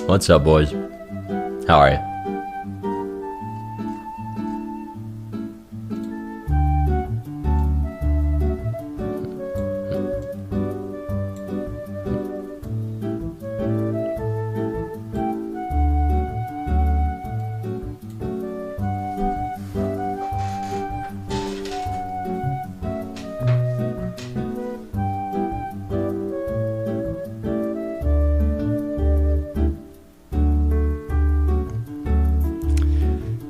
What's up, boys? How are you?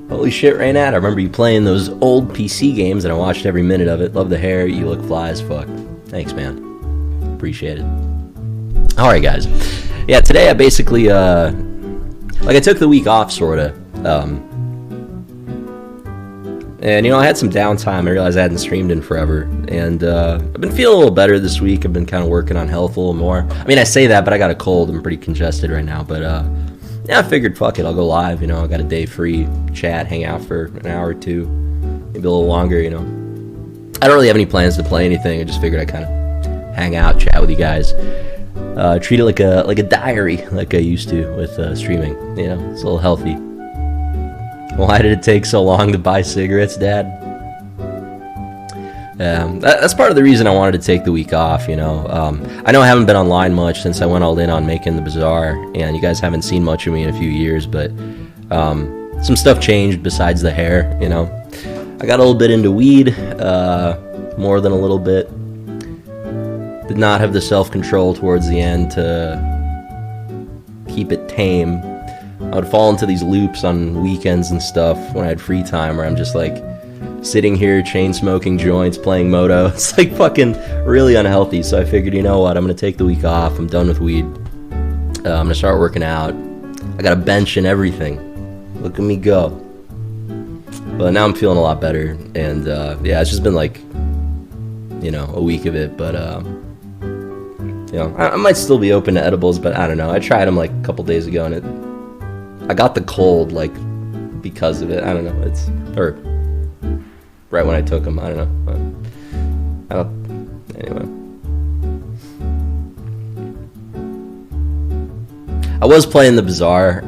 Holy shit, Reynad, I remember you playing those old PC games and I watched every minute of it. Love the hair, you look fly as fuck. Thanks, man. Appreciate it. Alright, guys. Yeah, today I basically, I took the week off, sorta. And, I had some downtime. I realized I hadn't streamed in forever. And I've been feeling a little better this week. I've been kind of working on health a little more. I mean, I say that, but I got a cold. I'm pretty congested right now. But, yeah, I figured, fuck it, I'll go live, I got a day free, chat, hang out for an hour or two, maybe a little longer, I don't really have any plans to play anything, I just figured I'd kind of hang out, chat with you guys, treat it like a diary, like I used to with streaming, it's a little healthy. Why did it take so long to buy cigarettes, Dad? That's part of the reason I wanted to take the week off, I know I haven't been online much since I went all in on making the Bazaar, and you guys haven't seen much of me in a few years, but some stuff changed besides the hair, I got a little bit into weed, more than a little bit. Did not have the self-control towards the end to keep it tame. I would fall into these loops on weekends and stuff when I had free time where I'm just like sitting here chain smoking joints, playing Moto. It's like fucking really unhealthy. So I figured, you know what, I'm gonna take the week off. I'm done with weed. I'm gonna start working out. I got a bench and everything. Look at me go. But now I'm feeling a lot better. And yeah, it's just been like, a week of it. But I might still be open to edibles, but I don't know. I tried them like a couple days ago, and I got the cold like because of it. I don't know. Or right when I took them. I don't know. Anyway. I was playing the Bazaar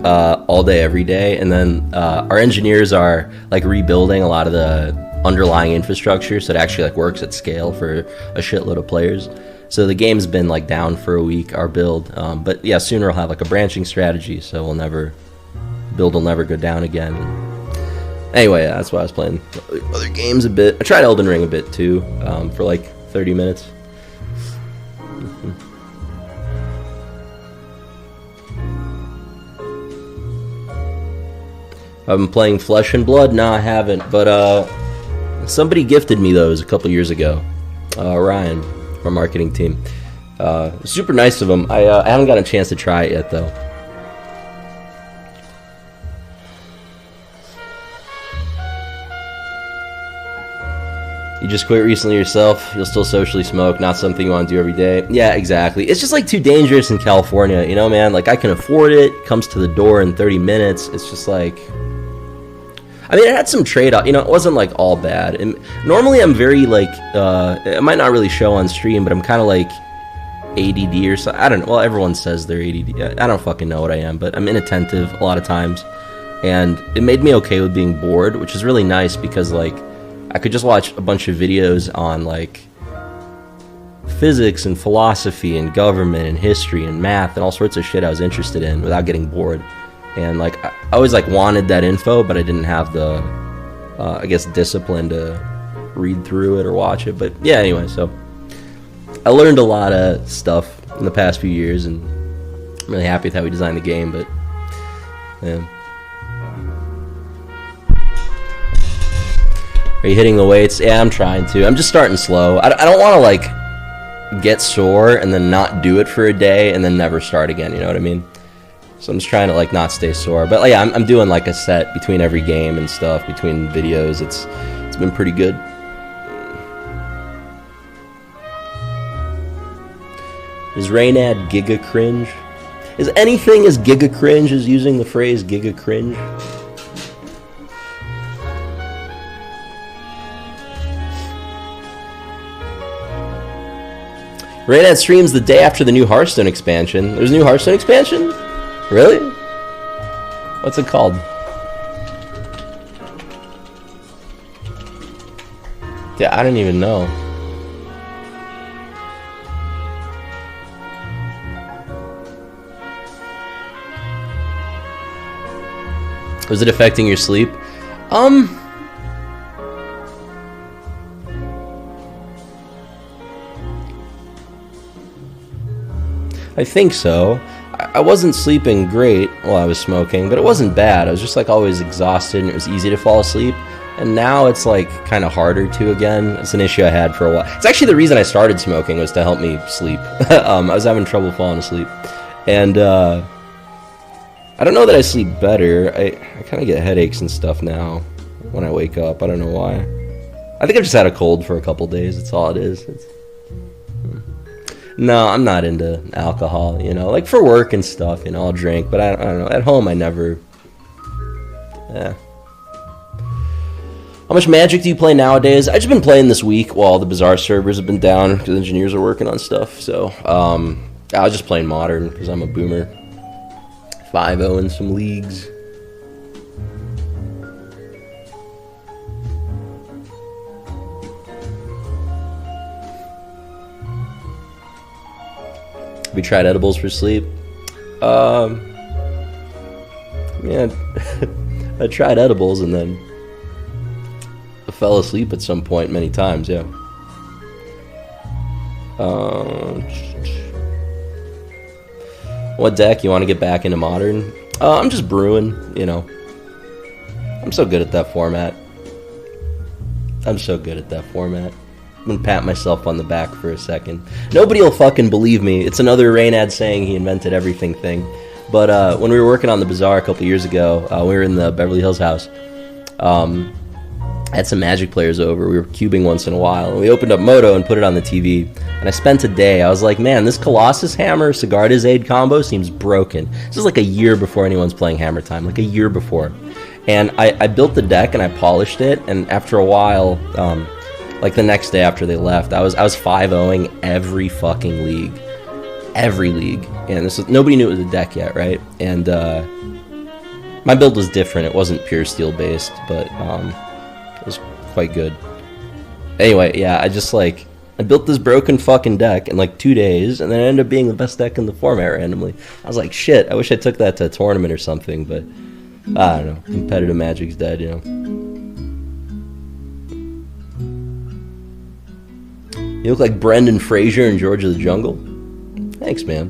all day, every day, and then our engineers are like rebuilding a lot of the underlying infrastructure, so it actually like works at scale for a shitload of players. So the game's been like down for a week, our build. But yeah, sooner I'll have like a branching strategy, so build will never go down again. Anyway, yeah, that's why I was playing other games a bit. I tried Elden Ring a bit too, for like 30 minutes. I've been playing Flesh and Blood? No, I haven't, but somebody gifted me those a couple years ago. Ryan, our marketing team. Super nice of them. I haven't got a chance to try it yet, though. You just quit recently yourself, you'll still socially smoke, not something you want to do every day. Yeah, exactly. It's just like too dangerous in California, man? Like I can afford it, comes to the door in 30 minutes. It's just like, I mean, it had some trade-off, it wasn't like all bad. And normally I'm very like, it might not really show on stream, but I'm kind of like ADD or something. I don't know. Well, everyone says they're ADD. I don't fucking know what I am, but I'm inattentive a lot of times. And it made me okay with being bored, which is really nice because, like, I could just watch a bunch of videos on, like, physics and philosophy and government and history and math and all sorts of shit I was interested in without getting bored. And, like, I always, like, wanted that info, but I didn't have the, I guess, discipline to read through it or watch it. But, yeah, anyway, so I learned a lot of stuff in the past few years, and I'm really happy with how we designed the game, but, yeah. Are you hitting the weights? Yeah, I'm trying to. I'm just starting slow. I don't want to, like, get sore and then not do it for a day and then never start again, you know what I mean? So I'm just trying to, like, not stay sore. But, like, yeah, I'm doing, like, a set between every game and stuff, between videos. It's been pretty good. Is Reynad giga cringe? Is anything as giga cringe as using the phrase giga cringe? Reynad streams the day after the new Hearthstone expansion. There's a new Hearthstone expansion? Really? What's it called? Yeah, I don't even know. Was it affecting your sleep? I think so. I wasn't sleeping great while I was smoking, but it wasn't bad. I was just, like, always exhausted, and it was easy to fall asleep. And now it's, like, kind of harder to again. It's an issue I had for a while. It's actually the reason I started smoking, was to help me sleep. I was having trouble falling asleep. And I don't know that I sleep better. I kind of get headaches and stuff now when I wake up. I don't know why. I think I've just had a cold for a couple days. That's all it is. No, I'm not into alcohol, you know. Like, for work and stuff, you know, I'll drink. But I don't know. At home, I never... Yeah. How much Magic do you play nowadays? I've just been playing this week while the Bazaar servers have been down because engineers are working on stuff. So, I was just playing Modern because I'm a boomer. 5-0 in some leagues. Have you tried edibles for sleep? Yeah, I tried edibles and then I fell asleep at some point many times, yeah. What deck? You want to get back into Modern? I'm just brewing, you know. I'm so good at that format. I'm gonna pat myself on the back for a second. Nobody will fucking believe me. It's another Reynad saying he invented everything thing. But when we were working on the Bazaar a couple years ago, we were in the Beverly Hills house. I had some Magic players over. We were cubing once in a while. And we opened up Moto and put it on the TV. And I spent a day. I was like, man, this Colossus Hammer Sigarda's Aid combo seems broken. This is like a year before anyone's playing Hammer Time. Like a year before. And I built the deck and I polished it. And after a while... like the next day after they left, I was 5-0ing every fucking league, and this was, nobody knew it was a deck yet, right? And my build was different. It wasn't pure steel based, but it was quite good. Anyway, yeah, I built this broken fucking deck in like 2 days, and then it ended up being the best deck in the format randomly. I was like, shit, I wish I took that to a tournament or something, but I don't know. Competitive Magic's dead, you know. You look like Brendan Fraser in George of the Jungle. Thanks, man.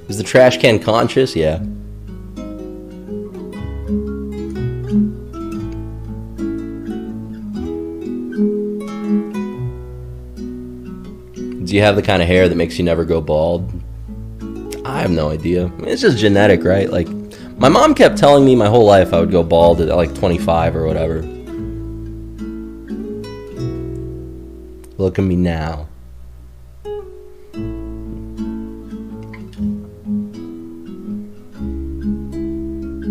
Is the trash can conscious? Yeah. Do you have the kind of hair that makes you never go bald? I have no idea. I mean, it's just genetic, right? Like, my mom kept telling me my whole life I would go bald at like 25 or whatever. Look at me now.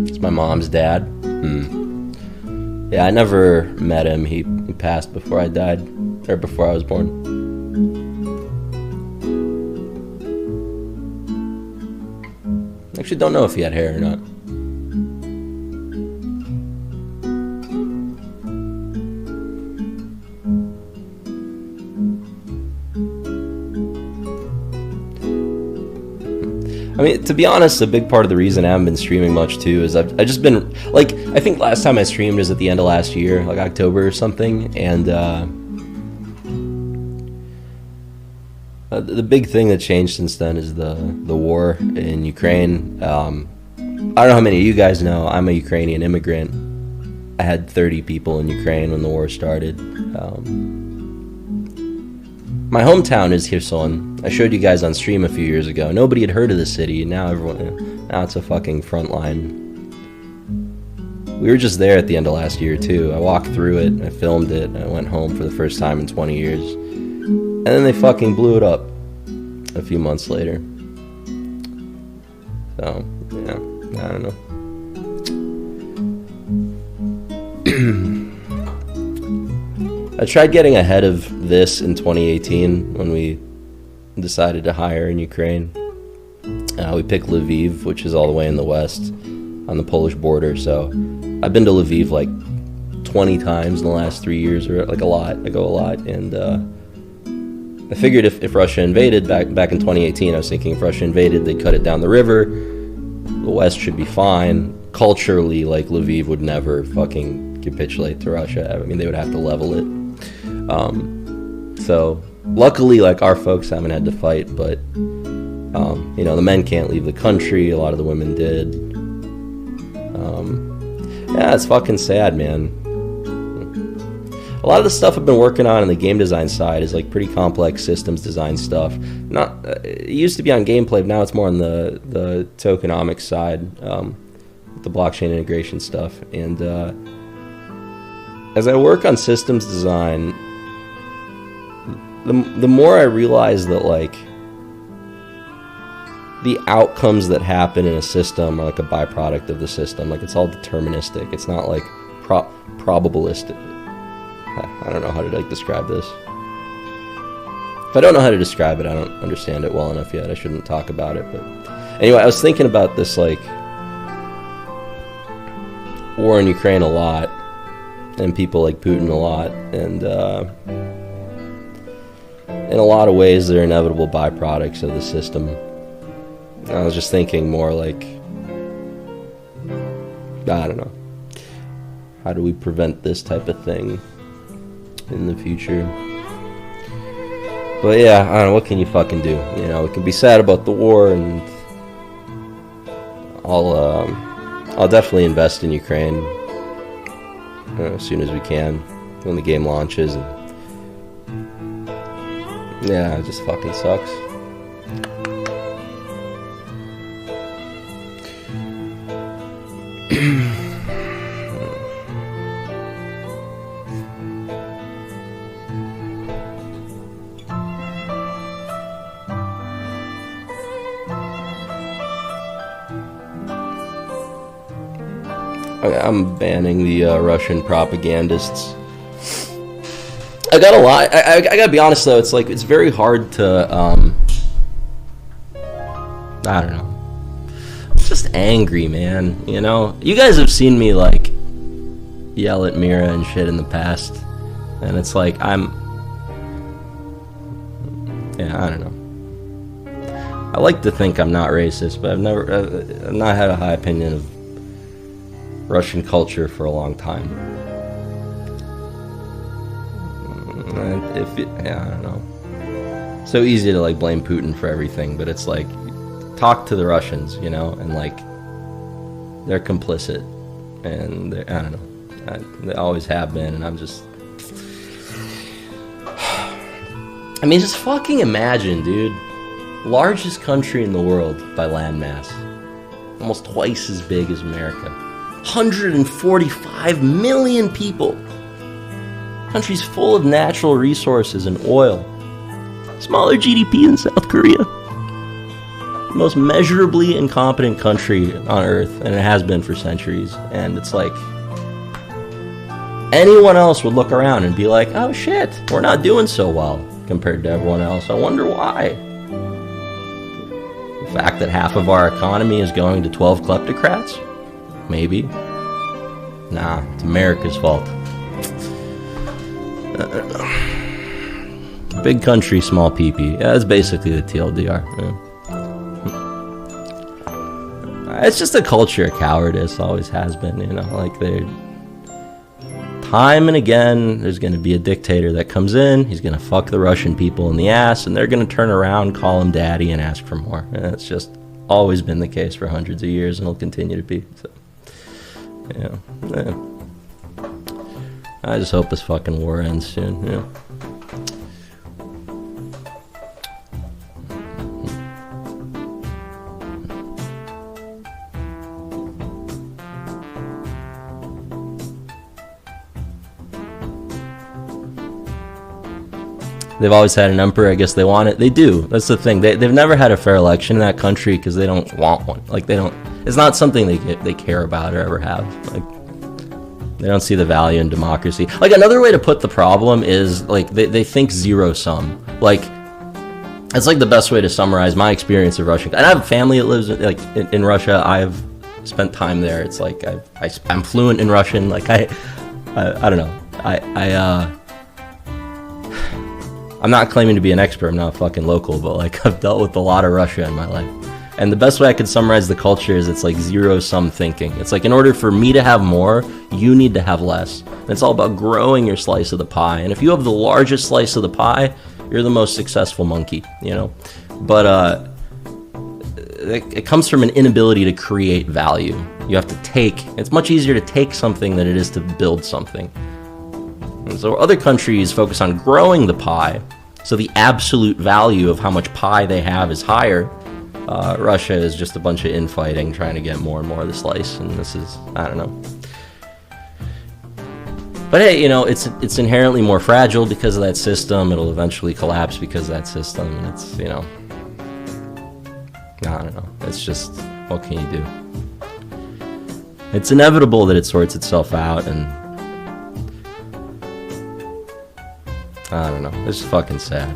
It's my mom's dad. Yeah, I never met him. He passed before I died, or before I was born. Actually, don't know if he had hair or not. I mean, to be honest, a big part of the reason I haven't been streaming much too is I've just been, like, I think last time I streamed was at the end of last year, like October or something, and the big thing that changed since then is the war in Ukraine. I don't know how many of you guys know, I'm a Ukrainian immigrant. I had 30 people in Ukraine when the war started. My hometown is Kherson. I showed you guys on stream a few years ago. Nobody had heard of the city, and now it's a fucking front line. We were just there at the end of last year too. I walked through it, I filmed it, I went home for the first time in 20 years. And then they fucking blew it up a few months later. So, yeah, I don't know. I tried getting ahead of this in 2018 when we decided to hire in Ukraine. We picked Lviv, which is all the way in the west on the Polish border. So I've been to Lviv like 20 times in the last 3 years, or like a lot. I go a lot. And I figured if Russia invaded back in 2018, I was thinking if Russia invaded, they'd cut it down the river. The west should be fine. Culturally, like, Lviv would never fucking capitulate to Russia. I mean, they would have to level it. So luckily, like, our folks haven't had to fight, but you know, the men can't leave the country. A lot of the women did. Yeah, it's fucking sad, man. A lot of the stuff I've been working on the game design side is like pretty complex systems design stuff. Not it used to be on gameplay, but now it's more on the tokenomics side, with the blockchain integration stuff. And as I work on systems design, the more I realize that, like, the outcomes that happen in a system are like a byproduct of the system. Like, it's all deterministic. It's not like probabilistic. I don't know how to, like, describe this. If I don't know how to describe it, I don't understand it well enough yet. I shouldn't talk about it. But anyway, I was thinking about this, like, war in Ukraine a lot, and people like Putin a lot, and in a lot of ways they're inevitable byproducts of the system. I was just thinking more like, I don't know, how do we prevent this type of thing in the future? But yeah, I don't know, what can you fucking do? You know, we can be sad about the war, and I'll definitely invest in Ukraine as soon as we can when the game launches. And yeah, it just fucking sucks. I'm banning the Russian propagandists. I got a lot. I gotta be honest though. It's like, it's very hard to I don't know. I'm just angry, man. You know, you guys have seen me like yell at Mira and shit in the past, and it's like I don't know. I like to think I'm not racist, but I've not had a high opinion of Russian culture for a long time. I don't know. So easy to like blame Putin for everything, but it's like, talk to the Russians, you know, and like, they're complicit, and I don't know. They always have been, and I'm just. I mean, just fucking imagine, dude. Largest country in the world by landmass, almost twice as big as America. 145 million people. Country's full of natural resources and oil. Smaller GDP than South Korea. The most measurably incompetent country on Earth, and it has been for centuries. And it's like, anyone else would look around and be like, oh shit, we're not doing so well compared to everyone else. I wonder why. The fact that half of our economy is going to 12 kleptocrats? Maybe. Nah, it's America's fault. Big country, small pee-pee. Yeah, that's basically the TLDR. Yeah. It's just a culture of cowardice, always has been, you know, like they're... Time and again, there's going to be a dictator that comes in, he's going to fuck the Russian people in the ass, and they're going to turn around, call him daddy, and ask for more. And it's just always been the case for hundreds of years, and it'll continue to be. So, yeah. I just hope this fucking war ends soon, yeah. They've always had an emperor. I guess they want it. They do. That's the thing. They've never had a fair election in that country because they don't want one. Like they don't. It's not something they care about or ever have. Like they don't see the value in democracy. Like another way to put the problem is like they think zero sum. Like it's like the best way to summarize my experience of Russia. And I have family that lives like in Russia. I've spent time there. It's like I'm fluent in Russian. Like I don't know. I'm not claiming to be an expert, I'm not fucking local, but like I've dealt with a lot of Russia in my life. And the best way I could summarize the culture is it's like zero-sum thinking. It's like in order for me to have more, you need to have less. And it's all about growing your slice of the pie. And if you have the largest slice of the pie, you're the most successful monkey, you know? But it comes from an inability to create value. You have to take, it's much easier to take something than it is to build something. And so other countries focus on growing the pie, so the absolute value of how much pie they have is higher. Russia is just a bunch of infighting, trying to get more and more of the slice, and this is, I don't know. But hey, you know, it's inherently more fragile because of that system. It'll eventually collapse because of that system, and it's, you know, I don't know. It's just, what can you do? It's inevitable that it sorts itself out, and I don't know. It's fucking sad.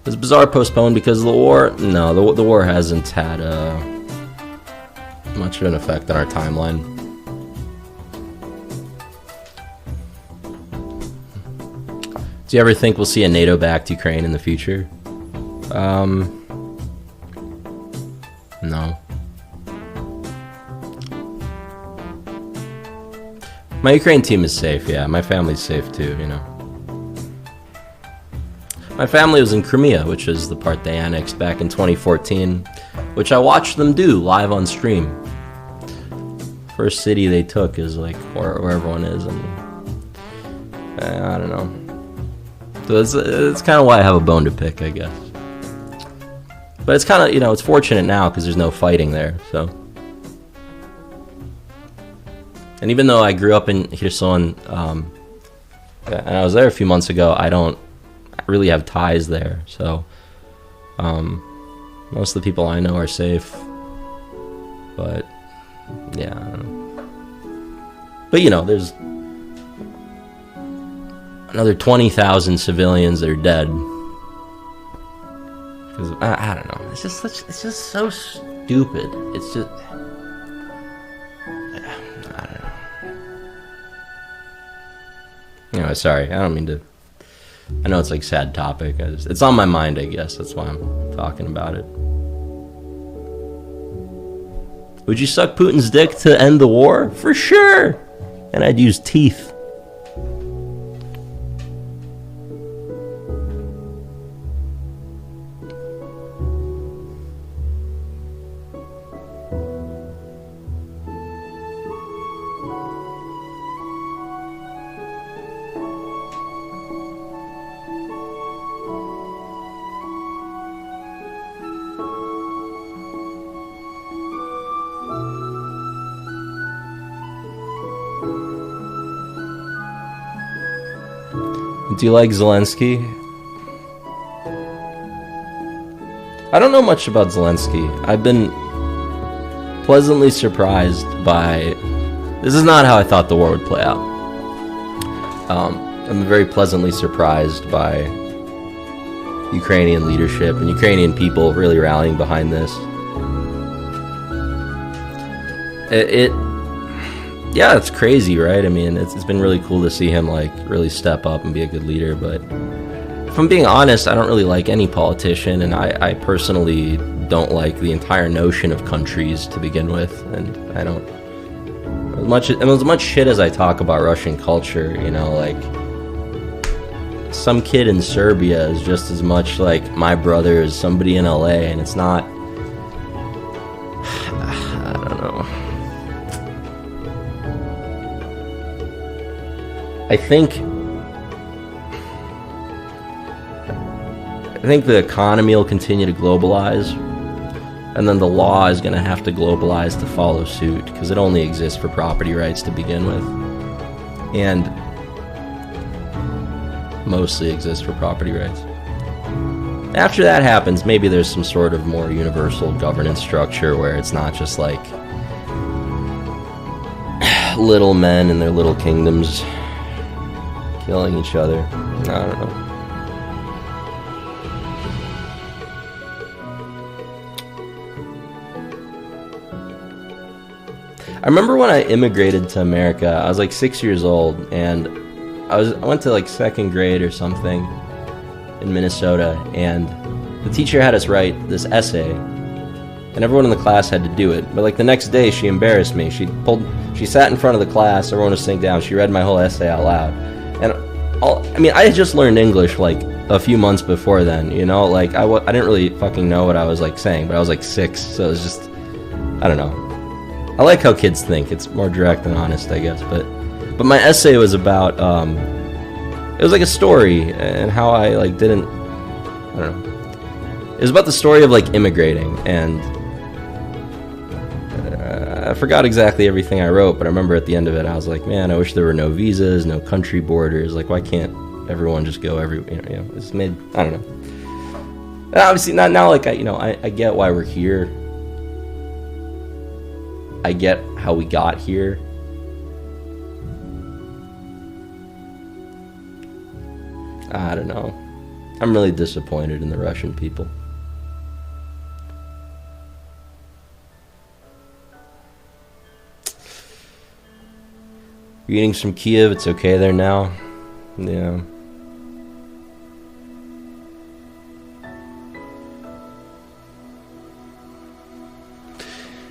Is Bazaar postponed because of the war? No, the war hasn't had much of an effect on our timeline. Do you ever think we'll see a NATO-backed Ukraine in the future? No. My Ukraine team is safe, yeah. My family's safe too, you know. My family was in Crimea, which is the part they annexed back in 2014, which I watched them do live on stream. First city they took is like where everyone is, and I don't know. So it's kind of why I have a bone to pick, I guess. But it's kind of, you know, it's fortunate now because there's no fighting there, so. And even though I grew up in Kherson, and I was there a few months ago, I don't really have ties there. So most of the people I know are safe. But yeah, I don't know. But you know, there's another 20,000 civilians that are dead. Because I don't know. It's just so stupid. It's just. Anyway, sorry, I don't mean to. I know it's like a sad topic. It's on my mind, I guess. That's why I'm talking about it. Would you suck Putin's dick to end the war? For sure! And I'd use teeth. Do you like Zelensky? I don't know much about Zelensky. pleasantly surprised by... This is not how I thought the war would play out. I'm very pleasantly surprised by Ukrainian leadership and Ukrainian people really rallying behind this. Yeah, it's crazy, right? I mean, it's been really cool to see him like really step up and be a good leader, but if I'm being honest, I don't really like any politician, and I personally don't like the entire notion of countries to begin with, and I don't... As much shit as I talk about Russian culture, you know, like, some kid in Serbia is just as much like my brother as somebody in LA, and it's not... I don't know. I think the economy will continue to globalize, and then the law is going to have to globalize to follow suit, because it only exists for property rights to begin with, and mostly exists for property rights. After that happens, maybe there's some sort of more universal governance structure where it's not just like little men in their little kingdoms killing each other. I don't know. I remember when I immigrated to America, I was like 6 years old, and I went to like second grade or something in Minnesota, and the teacher had us write this essay, and everyone in the class had to do it. But like the next day, she embarrassed me. She sat in front of the class, everyone was sitting down, she read my whole essay out loud. And I mean, I had just learned English like a few months before then, you know, like I didn't really fucking know what I was like saying, but I was like 6, so it was just, I don't know. I like how kids think. It's more direct and honest, I guess. But my essay was about, it was like a story, and how I like didn't, I don't know. It was about the story of like immigrating, and I forgot exactly everything I wrote, but I remember at the end of it, I was like, man, I wish there were no visas, no country borders. Like, why can't everyone just go you know, it's made, I don't know. And obviously, not now, like, I get why we're here. I get how we got here. I don't know. I'm really disappointed in the Russian people. You're eating some Kiev, it's okay there now. Yeah.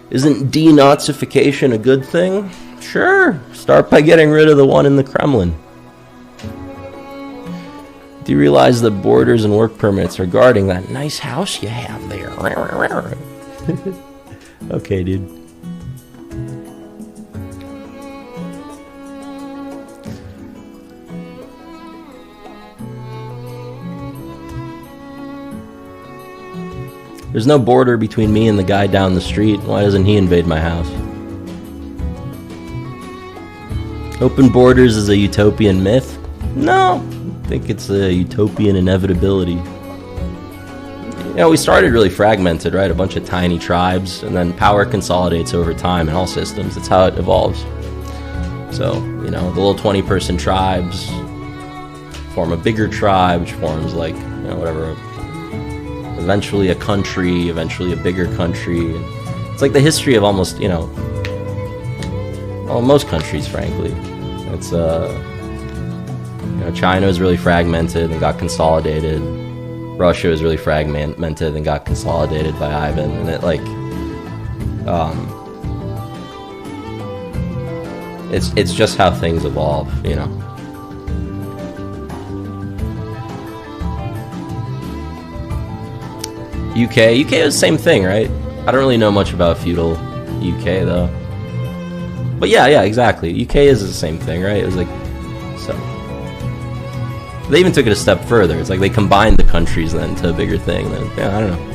Isn't denazification a good thing? Sure. Start by getting rid of the one in the Kremlin. Do you realize that borders and work permits are guarding that nice house you have there? Okay, dude. There's no border between me and the guy down the street. Why doesn't he invade my house? Open borders is a utopian myth? No, I think it's a utopian inevitability. You know, we started really fragmented, right? A bunch of tiny tribes, and then power consolidates over time in all systems. That's how it evolves. So, you know, the little 20-person tribes form a bigger tribe, which forms like, you know, whatever, eventually a country, eventually a bigger country. It's like the history of almost, you know, well, most countries, frankly. It's, you know, China was really fragmented and got consolidated. Russia was really fragmented and got consolidated by Ivan. And it, like, it's just how things evolve, you know. UK is the same thing, right? I don't really know much about feudal UK though. But yeah, exactly. UK is the same thing, right? It was like, so. They even took it a step further. It's like they combined the countries then to a bigger thing. Then, yeah, I don't know.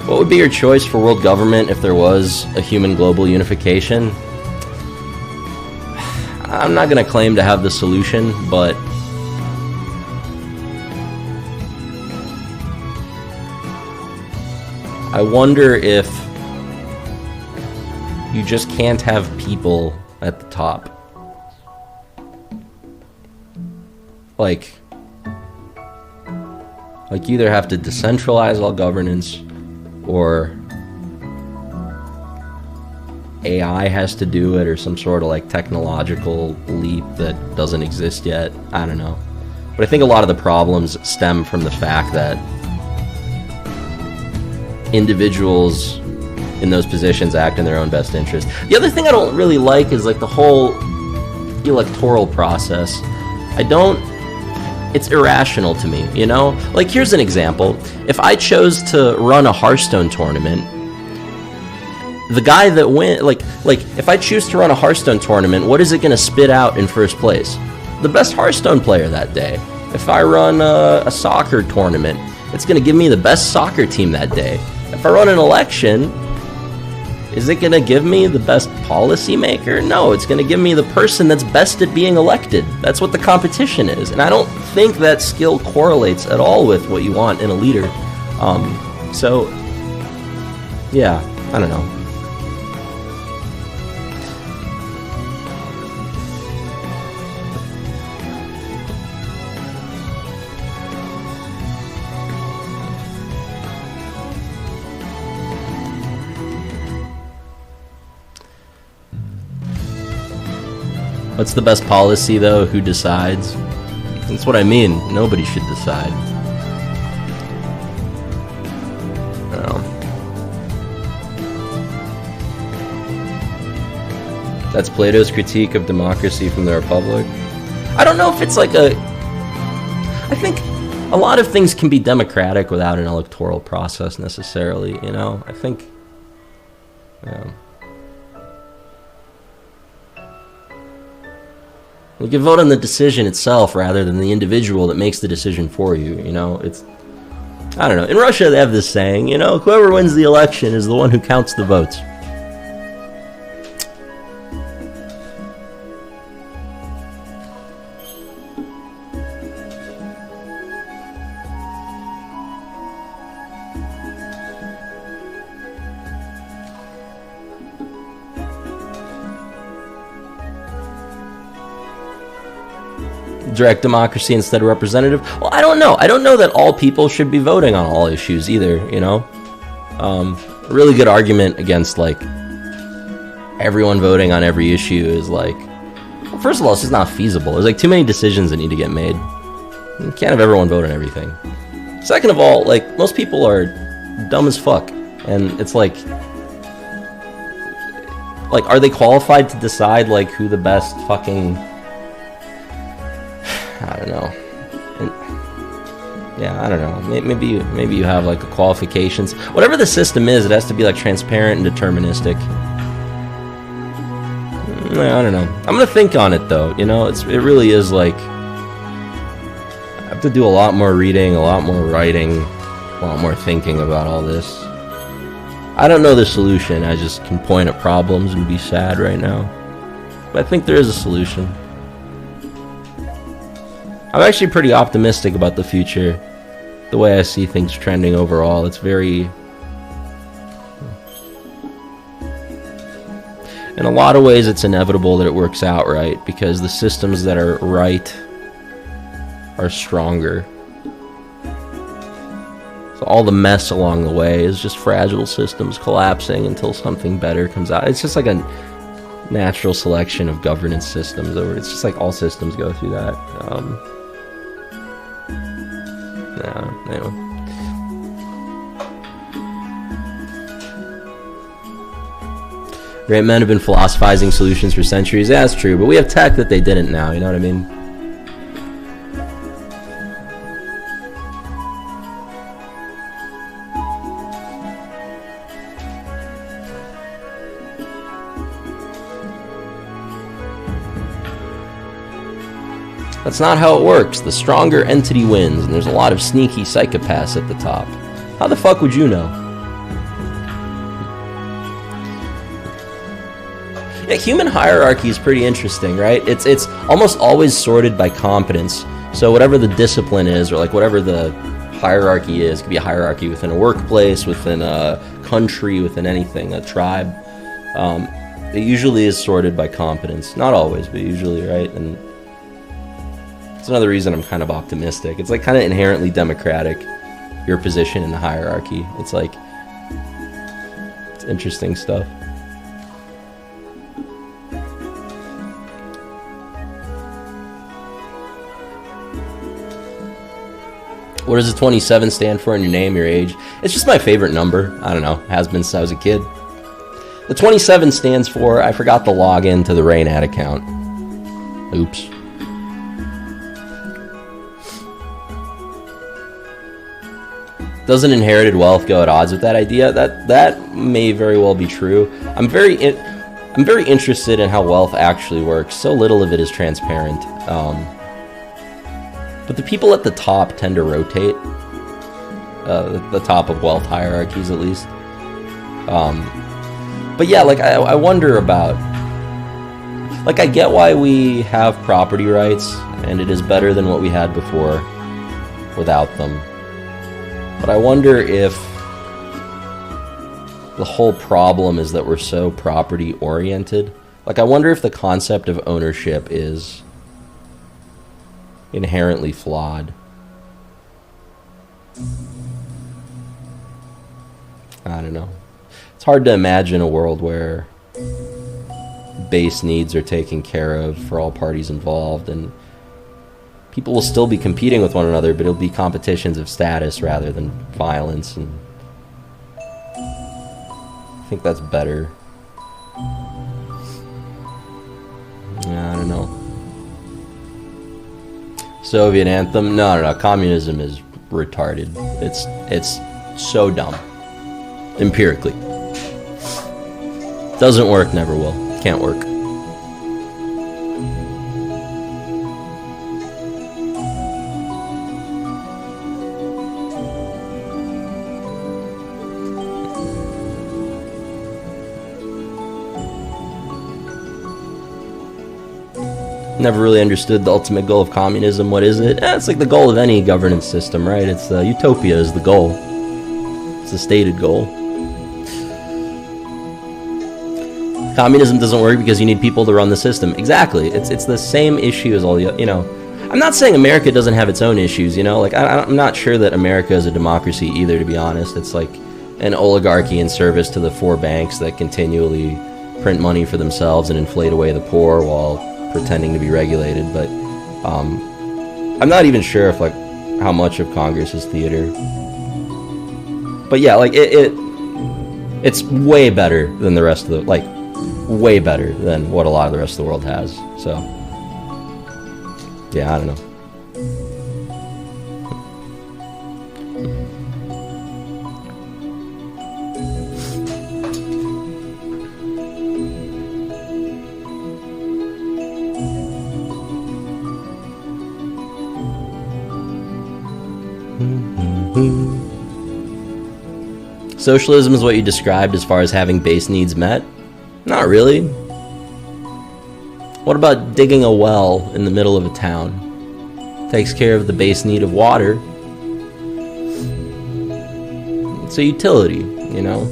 What would be your choice for world government if there was a human global unification? I'm not going to claim to have the solution, but I wonder if you just can't have people at the top. Like you either have to decentralize all governance, or AI has to do it, or some sort of like technological leap that doesn't exist yet. I don't know. But I think a lot of the problems stem from the fact that individuals in those positions act in their own best interest. The other thing I don't really like is like the whole electoral process. It's irrational to me, you know? Like, here's an example. If I chose to run a Hearthstone tournament, the guy that like if I choose to run a Hearthstone tournament, what is it going to spit out in first place? The best Hearthstone player that day. If I run a soccer tournament, it's going to give me the best soccer team that day. If I run an election, is it going to give me the best policymaker? No, it's going to give me the person that's best at being elected. That's what the competition is. And I don't think that skill correlates at all with what you want in a leader. So, yeah, I don't know. What's the best policy, though? Who decides? That's what I mean. Nobody should decide. I don't know. That's Plato's critique of democracy from the Republic. I don't know if it's like I think a lot of things can be democratic without an electoral process necessarily, you know? I think... Yeah. You can vote on the decision itself rather than the individual that makes the decision for you, you know? It's... I don't know. In Russia, they have this saying, you know, whoever wins the election is the one who counts the votes. Direct democracy instead of representative. Well, I don't know. I don't know that all people should be voting on all issues either, you know? A really good argument against, like, everyone voting on every issue is, like, well, first of all, it's just not feasible. There's, like, too many decisions that need to get made. You can't have everyone vote on everything. Second of all, like, most people are dumb as fuck. And it's like, are they qualified to decide, like, who the best fucking... I don't know. Yeah, I don't know. Maybe you have like the qualifications. Whatever the system is, it has to be like transparent and deterministic. I don't know. I'm gonna think on it though. You know, it really is like I have to do a lot more reading, a lot more writing, a lot more thinking about all this. I don't know the solution. I just can point at problems and be sad right now. But I think there is a solution. I'm actually pretty optimistic about the future. The way I see things trending overall, it's very... In a lot of ways, it's inevitable that it works out right, because the systems that are right are stronger. So all the mess along the way is just fragile systems collapsing until something better comes out. It's just like a natural selection of governance systems. It's just like all systems go through that. Anyway. Great men have been philosophizing solutions for centuries. Yeah, that's true, but we have tech that they didn't now, you know what I mean? That's not how it works. The stronger entity wins, and there's a lot of sneaky psychopaths at the top. How the fuck would you know? Yeah, human hierarchy is pretty interesting, right? It's almost always sorted by competence. So whatever the discipline is, or like whatever the hierarchy is, it could be a hierarchy within a workplace, within a country, within anything, a tribe. It usually is sorted by competence. Not always, but usually, right? And it's another reason I'm kind of optimistic. It's like kind of inherently democratic, your position in the hierarchy. It's like, it's interesting stuff. What does the 27 stand for in your name, your age? It's just my favorite number. I don't know. Has been since I was a kid. The 27 stands for, I forgot to log in to the Reynad account. Oops. Doesn't inherited wealth go at odds with that idea? That may very well be true. I'm very interested in how wealth actually works. So little of it is transparent. But the people at the top tend to rotate. The top of wealth hierarchies, at least. But yeah, like I wonder about, like, I get why we have property rights, and it is better than what we had before without them. But I wonder if the whole problem is that we're so property oriented. Like, I wonder if the concept of ownership is inherently flawed. I don't know. It's hard to imagine a world where base needs are taken care of for all parties involved, and people will still be competing with one another, but it'll be competitions of status rather than violence, and I think that's better. Yeah, I don't know. Soviet anthem? No. Communism is retarded. It's so dumb. Empirically. Doesn't work, never will. Can't work. Never really understood the ultimate goal of communism. What is it? It's like the goal of any governance system, right? It's utopia is the goal. It's the stated goal. Communism doesn't work because you need people to run the system. Exactly. It's the same issue as all the, you know. I'm not saying America doesn't have its own issues, you know. Like, I'm not sure that America is a democracy either, to be honest. It's like an oligarchy in service to the four banks that continually print money for themselves and inflate away the poor while pretending to be regulated. But I'm not even sure if, like, how much of Congress is theater. But yeah, like, it's way better than the rest of the, like, way better than what a lot of the rest of the world has. So yeah, I don't know. Socialism is what you described as far as having base needs met? Not really. What about digging a well in the middle of a town? Takes care of the base need of water. It's a utility, you know?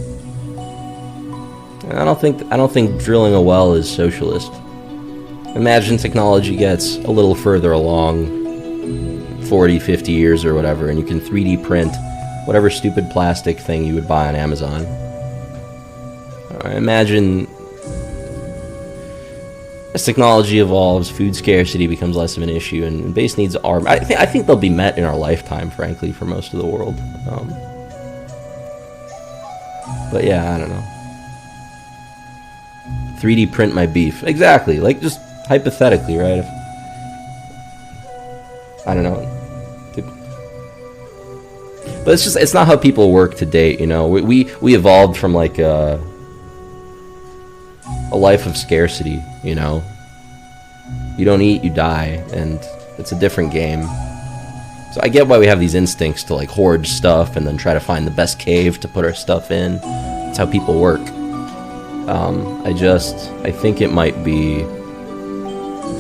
I don't think drilling a well is socialist. Imagine technology gets a little further along, 40, 50 years or whatever, and you can 3D print whatever stupid plastic thing you would buy on Amazon. Imagine as technology evolves, food scarcity becomes less of an issue, and base needs are, I think they'll be met in our lifetime, frankly, for most of the world. But yeah, I don't know. 3D print my beef. Exactly, like, just hypothetically, right? I don't know. But it's not how people work to date, you know. We evolved from, like, a life of scarcity, you know. You don't eat, you die, and it's a different game. So I get why we have these instincts to, like, hoard stuff and then try to find the best cave to put our stuff in. That's how people work. I think it might be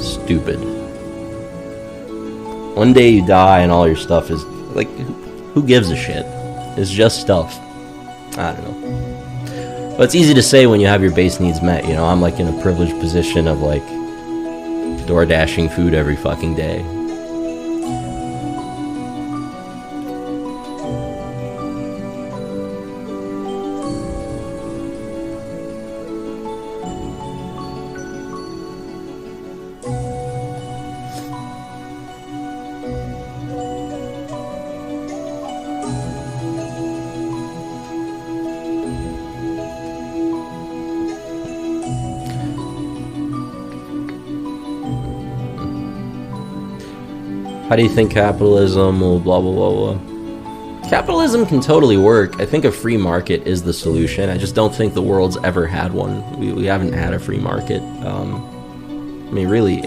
stupid. One day you die and all your stuff is, like, who gives a shit? It's just stuff. I don't know. But it's easy to say when you have your base needs met, you know? I'm, like, in a privileged position of, like, door dashing food every fucking day. How do you think capitalism will blah blah blah blah? Capitalism can totally work. I think a free market is the solution. I just don't think the world's ever had one. We haven't had a free market. I mean, really,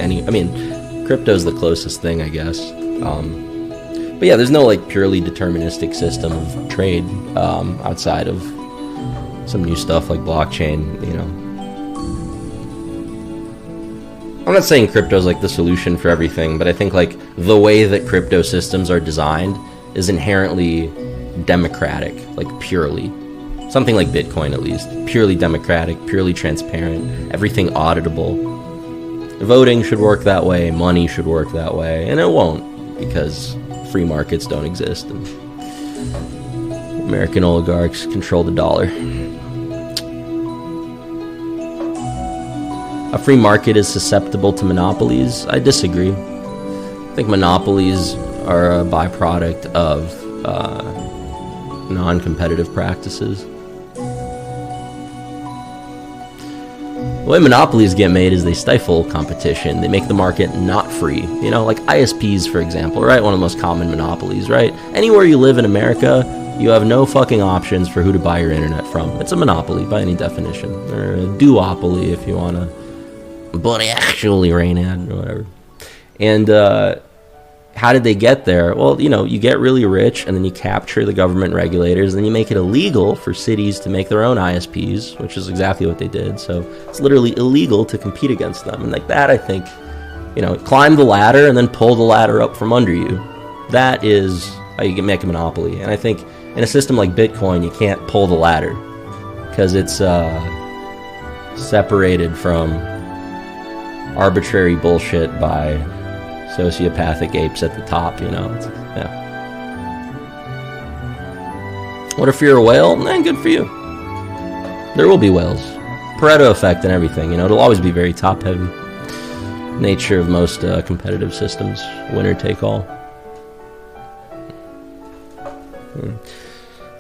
crypto's the closest thing, I guess. But yeah, there's no like purely deterministic system of trade outside of some new stuff like blockchain, you know. I'm not saying crypto's like the solution for everything, but I think like the way that crypto systems are designed is inherently democratic, like purely. Something like Bitcoin at least. Purely democratic, purely transparent, everything auditable. Voting should work that way, money should work that way, and it won't because free markets don't exist and American oligarchs control the dollar. A free market is susceptible to monopolies. I disagree. I think monopolies are a byproduct of non-competitive practices. The way monopolies get made is they stifle competition. They make the market not free. You know, like ISPs, for example, right? One of the most common monopolies, right? Anywhere you live in America, you have no fucking options for who to buy your internet from. It's a monopoly by any definition. Or a duopoly if you want to. But actually, Reynad, or whatever. And how did they get there? Well, you know, you get really rich, and then you capture the government regulators, and then you make it illegal for cities to make their own ISPs, which is exactly what they did. So it's literally illegal to compete against them. And like that, I think, you know, climb the ladder and then pull the ladder up from under you. That is how you can make a monopoly. And I think in a system like Bitcoin, you can't pull the ladder because it's separated from arbitrary bullshit by sociopathic apes at the top, you know. Yeah. What if you're a whale? Man, good for you. There will be whales. Pareto effect and everything, you know. It'll always be very top-heavy. Nature of most competitive systems. Winner take all.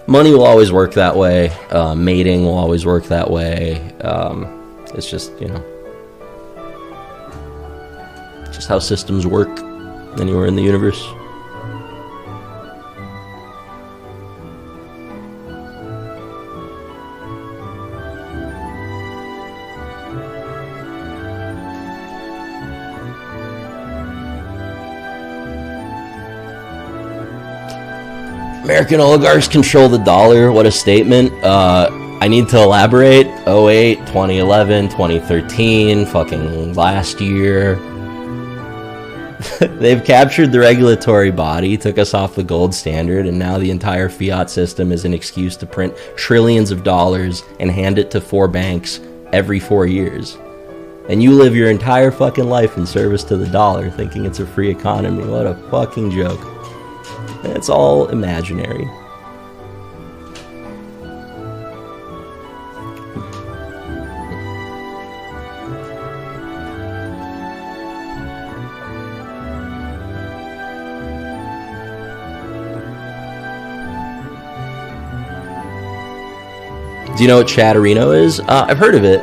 Money will always work that way. Mating will always work that way. It's just, you know, just how systems work anywhere in the universe. American oligarchs control the dollar. What a statement. I need to elaborate. 08, 2011, 2013, fucking last year. They've captured the regulatory body, took us off the gold standard, and now the entire fiat system is an excuse to print trillions of dollars and hand it to 4 banks every 4 years. And you live your entire fucking life in service to the dollar, thinking it's a free economy. What a fucking joke. It's all imaginary. Do you know what Chatterino is? I've heard of it.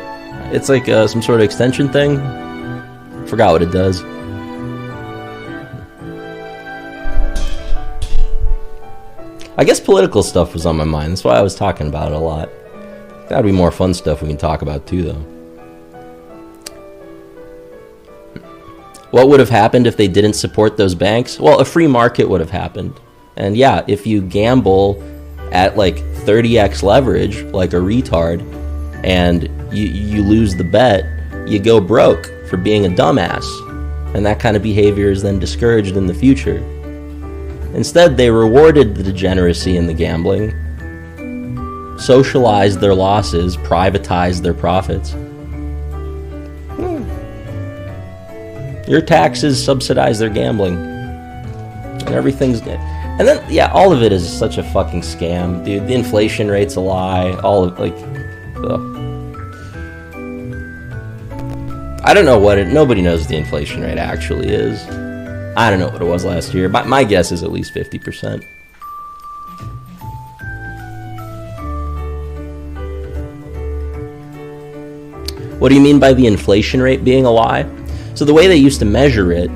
It's like some sort of extension thing. Forgot what it does. I guess political stuff was on my mind. That's why I was talking about it a lot. That'd be more fun stuff we can talk about too, though. What would have happened if they didn't support those banks? Well, a free market would have happened. And yeah, if you gamble at like 30x leverage, like a retard, and you lose the bet, you go broke for being a dumbass. And that kind of behavior is then discouraged in the future. Instead, they rewarded the degeneracy and the gambling, socialized their losses, privatized their profits. Your taxes subsidize their gambling. And everything's... And then, yeah, all of it is such a fucking scam, dude. The inflation rate's a lie. All of, like... Ugh. I don't know what it... Nobody knows what the inflation rate actually is. I don't know what it was last year. My guess is at least 50%. What do you mean by the inflation rate being a lie? So the way they used to measure it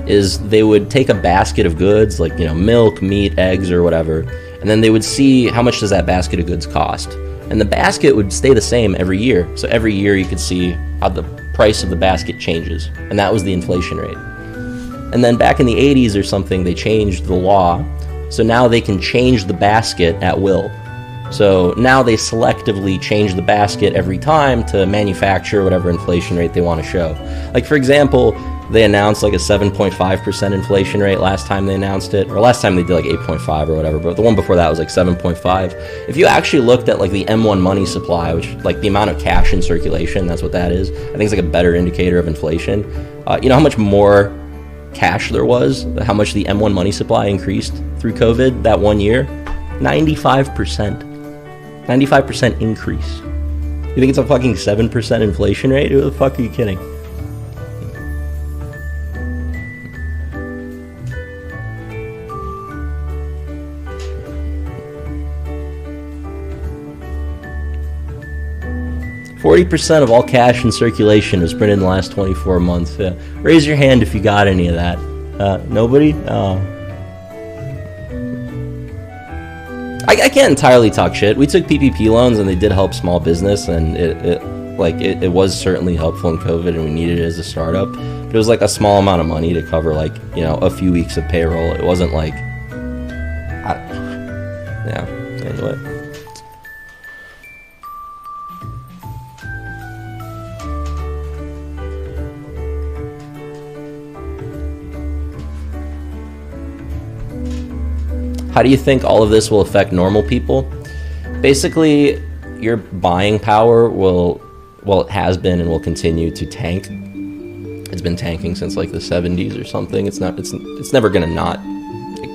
is they would take a basket of goods, like, you know, milk, meat, eggs, or whatever, and then they would see how much does that basket of goods cost. And the basket would stay the same every year. So every year you could see how the price of the basket changes. And that was the inflation rate. And then back in the 80s or something, they changed the law. So now they can change the basket at will. So now they selectively change the basket every time to manufacture whatever inflation rate they want to show. Like, for example, they announced like a 7.5% inflation rate last time they announced it, or last time they did like 8.5 or whatever, but the one before that was like 7.5. If you actually looked at like the M1 money supply, which like the amount of cash in circulation, that's what that is. I think it's like a better indicator of inflation. You know how much more cash there was, how much the M1 money supply increased through COVID that 1 year? 95%. 95% increase. You think it's a fucking 7% inflation rate? Who the fuck are you kidding? %40 of all cash in circulation was printed in the last 24 months. Raise your hand if you got any of that. Nobody? Oh. I can't entirely talk shit. We took PPP loans and they did help small business, and it was certainly helpful in COVID, and we needed it as a startup. But it was like a small amount of money to cover like, you know, a few weeks of payroll. It wasn't like, yeah. Anyway. How do you think all of this will affect normal people? Basically, your buying power will, well, it has been and will continue to tank. It's been tanking since like the 70s or something. It's never gonna not.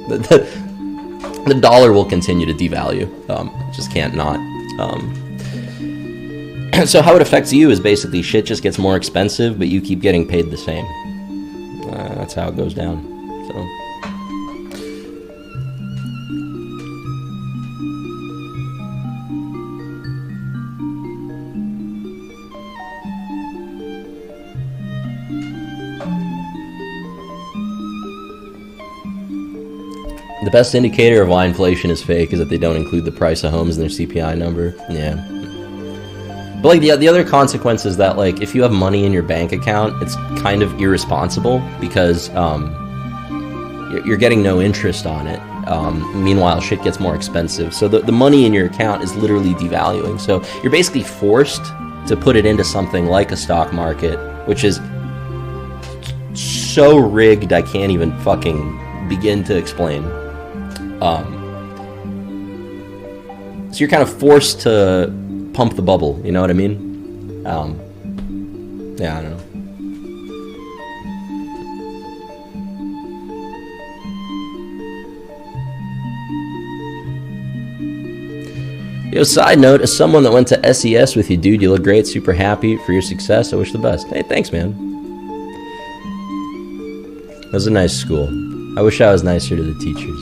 The dollar will continue to devalue. It just can't not. So how it affects you is basically shit just gets more expensive, but you keep getting paid the same. That's how it goes down. So. The best indicator of why inflation is fake is that they don't include the price of homes in their CPI number. Yeah. But like the other consequence is that like if you have money in your bank account, it's kind of irresponsible because you're getting no interest on it. Meanwhile, shit gets more expensive. So the money in your account is literally devaluing. So you're basically forced to put it into something like a stock market, which is so rigged I can't even fucking begin to explain. So you're kind of forced to pump the bubble, you know what I mean? Yeah, I don't know. Yo, side note, as someone that went to SES with you, dude, you look great, super happy for your success. I wish the best. Hey, thanks, man. That was a nice school. I wish I was nicer to the teachers.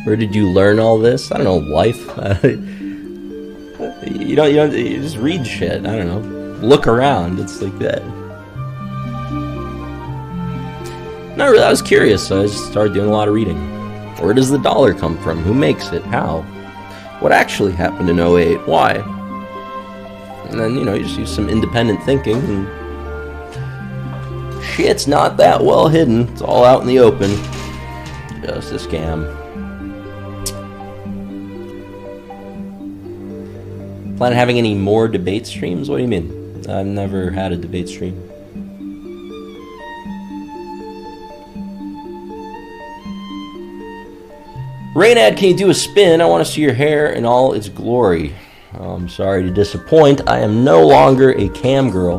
Where did you learn all this? I don't know, life. You just read shit. I don't know. Look around. It's like that. Not really. I was curious, so I just started doing a lot of reading. Where does the dollar come from? Who makes it? How? What actually happened in '08? Why? And then, you just use some independent thinking and Shit's not that well hidden. It's all out in the open. Just a scam. Plan on having any more debate streams? What do you mean? I've never had a debate stream. Reynad, can you do a spin? I want to see your hair in all its glory. I'm sorry to disappoint. I am no longer a cam girl.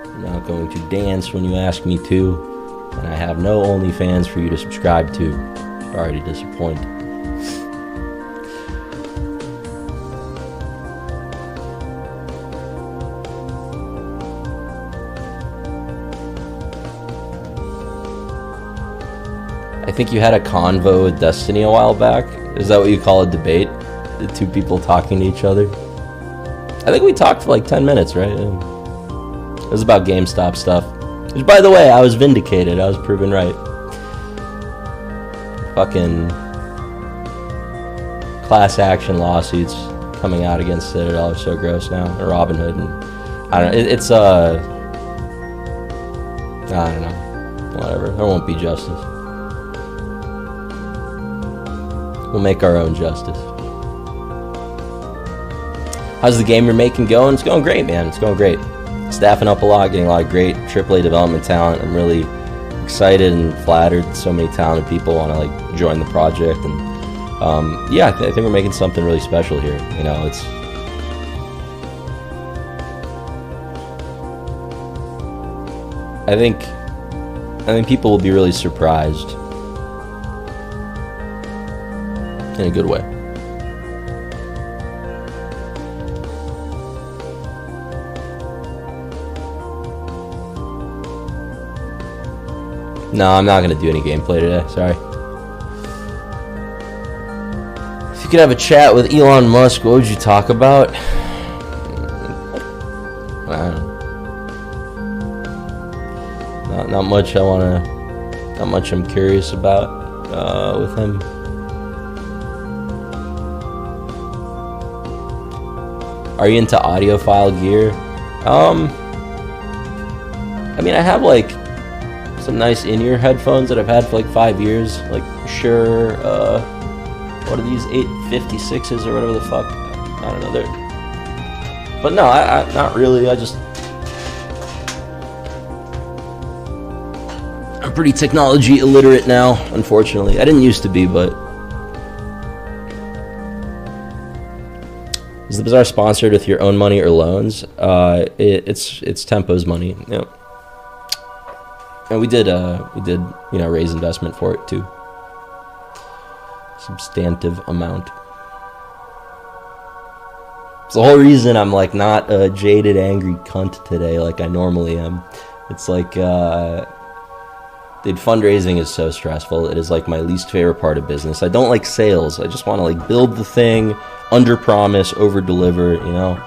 I'm not going to dance when you ask me to. And I have no OnlyFans for you to subscribe to. Sorry to disappoint. I think you had a convo with Destiny a while back. Is that what you call a debate? The two people talking to each other? I think we talked for like 10 minutes, right? It was about GameStop stuff. Which, by the way, I was vindicated. I was proven right. Fucking class action lawsuits coming out against Citadel are so gross now. Or Robinhood. And I don't know. It's I don't know. Whatever. There won't be justice. We'll make our own justice. How's the game you're making going? It's going great, man. It's going great. Staffing up a lot, getting a lot of great AAA development talent. I'm really excited and flattered that so many talented people want to like join the project. And yeah, I think we're making something really special here. You know, it's I think people will be really surprised. In a good way. No, I'm not going to do any gameplay today. Sorry. If you could have a chat with Elon Musk, what would you talk about? I don't know. Not much. Not much I'm curious about with him. Are you into audiophile gear? I mean, I have like some nice in-ear headphones that I've had for like 5 years. Like Shure, what are these 856s or whatever the fuck? I don't know. But no, I not really. I'm pretty technology illiterate now, unfortunately. I didn't used to be, but. Is the Bazaar sponsored with your own money or loans? It's Tempo's money. Yep. And we did raise investment for it too. Substantive amount. It's the whole reason I'm like not a jaded, angry cunt today like I normally am. It's like, dude, fundraising is so stressful. It is like my least favorite part of business. I don't like sales. I just want to like build the thing, under promise, over deliver, you know.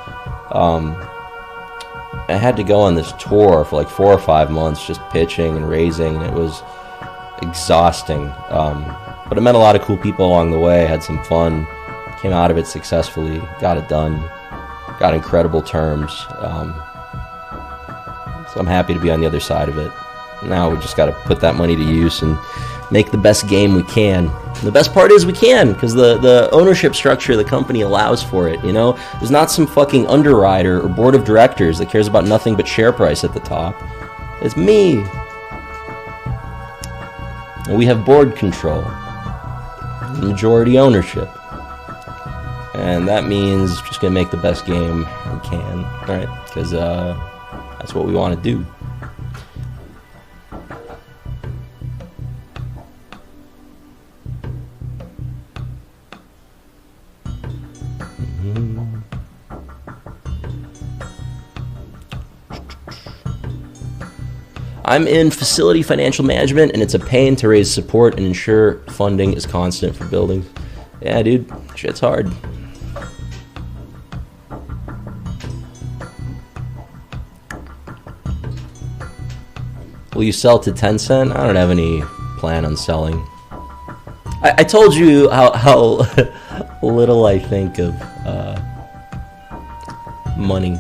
I had to go on this tour for like 4 or 5 months just pitching and raising, and it was exhausting. But I met a lot of cool people along the way, had some fun, came out of it successfully, got it done, got incredible terms. So I'm happy to be on the other side of it. Now we just got to put that money to use and make the best game we can. And the best part is we can, because the ownership structure of the company allows for it, you know? There's not some fucking underwriter or board of directors that cares about nothing but share price at the top. It's me. And we have board control. Majority ownership. And that means just going to make the best game we can, right? Because that's what we want to do. I'm in facility financial management, and it's a pain to raise support and ensure funding is constant for buildings. Yeah, dude, shit's hard. Will you sell to Tencent? I don't have any plan on selling. I told you how little I think of money.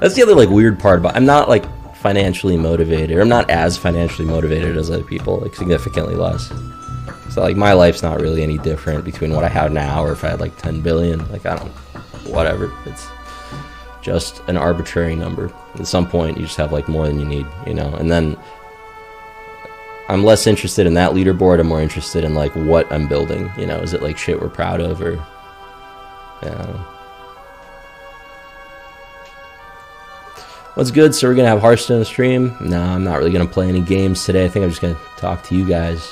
That's the other like weird part about. I'm not like financially motivated. Or I'm not as financially motivated as other people. Like significantly less. So like my life's not really any different between what I have now or if I had like 10 billion. Like I don't, whatever. It's just an arbitrary number. At some point you just have like more than you need, you know. And then I'm less interested in that leaderboard. I'm more interested in like what I'm building. You know, is it like shit we're proud of or yeah. What's good? So we're gonna have Hearthstone stream. No, I'm not really gonna play any games today. I think I'm just gonna talk to you guys.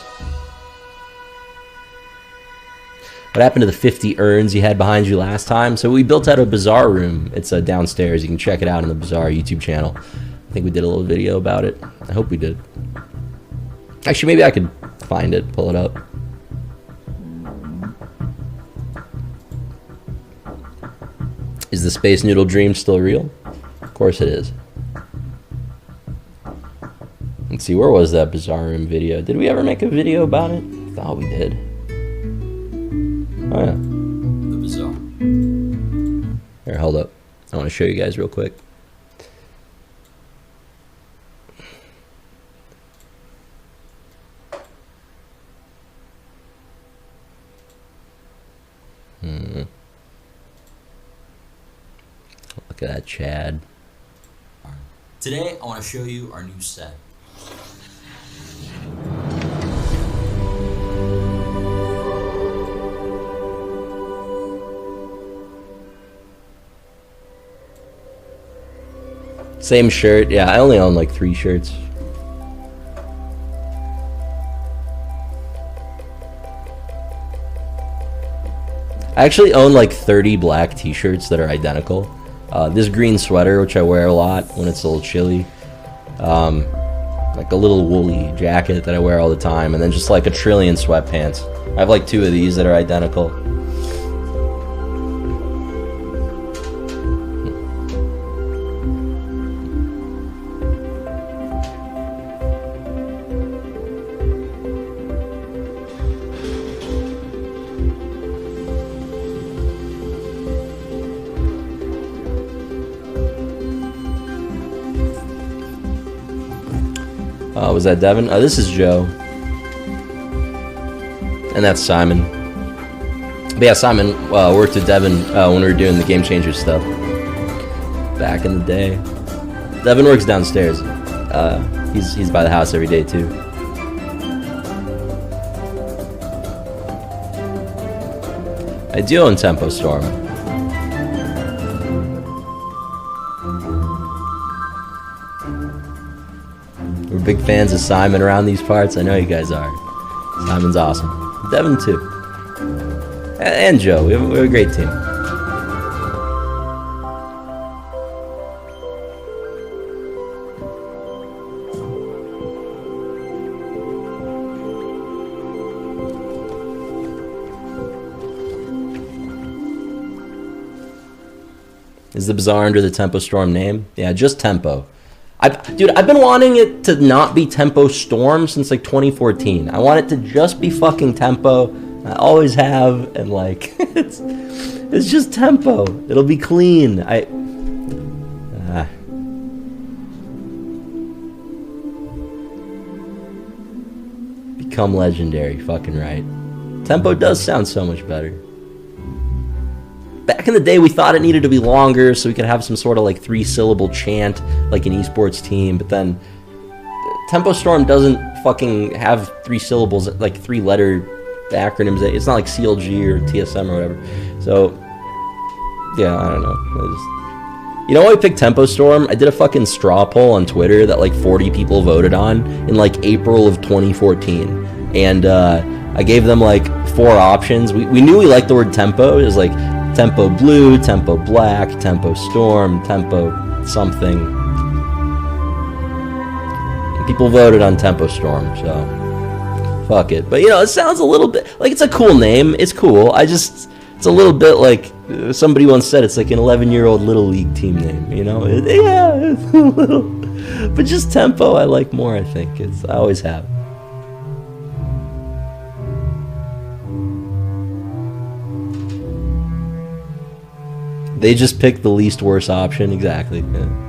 What happened to the 50 urns you had behind you last time? So we built out a Bazaar room. It's downstairs. You can check it out on the Bazaar YouTube channel. I think we did a little video about it. I hope we did. Actually, maybe I could find it, pull it up. Is the Space Noodle dream still real? Of course it is. Let's see, where was that Bazaar room video? Did we ever make a video about it? I thought we did. Oh yeah. The Bazaar. Here, hold up. I want to show you guys real quick. Look at that Chad. Today, I want to show you our new set. Same shirt. Yeah, I only own like 3 shirts. I actually own like 30 black t-shirts that are identical. This green sweater, which I wear a lot when it's a little chilly. Like a little woolly jacket that I wear all the time. And then just like a trillion sweatpants. I have like 2 of these that are identical. Was that Devin? This is Joe. And that's Simon. But yeah, Simon worked with Devin when we were doing the Game Changer stuff. Back in the day. Devin works downstairs. He's by the house every day too. I do own Tempo Storm. We're big fans of Simon around these parts. I know you guys are. Simon's awesome. Devin too. And Joe. We have a great team. Is the Bazaar under the Tempo Storm name? Yeah, just Tempo. Dude, I've been wanting it to not be Tempo Storm since like 2014. I want it to just be fucking Tempo. I always have, and like it's just Tempo. It'll be clean. Become legendary, fucking right. Tempo does sound so much better. Back in the day, we thought it needed to be longer so we could have some sort of like 3-syllable chant like an esports team, but then Tempo Storm doesn't fucking have 3 syllables, like 3-letter acronyms. It's not like CLG or TSM or whatever. So, yeah, I don't know. You know why I picked Tempo Storm? I did a fucking straw poll on Twitter that like 40 people voted on in like April of 2014. And I gave them like 4 options. We knew we liked the word tempo. It was like Tempo Blue, Tempo Black, Tempo Storm, Tempo something. And people voted on Tempo Storm, so fuck it. But you know, it sounds a little bit like it's a cool name. It's cool. It's a little bit like somebody once said it's like an 11-year-old Little League team name, you know? Yeah, it's a little. But just Tempo I like more, I think. I always have. They just picked the least worst option, exactly. Yeah.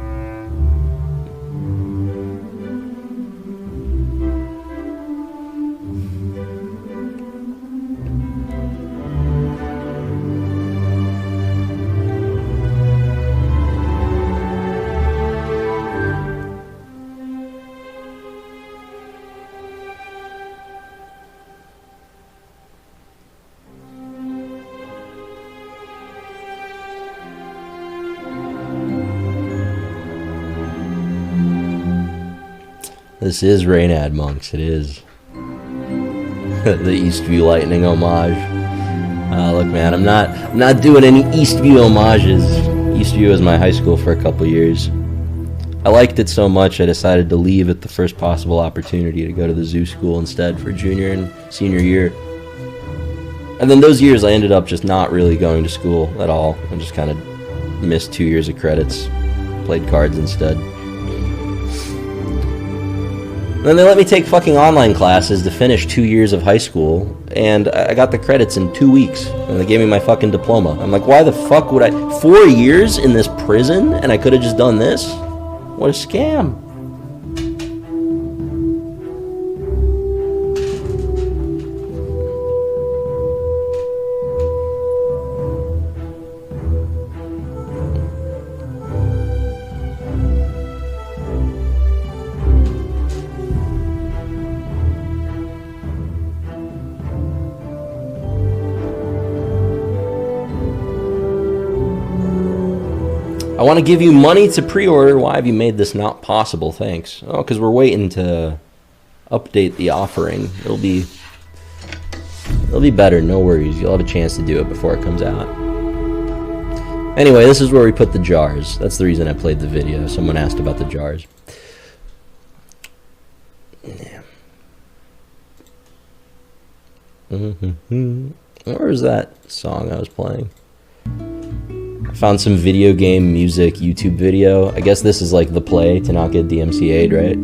This is Reynad, monks. It is. The Eastview Lightning homage. Look, man, I'm not doing any Eastview homages. Eastview was my high school for a couple years. I liked it so much I decided to leave at the first possible opportunity to go to the zoo school instead for junior and senior year. And then those years I ended up just not really going to school at all. I just kind of missed 2 years of credits. Played cards instead. Then they let me take fucking online classes to finish 2 years of high school, and I got the credits in 2 weeks, and they gave me my fucking diploma. I'm like, why the fuck would I... 4 years in this prison, and I could have just done this? What a scam. I want to give you money to pre-order. Why have you made this not possible? Thanks. Oh, because we're waiting to update the offering. It'll be better. No worries. You'll have a chance to do it before it comes out. Anyway, this is where we put the jars. That's the reason I played the video. Someone asked about the jars. Yeah. Where is that song I was playing? I found some video game music YouTube video. I guess this is like the play to not get DMCA'd, right?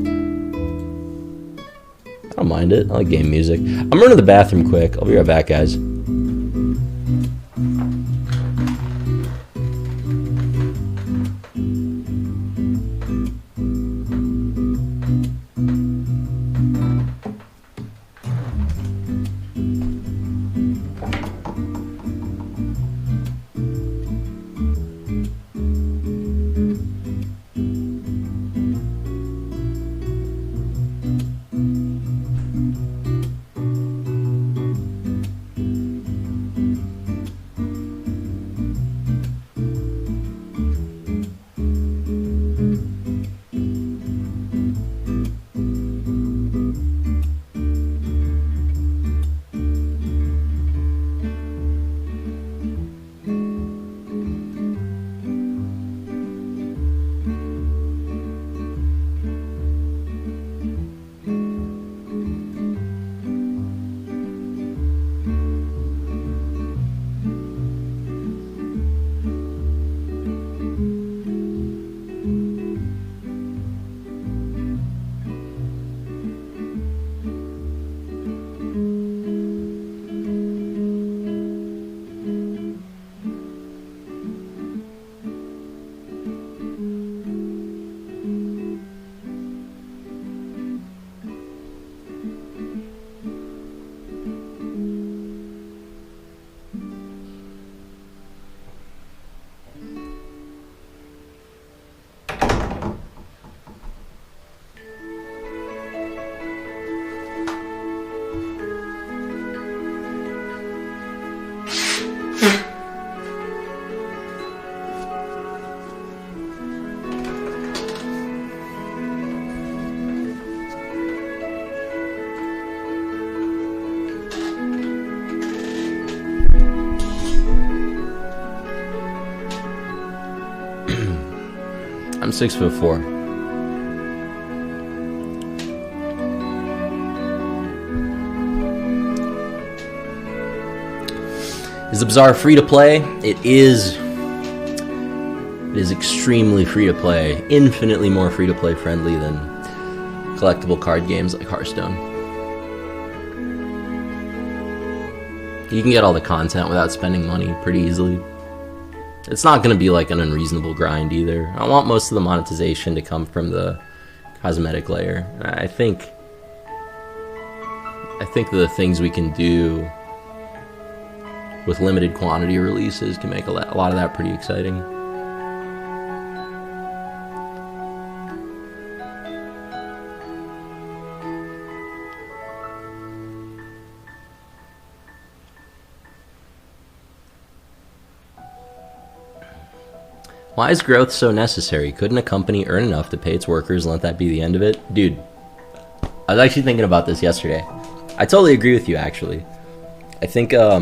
I don't mind it. I like game music. I'm running to the bathroom quick. I'll be right back, guys. I'm 6'4". Is the Bazaar free to play? It is. It is extremely free to play. Infinitely more free to play friendly than collectible card games like Hearthstone. You can get all the content without spending money pretty easily. It's not going to be like an unreasonable grind either. I want most of the monetization to come from the cosmetic layer. I think the things we can do with limited quantity releases can make a lot of that pretty exciting. Why is growth so necessary? Couldn't a company earn enough to pay its workers and let that be the end of it? Dude, I was actually thinking about this yesterday. I totally agree with you, actually. I think a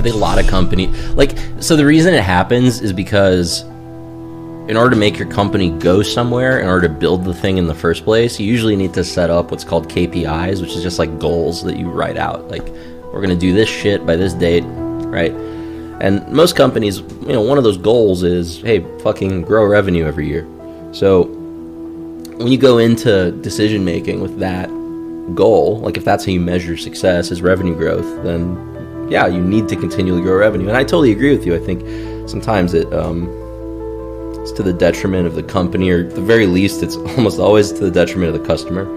lot of companies, so the reason it happens is because in order to make your company go somewhere, in order to build the thing in the first place, you usually need to set up what's called KPIs, which is just like goals that you write out. Like, we're going to do this shit by this date, right? And most companies, one of those goals is, hey, fucking grow revenue every year. So when you go into decision making with that goal, like if that's how you measure success is revenue growth, then yeah, you need to continually grow revenue. And I totally agree with you. I think sometimes it's to the detriment of the company, or at the very least, it's almost always to the detriment of the customer.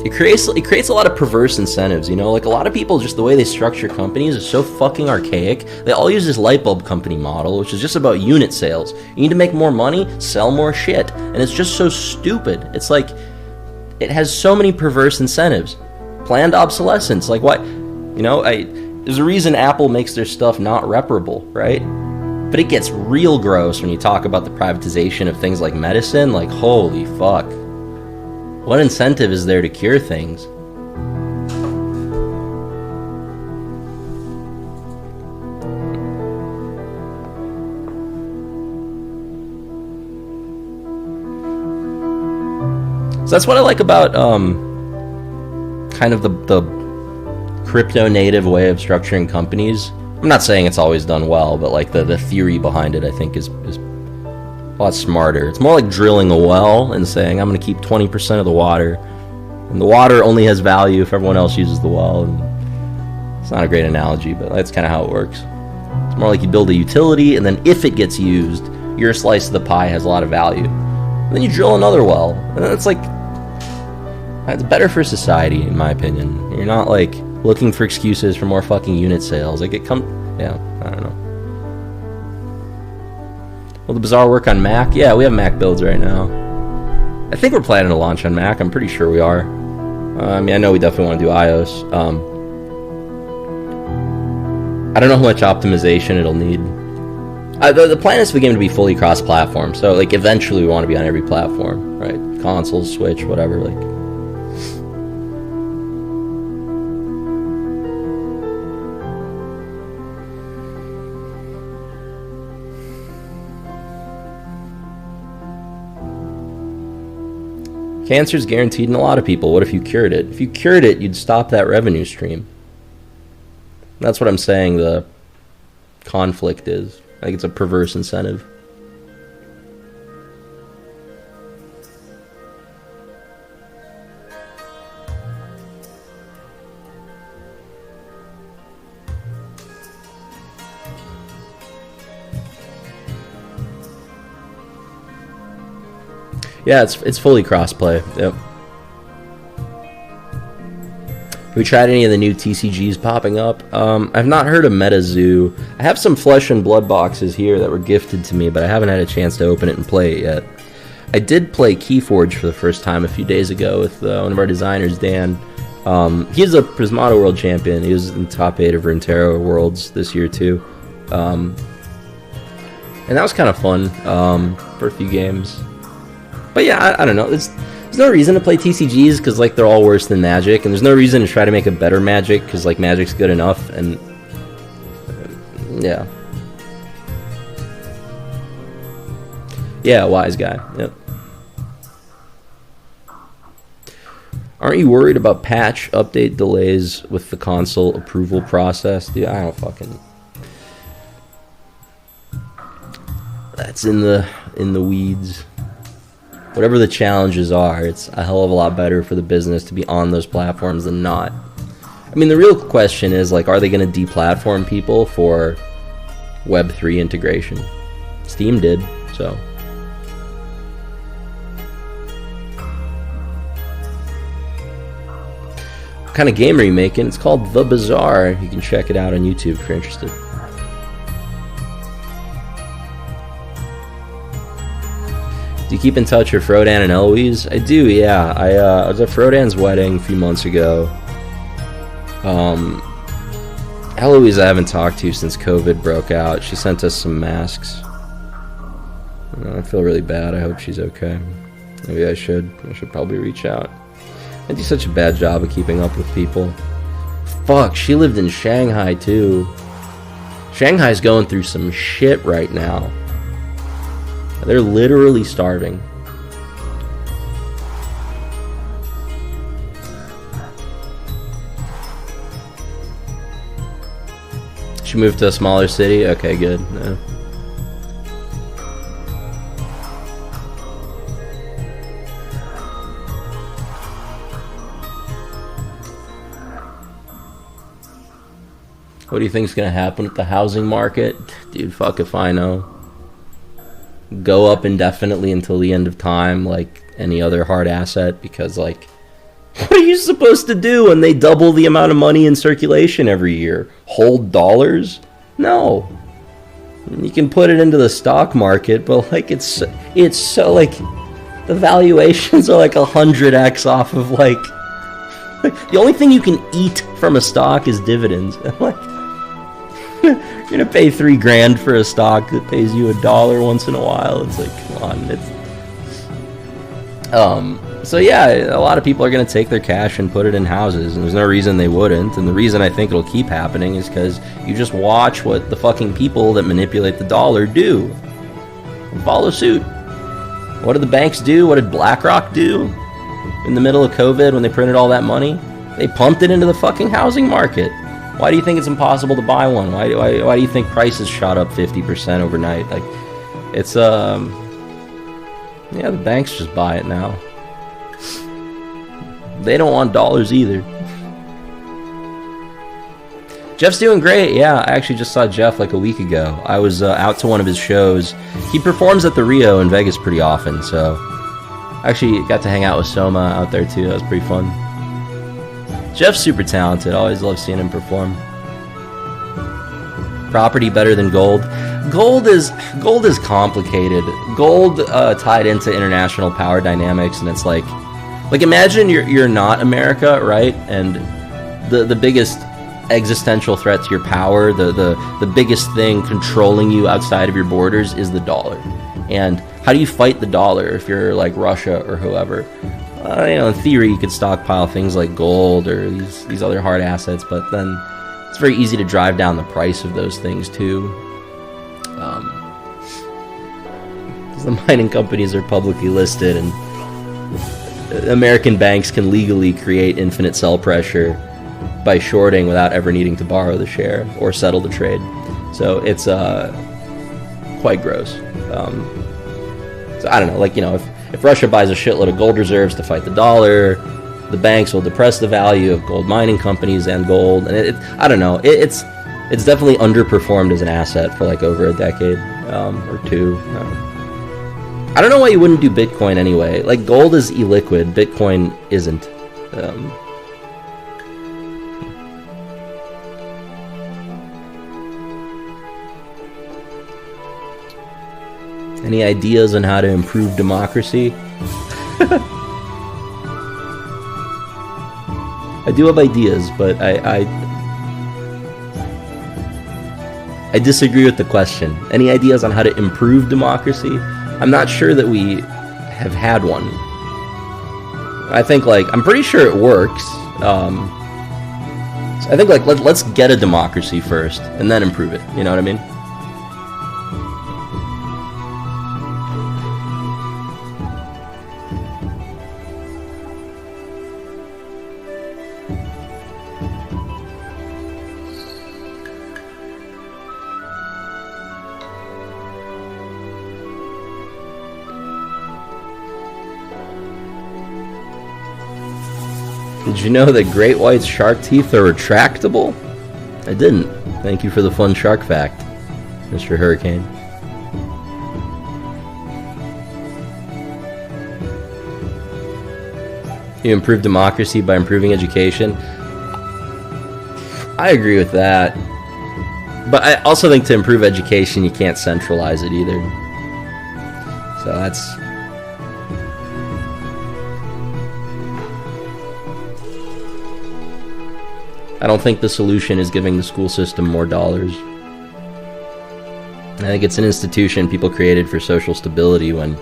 It creates a lot of perverse incentives, like a lot of people, just the way they structure companies is so fucking archaic. They all use this light bulb company model, which is just about unit sales. You need to make more money, sell more shit. And it's just so stupid. It's like, it has so many perverse incentives. Planned obsolescence, like what? There's a reason Apple makes their stuff not reparable, right? But it gets real gross when you talk about the privatization of things like medicine. Like, holy fuck. What incentive is there to cure things? So that's what I like about kind of the crypto native way of structuring companies. I'm not saying it's always done well, but like the theory behind it, I think is a lot smarter. It's more like drilling a well and saying, I'm going to keep 20% of the water, and the water only has value if everyone else uses the well. And it's not a great analogy, but that's kind of how it works. It's more like you build a utility, and then if it gets used, your slice of the pie has a lot of value. And then you drill another well, and it's like, it's better for society, in my opinion. You're not like looking for excuses for more fucking unit sales. Like I don't know. Will the Bazaar work on Mac? Yeah, we have Mac builds right now. I think we're planning to launch on Mac. I'm pretty sure we are. I know we definitely want to do iOS. I don't know how much optimization it'll need. The plan is for the game to be fully cross-platform. So, like, eventually we want to be on every platform, right? Console, Switch, whatever. Like, cancer's guaranteed in a lot of people. What if you cured it? If you cured it, you'd stop that revenue stream. That's what I'm saying the conflict is. I think it's a perverse incentive. Yeah, it's fully crossplay. Yep. Have we tried any of the new TCGs popping up? I've not heard of MetaZoo. I have some Flesh and Blood boxes here that were gifted to me, but I haven't had a chance to open it and play it yet. I did play Keyforge for the first time a few days ago with one of our designers, Dan. He's a Prismata World Champion. He was in top 8 of Runeterra Worlds this year too. And that was kind of fun for a few games. But yeah, I don't know. There's no reason to play TCGs because like they're all worse than Magic, and there's no reason to try to make a better Magic because like Magic's good enough. And yeah, wise guy. Yep. Aren't you worried about patch update delays with the console approval process? Dude, I don't fucking. That's in the weeds. Whatever the challenges are, it's a hell of a lot better for the business to be on those platforms than not. I mean, the real question is, like, are they going to deplatform people for Web3 integration? Steam did, so. What kind of game are you making? It's called The Bazaar. You can check it out on YouTube if you're interested. Do you keep in touch with Frodan and Eloise? I do, yeah. I was at Frodan's wedding a few months ago. Eloise I haven't talked to since COVID broke out. She sent us some masks. I feel really bad. I hope she's okay. Maybe I should probably reach out. I do such a bad job of keeping up with people. Fuck, she lived in Shanghai too. Shanghai's going through some shit right now. They're literally starving. She moved to a smaller city? Okay, good. No. What do you think is going to happen with the housing market? Dude, fuck if I know. Go up indefinitely until the end of time, like any other hard asset, because, like, what are you supposed to do when they double the amount of money in circulation every year? Hold dollars? No. You can put it into the stock market, but, like, it's so, like, the valuations are like 100x off of, like, the only thing you can eat from a stock is dividends. Like, you're gonna pay $3,000 for a stock that pays you $1 once in a while. It's like, come on. So yeah, a lot of people are gonna take their cash and put it in houses, and there's no reason they wouldn't. And the reason I think it'll keep happening is because you just watch what the fucking people that manipulate the dollar do, and follow suit. What did the banks do? What did BlackRock do in the middle of COVID when they printed all that money? They pumped it into the fucking housing market. Why do you think it's impossible to buy one? Why do you think prices shot up 50% overnight? Like, it's yeah, the banks just buy it now. They don't want dollars either. Jeff's doing great. Yeah, I actually just saw Jeff like a week ago. I was out to one of his shows. He performs at the Rio in Vegas pretty often, so I actually got to hang out with Soma out there too. That was pretty fun. Jeff's super talented. Always love seeing him perform. Property better than gold. Gold is complicated. Gold tied into international power dynamics, and it's like imagine you're not America, right? And the biggest existential threat to your power, the biggest thing controlling you outside of your borders is the dollar. And how do you fight the dollar if you're like Russia or whoever? In theory, you could stockpile things like gold or these other hard assets, but then it's very easy to drive down the price of those things too. Because the mining companies are publicly listed, and American banks can legally create infinite sell pressure by shorting without ever needing to borrow the share or settle the trade. So it's quite gross. So I don't know, like, if Russia buys a shitload of gold reserves to fight the dollar, the banks will depress the value of gold mining companies and gold, and I don't know, it's definitely underperformed as an asset for like over a decade or two. I don't know why you wouldn't do Bitcoin anyway. Like, gold is illiquid, Bitcoin isn't. Any ideas on how to improve democracy? I do have ideas, but I disagree with the question. Any ideas on how to improve democracy? I'm not sure that we have had one. I think, like, I'm pretty sure it works. So I think, like, let's get a democracy first, and then improve it. You know what I mean? Did you know that great white shark teeth are retractable? I didn't. Thank you for the fun shark fact, Mr. Hurricane. You improve democracy by improving education. I agree with that. But I also think to improve education, you can't centralize it either. So that's... I don't think the solution is giving the school system more dollars. I think it's an institution people created for social stability when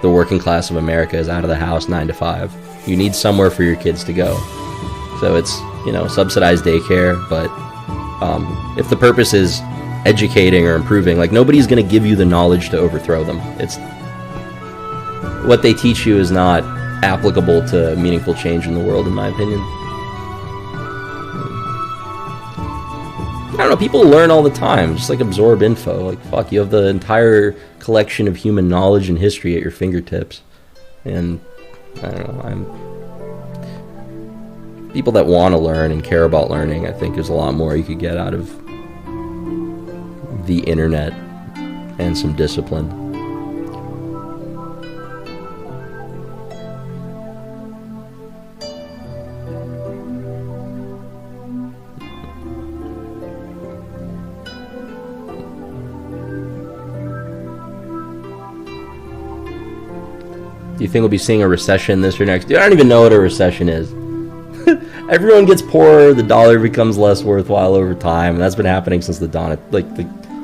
the working class of America is out of the house 9 to 5. You need somewhere for your kids to go. So it's, you know, subsidized daycare, but if the purpose is educating or improving, like, nobody's going to give you the knowledge to overthrow them. It's what they teach you is not applicable to meaningful change in the world, in my opinion. I don't know, people learn all the time, just like absorb info. Like, fuck, you have the entire collection of human knowledge and history at your fingertips. And I don't know, people that want to learn and care about learning, I think there's a lot more you could get out of the internet and some discipline. Do you think we'll be seeing a recession this or next? Dude, I don't even know what a recession is. Everyone gets poorer, the dollar becomes less worthwhile over time, and that's been happening since the dawn of, like,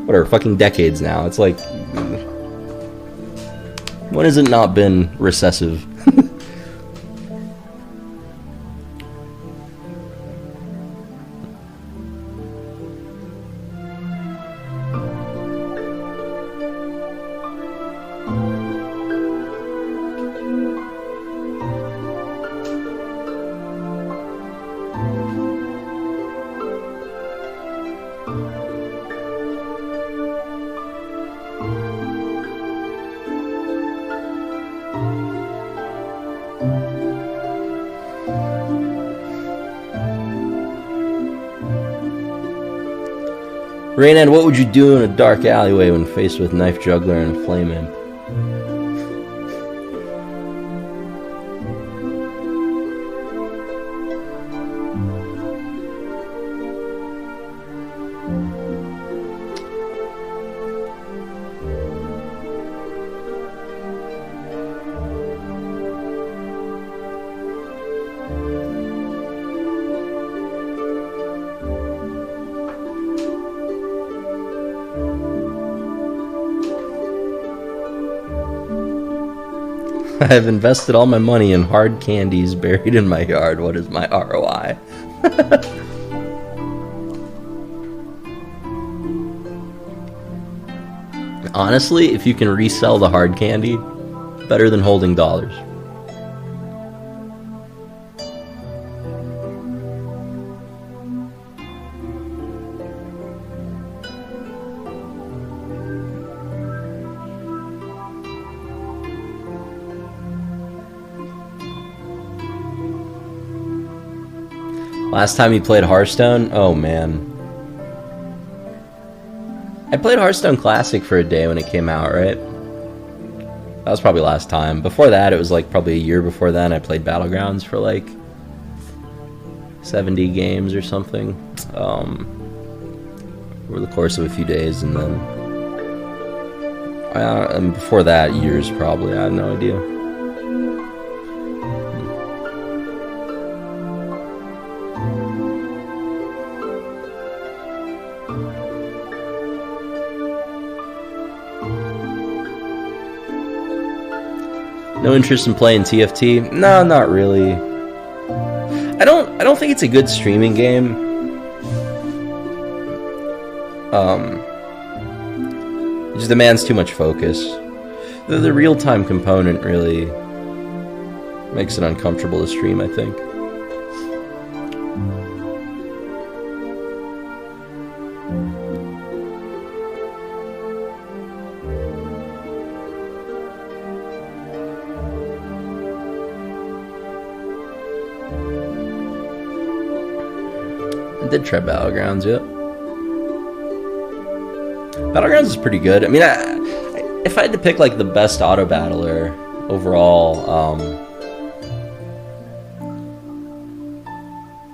whatever, fucking decades now. It's like, when has it not been recessive? Reynad, what would you do in a dark alleyway when faced with knife juggler and flame imp? I've invested all my money in hard candies buried in my yard. What is my ROI? Honestly, if you can resell the hard candy, better than holding dollars. Last time you played Hearthstone? Oh man. I played Hearthstone Classic for a day when it came out, right? That was probably last time. Before that, it was like probably a year before then, I played Battlegrounds for like 70 games or something. Over the course of a few days, and then... and before that, years probably, I have no idea. No interest in playing TFT? No, not really. I don't think it's a good streaming game. It just demands too much focus. The real-time component really makes it uncomfortable to stream, I think. did try Battlegrounds, yeah. Battlegrounds is pretty good. I mean, if I had to pick like the best auto battler overall,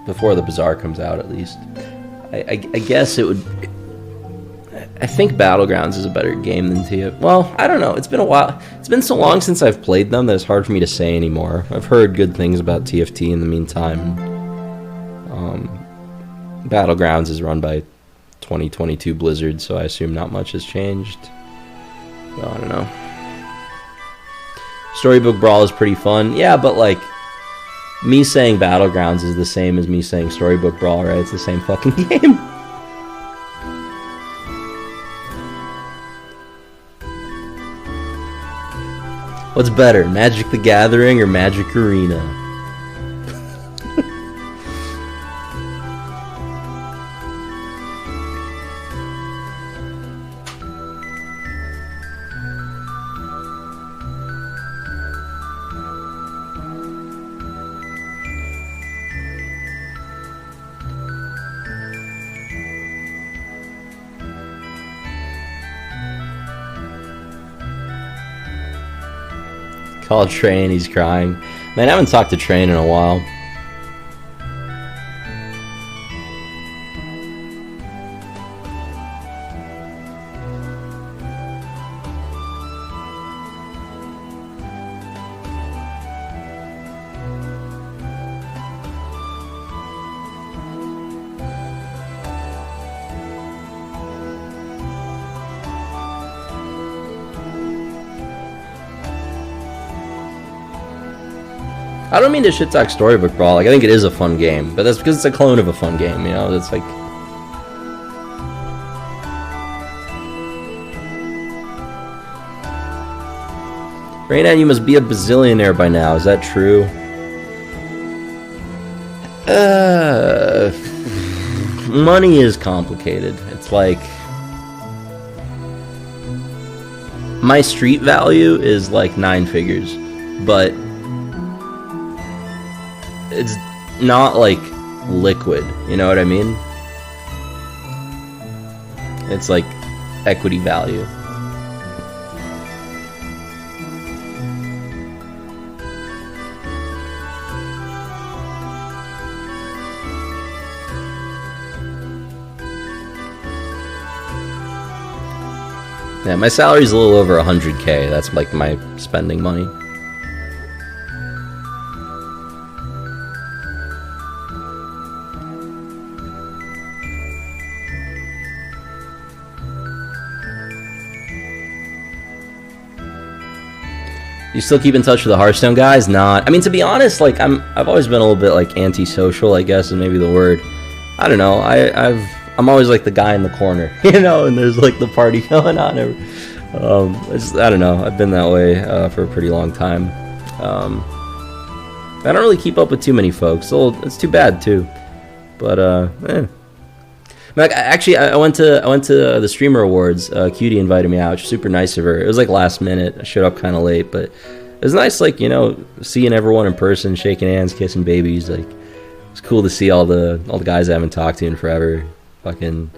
before the Bazaar comes out at least, I guess it would. I think Battlegrounds is a better game than TF. Well, I don't know. It's been a while. It's been so long since I've played them that it's hard for me to say anymore. I've heard good things about TFT in the meantime. Battlegrounds is run by 2022 Blizzard, so I assume not much has changed. Well, I don't know. Storybook Brawl is pretty fun. Yeah, but like, me saying Battlegrounds is the same as me saying Storybook Brawl, right? It's the same fucking game. What's better, Magic the Gathering or Magic Arena? Call Train, he's crying. Man, I haven't talked to Train in a while. I don't mean to shit talk Storybook Brawl. Like, I think it is a fun game, but that's because it's a clone of a fun game. You know, it's like. Reynad, you must be a bazillionaire by now. Is that true? Money is complicated. It's like my street value is like 9 figures, but it's not like liquid, you know what I mean? It's like equity value. Yeah, my salary's a little over 100K. That's like my spending money. You still keep in touch with the Hearthstone guys? Not. I mean, to be honest, like I've always been a little bit like antisocial, I guess, is maybe the word. I don't know. I'm always like the guy in the corner, you know, and there's like the party going on. I don't know. I've been that way for a pretty long time. I don't really keep up with too many folks. So it's too bad too. But Like, actually, I went to the Streamer Awards. Cutie invited me out, which was super nice of her. It was like last minute. I showed up kind of late, but it was nice, like, you know, seeing everyone in person, shaking hands, kissing babies. Like, it's cool to see all the guys I haven't talked to in forever. Fucking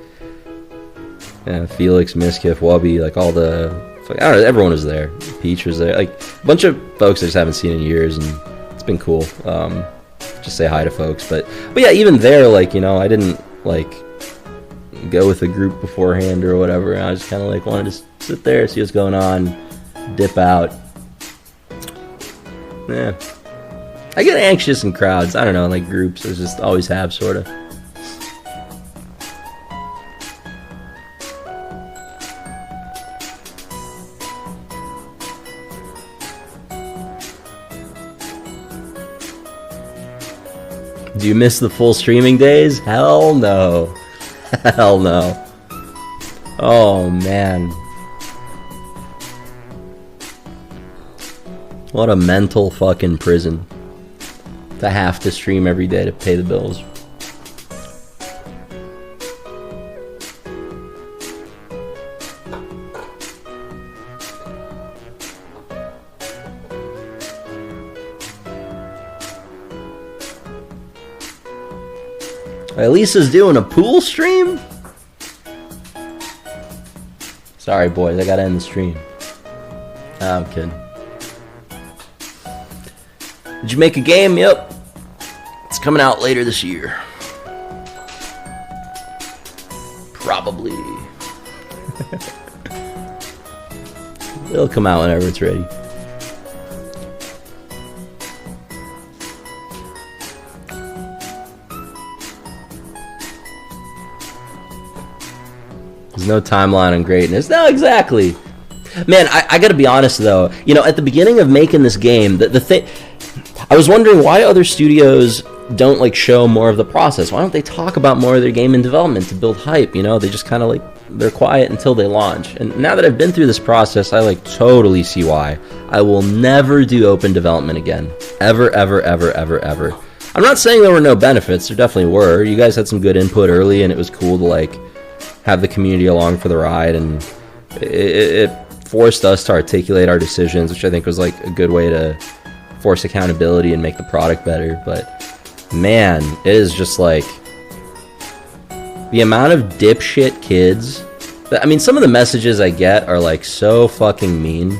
Felix, Miskiff, Wubby, like all the, I don't know, everyone was there. Peach was there, like a bunch of folks I just haven't seen in years, and it's been cool. Just say hi to folks, but yeah, even there, like, you know, I didn't like go with a group beforehand or whatever. I just kind of like wanted to sit there, see what's going on, dip out. Yeah, I get anxious in crowds. I don't know, like groups. I just always have, sort of. Do you miss the full streaming days? Hell no. Hell no. Oh man. What a mental fucking prison. To have to stream every day to pay the bills. Lisa's doing a pool stream? Sorry, boys, I gotta end the stream. I'm kidding. Did you make a game? Yep. It's coming out later this year. Probably. It'll come out whenever it's ready. There's no timeline on greatness. No, exactly. Man, I gotta be honest though. You know, at the beginning of making this game, the thing, I was wondering why other studios don't like show more of the process. Why don't they talk about more of their game in development to build hype? You know, they just kind of like, they're quiet until they launch. And now that I've been through this process, I like totally see why. I will never do open development again. Ever, ever, ever, ever, ever. I'm not saying there were no benefits. There definitely were. You guys had some good input early, and it was cool to like have the community along for the ride, and it forced us to articulate our decisions, which I think was like a good way to force accountability and make the product better. But man, it is just like the amount of dipshit kids. I mean, some of the messages I get are like so fucking mean.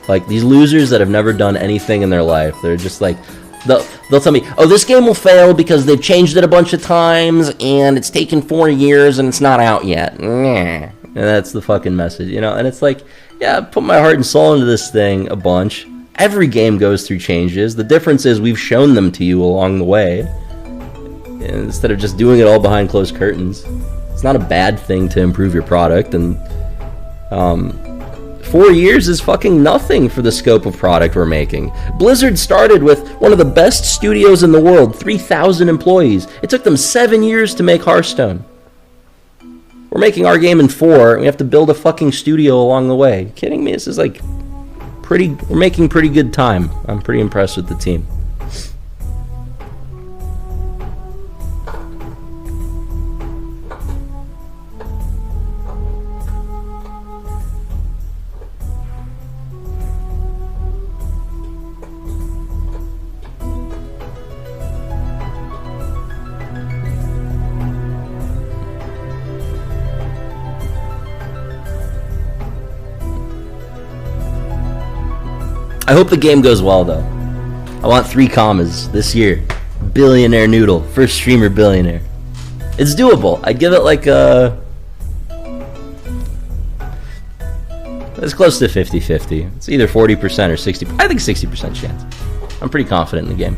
Like these losers that have never done anything in their life. They're just like, they'll tell me, oh, this game will fail because they've changed it a bunch of times and it's taken 4 years and it's not out yet. And that's the fucking message, you know? And it's like, yeah, I put my heart and soul into this thing a bunch. Every game goes through changes. The difference is we've shown them to you along the way, instead of just doing it all behind closed curtains. It's not a bad thing to improve your product, and 4 years is fucking nothing for the scope of product we're making. Blizzard started with one of the best studios in the world, 3,000 employees. It took them 7 years to make Hearthstone. We're making our game in 4, and we have to build a fucking studio along the way. You kidding me? This is like we're making pretty good time. I'm pretty impressed with the team. I hope the game goes well, though. I want 3 commas this year. Billionaire Noodle. First streamer billionaire. It's doable. I'd give it like a... It's close to 50-50. It's either 40% or 60%. I think 60% chance. I'm pretty confident in the game.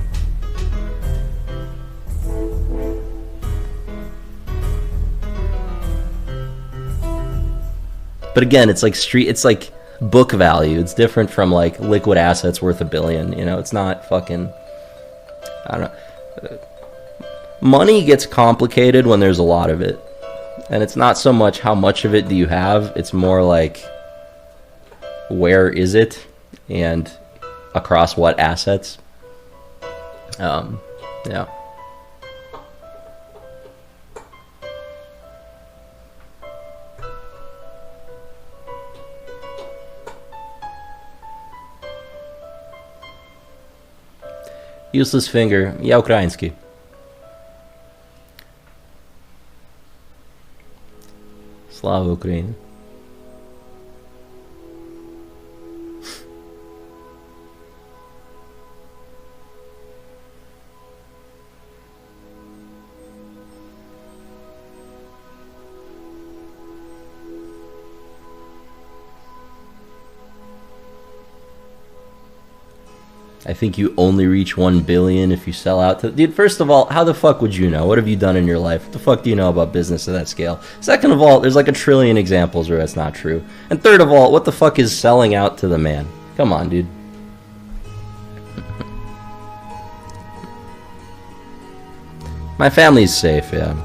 But again, it's like it's like book value. It's different from like liquid assets worth $1 billion. You know, it's not fucking, I don't know. Money gets complicated when there's a lot of it, and it's not so much how much of it do you have. It's more like where is it and across what assets. Yeah. Useless finger. Я украинский. Слава Украине. I think you only reach 1 billion if you sell out to... Dude, first of all, how the fuck would you know? What have you done in your life? What the fuck do you know about business at that scale? Second of all, there's like a trillion examples where that's not true. And third of all, what the fuck is selling out to the man? Come on, dude. My family's safe, yeah.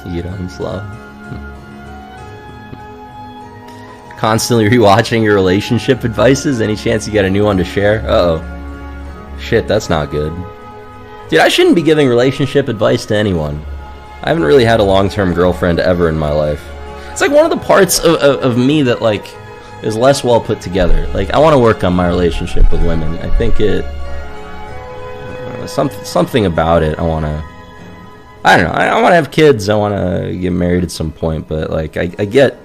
Iran Slav. Constantly rewatching your relationship advices. Any chance you got a new one to share? Uh-oh. Shit, that's not good. Dude, I shouldn't be giving relationship advice to anyone. I haven't really had a long-term girlfriend ever in my life. it's like one of the parts of me that like is less well put together. Like I want to work on my relationship with women. I think something about it. I don't know. I want to have kids. I want to get married at some point. But like I get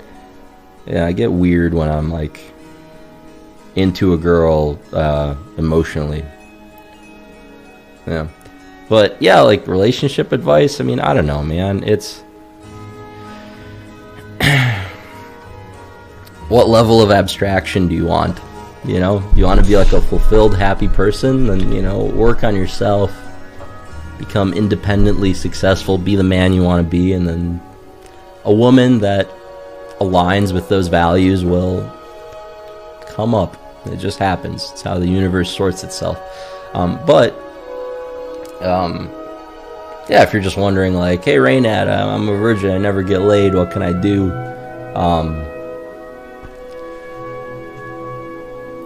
weird when I'm like into a girl emotionally. Yeah. But yeah, like relationship advice. I mean, I don't know, man. It's what level of abstraction do you want? You know, you want to be like a fulfilled, happy person, then, you know, work on yourself, become independently successful, be the man you want to be, and then a woman that aligns with those values will come up. It just happens. It's how the universe sorts itself. Yeah, if you're just wondering, like, hey, Reynad, I'm a virgin, I never get laid, what can I do?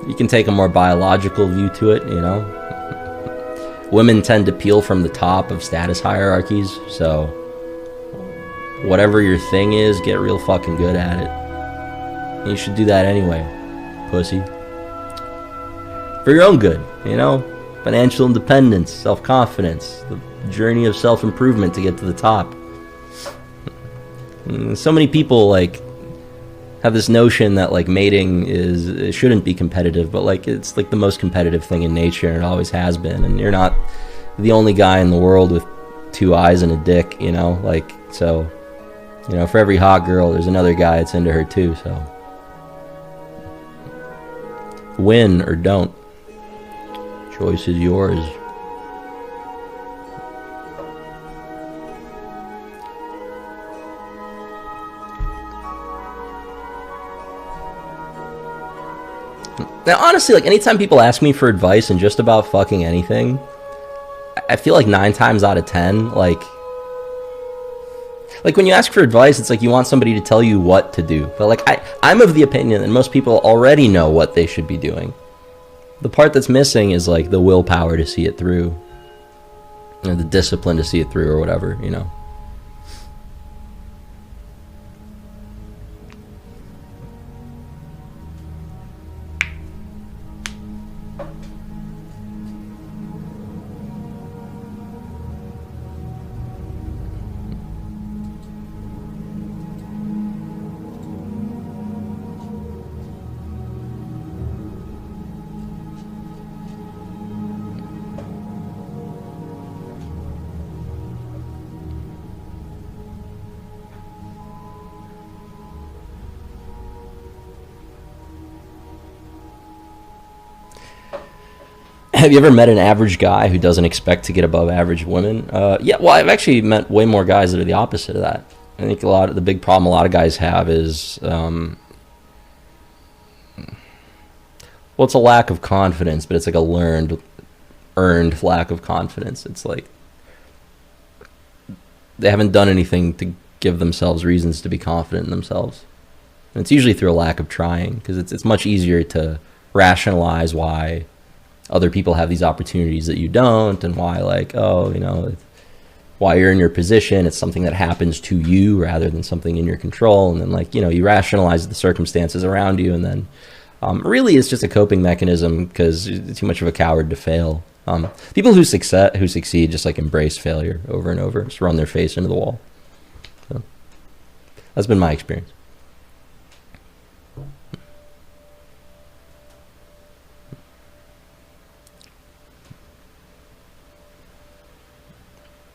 You can take a more biological view to it, you know? Women tend to peel from the top of status hierarchies, so whatever your thing is, get real fucking good at it. And you should do that anyway, pussy. For your own good, you know? Financial independence, self-confidence, the journey of self-improvement to get to the top. And so many people, like, have this notion that, like, mating it shouldn't be competitive, but, like, it's, like, the most competitive thing in nature, and it always has been, and you're not the only guy in the world with 2 eyes and a dick, you know? Like, so, you know, for every hot girl, there's another guy that's into her, too, so. Win or don't. Choice is yours. Now, honestly, like, anytime people ask me for advice in just about fucking anything, I feel like 9 times out of 10, like when you ask for advice, it's like you want somebody to tell you what to do. But, like, I'm of the opinion that most people already know what they should be doing. The part that's missing is, like, the willpower to see it through. You know, the discipline to see it through or whatever, you know. Have you ever met an average guy who doesn't expect to get above average women? Yeah, well, I've actually met way more guys that are the opposite of that. I think the big problem a lot of guys have is, well, it's a lack of confidence, but it's like a earned lack of confidence. It's like they haven't done anything to give themselves reasons to be confident in themselves. And it's usually through a lack of trying, because it's much easier to rationalize why other people have these opportunities that you don't, and why, like, oh, you know, why you're in your position. It's something that happens to you rather than something in your control. And then, like, you know, you rationalize the circumstances around you, and then really it's just a coping mechanism because you're too much of a coward to fail. People who succeed just, like, embrace failure over and over, just run their face into the wall. So that's been my experience.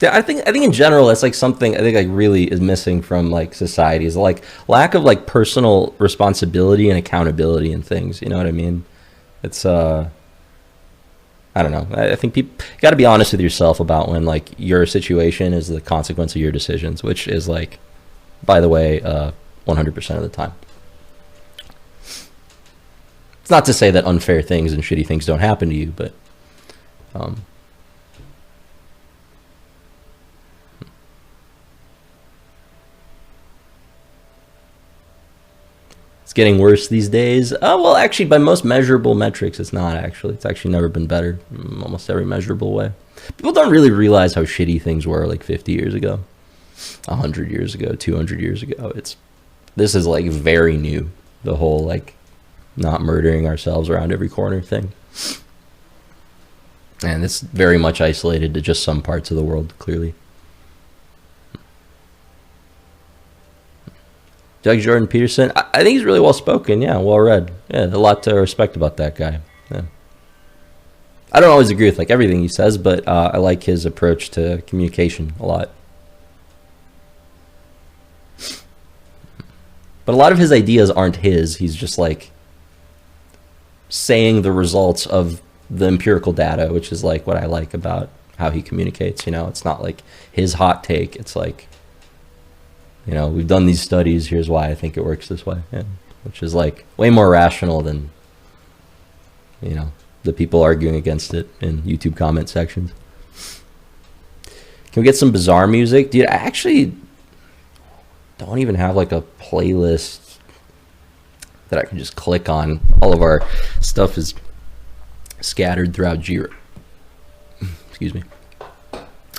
Yeah, I think in general that's, like, something I think, like, really is missing from, like, society, is, like, lack of, like, personal responsibility and accountability in things. You know what I mean? It's I don't know. I think people got to be honest with yourself about when, like, your situation is the consequence of your decisions, which is, like, by the way, 100% of the time. It's not to say that unfair things and shitty things don't happen to you, but it's getting worse these days. Well, actually, by most measurable metrics, it's not, actually. It's actually never been better in almost every measurable way. People don't really realize how shitty things were, like, 50 years ago, 100 years ago, 200 years ago. It's This is like very new. The whole like not murdering ourselves around every corner thing. And it's very much isolated to just some parts of the world, clearly. Doug Jordan Peterson, I think he's really well spoken, yeah, well read. Yeah, a lot to respect about that guy. Yeah. I don't always agree with like everything he says, but I like his approach to communication a lot. But a lot of his ideas aren't his. He's just like saying the results of the empirical data, which is like what I like about how he communicates. You know, it's not like his hot take. It's like, you know, we've done these studies. Here's why I think it works this way, yeah. Which is like way more rational than, you know, the people arguing against it in YouTube comment sections. Can we get some Bazaar music? Dude, I actually don't even have like a playlist that I can just click on. All of our stuff is scattered throughout Jira. Excuse me.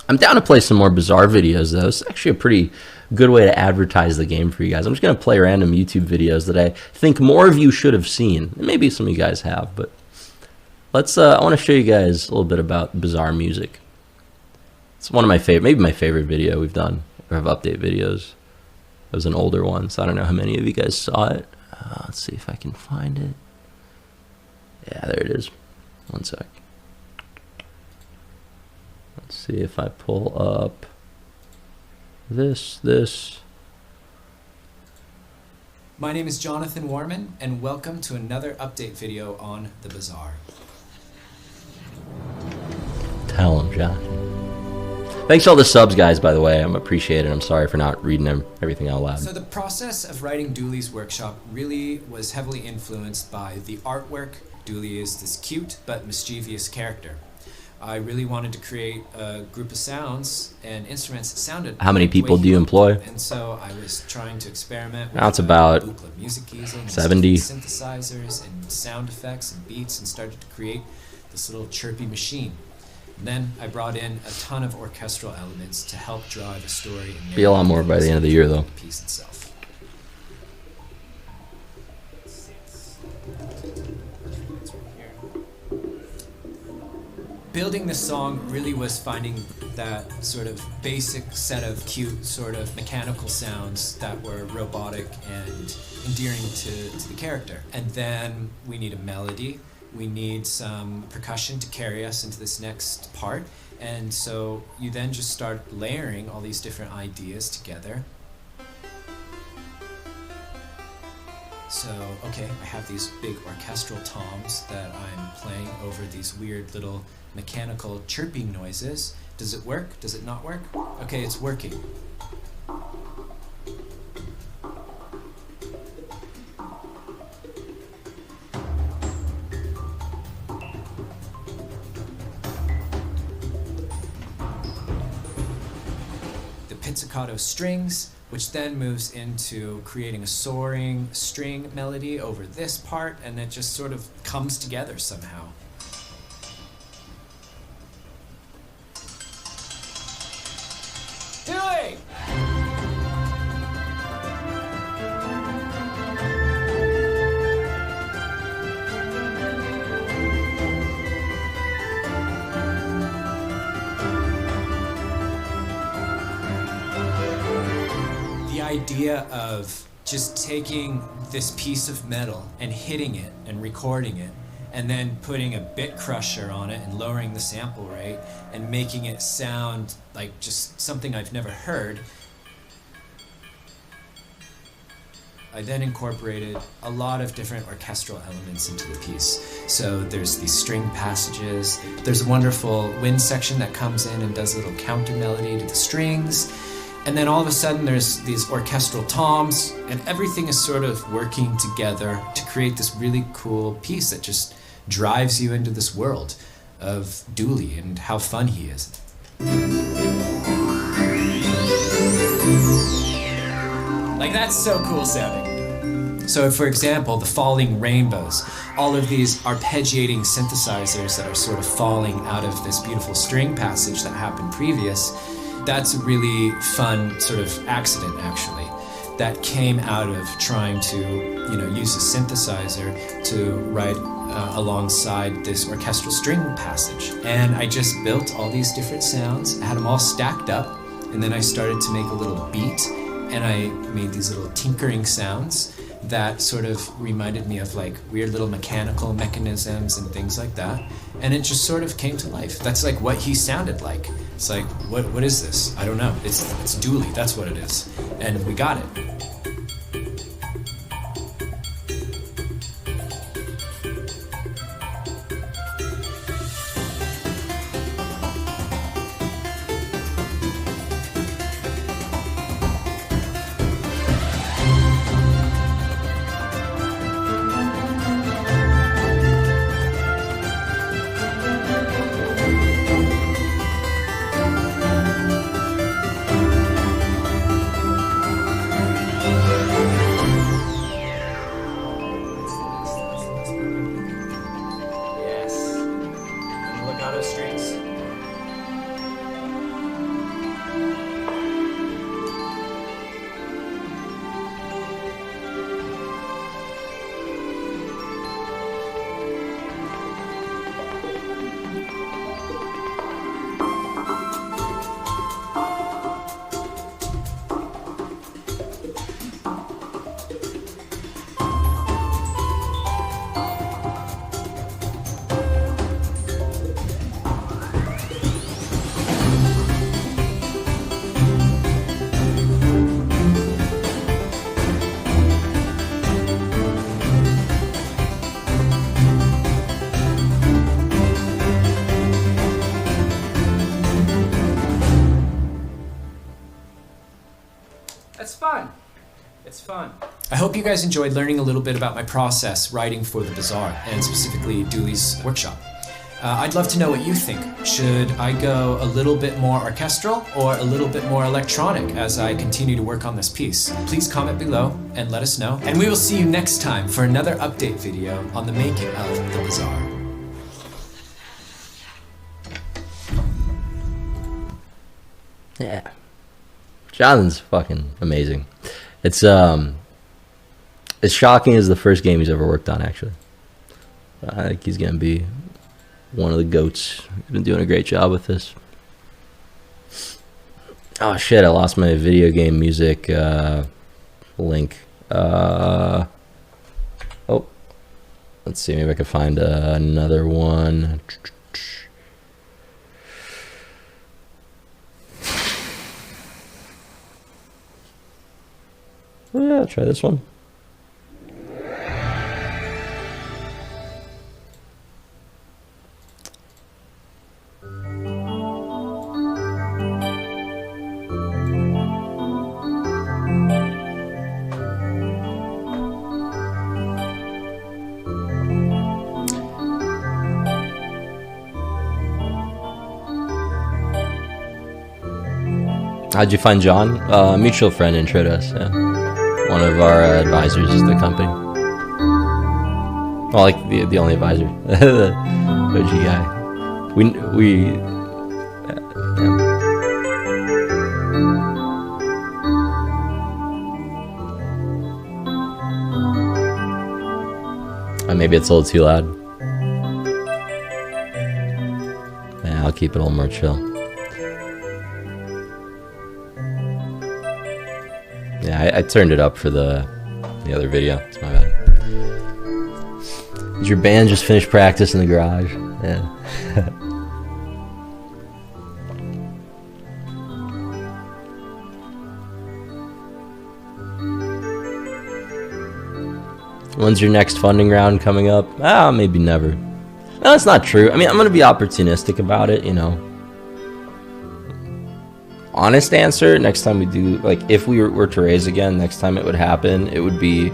I'm down to play some more Bazaar videos though. It's actually a pretty good way to advertise the game for you guys. I'm just going to play random YouTube videos that I think more of you should have seen. Maybe some of you guys have, but let's I want to show you guys a little bit about Bazaar music. It's one of my favorite, maybe my favorite video we've done of update videos. It was an older one, so I don't know how many of you guys saw it. Let's see if I can find it. Yeah, there it is. One sec. Let's see if I pull up this. My name is Jonathan Warman, and welcome to another update video on the Bazaar. Tell him, Josh. Thanks for all the subs, guys, by the way. I'm appreciated. I'm sorry for not reading everything out loud. So the process of writing Dooley's workshop really was heavily influenced by the artwork. Dooley is this cute but mischievous character. I really wanted to create a group of sounds and instruments that sounded. How many people do you employ? And so I was trying to experiment with now it's about music easel, 70 synthesizers and sound effects and beats, and started to create this little chirpy machine. And then I brought in a ton of orchestral elements to help drive a story. And be a lot more by the end of the year, though. The piece itself. Building this song really was finding that sort of basic set of cute sort of mechanical sounds that were robotic and endearing to the character. And then we need a melody. We need some percussion to carry us into this next part. And so you then just start layering all these different ideas together. So, okay, I have these big orchestral toms that I'm playing over these weird little mechanical chirping noises. Does it work? Does it not work? Okay, it's working. The pizzicato strings, which then moves into creating a soaring string melody over this part, and it just sort of comes together somehow. Dooley! The idea of just taking this piece of metal and hitting it and recording it, and then putting a bit crusher on it and lowering the sample rate and making it sound like just something I've never heard. I then incorporated a lot of different orchestral elements into the piece. So there's these string passages, there's a wonderful wind section that comes in and does a little counter melody to the strings, and then all of a sudden there's these orchestral toms, and everything is sort of working together to create this really cool piece that just drives you into this world of Dooley and how fun he is. Like, that's so cool sounding. So for example, the falling rainbows, all of these arpeggiating synthesizers that are sort of falling out of this beautiful string passage that happened previous, that's a really fun sort of accident actually. that came out of trying to, use a synthesizer to write alongside this orchestral string passage. And I just built all these different sounds, I had them all stacked up, and then I started to make a little beat, and I made these little tinkering sounds that sort of reminded me of like weird little mechanical mechanisms and things like that. And it just sort of came to life. That's like what he sounded like. It's like, what is this? I don't know. It's Dooley, that's what it is. And we got it. Strings. That's fun. It's fun. I hope you guys enjoyed learning a little bit about my process writing for the Bazaar, and specifically Dooley's workshop. I'd love to know what you think. Should I go a little bit more orchestral or a little bit more electronic as I continue to work on this piece? Please comment below and let us know. And we will see you next time for another update video on the making of the Bazaar. Yeah. Jonathan's fucking amazing. It's as shocking as the first game he's ever worked on, actually. I think he's gonna be one of the GOATs. He's been doing a great job with this. Oh shit, I lost my video game music link. Oh, let's see, maybe I can find another one. Oh, yeah, I'll try this one. How'd you find John? A mutual friend introed us, yeah. One of our advisors is the company. Well, like the only advisor. The OG guy. Maybe it's a little too loud. Yeah, I'll keep it a little more chill. Yeah, I turned it up for the other video. It's my bad. Did your band just finish practice in the garage? Yeah. When's your next funding round coming up? Ah, maybe never. No, that's not true. I mean, I'm gonna be opportunistic about it, you know. Honest answer, next time we do, like, if we were to raise again, next time it would happen, it would be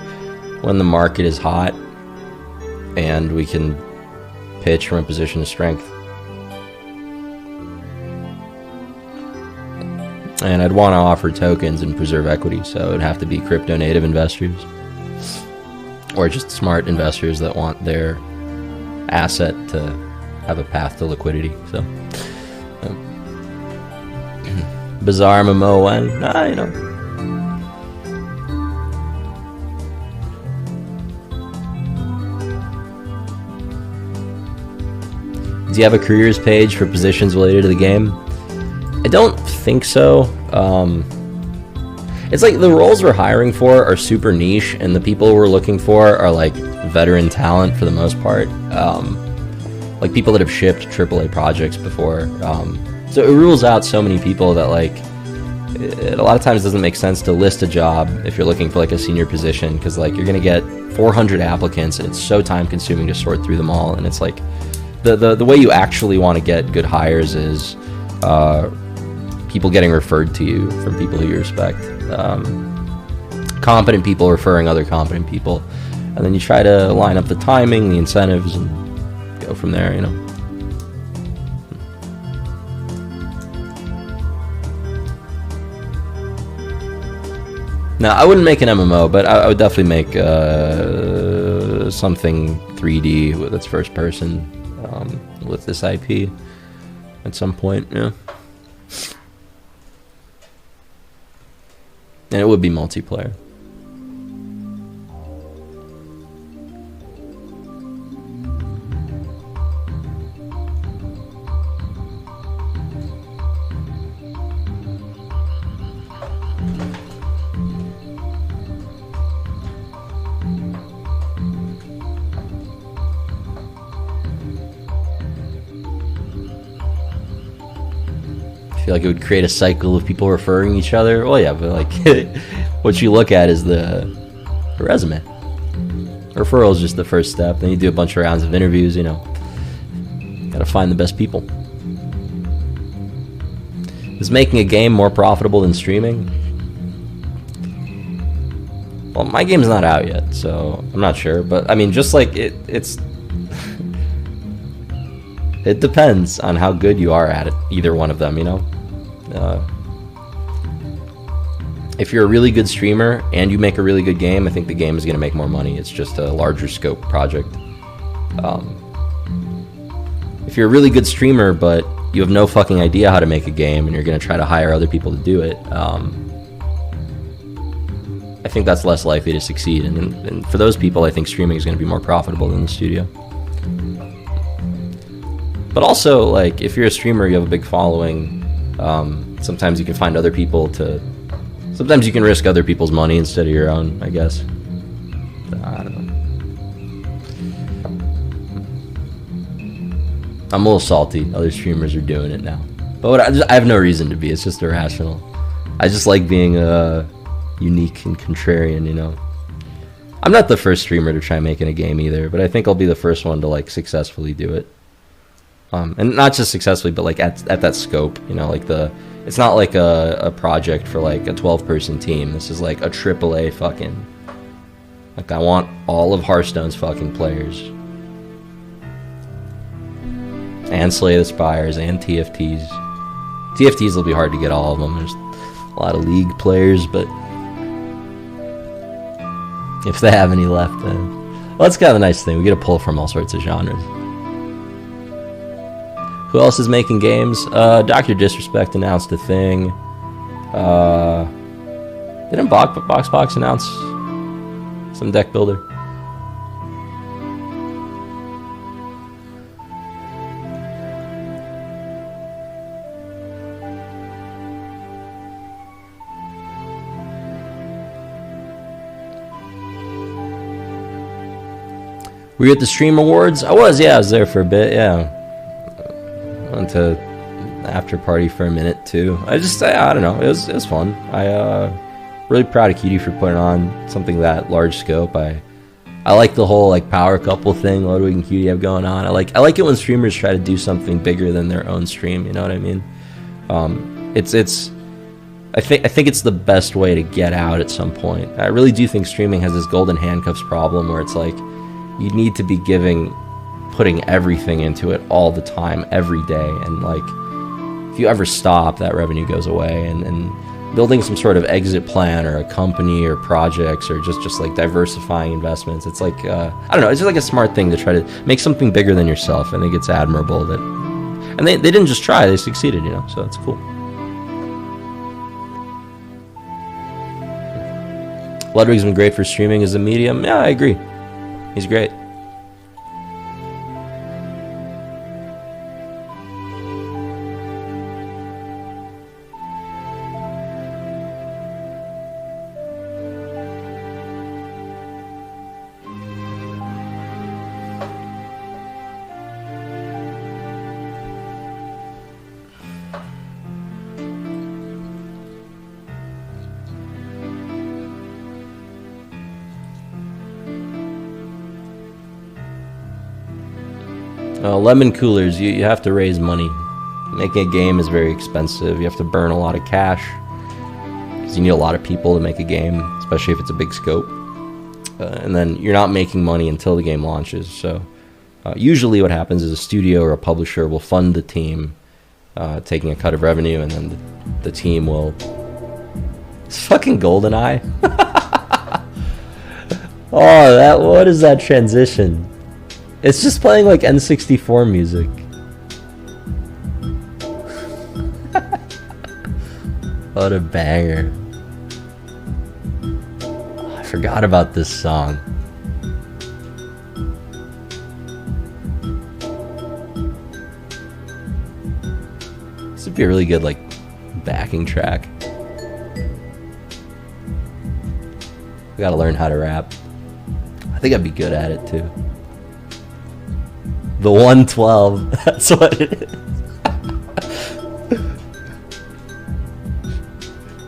when the market is hot and we can pitch from a position of strength. And I'd want to offer tokens and preserve equity, so it would have to be crypto native investors or just smart investors that want their asset to have a path to liquidity. So Bazaar MMO, and you know, Do you have a careers page for positions related to the game? I don't think so. It's like the roles we're hiring for are super niche, and the people we're looking for are like veteran talent for the most part. Like people that have shipped AAA projects before. So it rules out so many people that like it a lot of times doesn't make sense to list a job if you're looking for like a senior position, because like you're gonna get 400 applicants and it's so time consuming to sort through them all. And it's like the way you actually want to get good hires is people getting referred to you from people who you respect. Competent people referring other competent people, and then you try to line up the timing, the incentives, and go from there, you know. Now, I wouldn't make an MMO, but I would definitely make something 3D with its first person with this IP at some point, yeah. And it would be multiplayer. I feel like it would create a cycle of people referring each other. Well, yeah, but like what you look at is the resume. Referral is just the first step. Then you do a bunch of rounds of interviews, you know. Gotta find the best people. Is making a game more profitable than streaming? Well, my game's not out yet, so I'm not sure. But I mean, just like it's it depends on how good you are at it, either one of them, you know. If you're a really good streamer and you make a really good game, I think the game is going to make more money. It's just a larger scope project. If you're a really good streamer but you have no fucking idea how to make a game and you're going to try to hire other people to do it, I think that's less likely to succeed. And for those people, I think streaming is going to be more profitable than the studio. But also, like, if you're a streamer, you have a big following. Sometimes you can find other people to... Sometimes you can risk other people's money instead of your own, I guess. I don't know. I'm a little salty. Other streamers are doing it now. But I have no reason to be. It's just irrational. I just like being unique and contrarian, you know. I'm not the first streamer to try making a game either, but I think I'll be the first one to, like, successfully do it. And not just successfully, but like at that scope, you know, like it's not like a project for like a 12-person team. This is like a AAA fucking, like I want all of Hearthstone's fucking players. And Slay the Spires and TFTs. TFTs will be hard to get all of them. There's a lot of League players, but if they have any left, then... Well, that's kind of a nice thing. We get a pull from all sorts of genres. Who else is making games? Dr. Disrespect announced a thing. Didn't Boxbox announce some deck builder? Were you at the Stream Awards? I was there for a bit, yeah. Went to after party for a minute too. I don't know, it was fun. Really proud of Cutie for putting on something that large scope. I like the whole like power couple thing Ludwig and Cutie have going on. I like it when streamers try to do something bigger than their own stream, you know what I mean? I think it's the best way to get out at some point. I really do think streaming has this golden handcuffs problem where it's like you need to be putting everything into it all the time, every day, and like if you ever stop, that revenue goes away. And building some sort of exit plan or a company or projects or just like diversifying investments, it's like I don't know, it's just like a smart thing to try to make something bigger than yourself. I think it's admirable that, and they didn't just try, they succeeded, you know, so it's cool. Ludwig's been great for streaming as a medium. Yeah, I agree, he's great. Lemon coolers, you have to raise money. Making a game is very expensive. You have to burn a lot of cash. Because you need a lot of people to make a game, especially if it's a big scope. And then you're not making money until the game launches. So usually what happens is a studio or a publisher will fund the team, taking a cut of revenue, and then the team will... It's fucking GoldenEye. Oh, what is that transition? It's just playing like N64 music. What a banger. Oh, I forgot about this song. This would be a really good like backing track. I gotta learn how to rap. I think I'd be good at it too. The 112. That's what it is.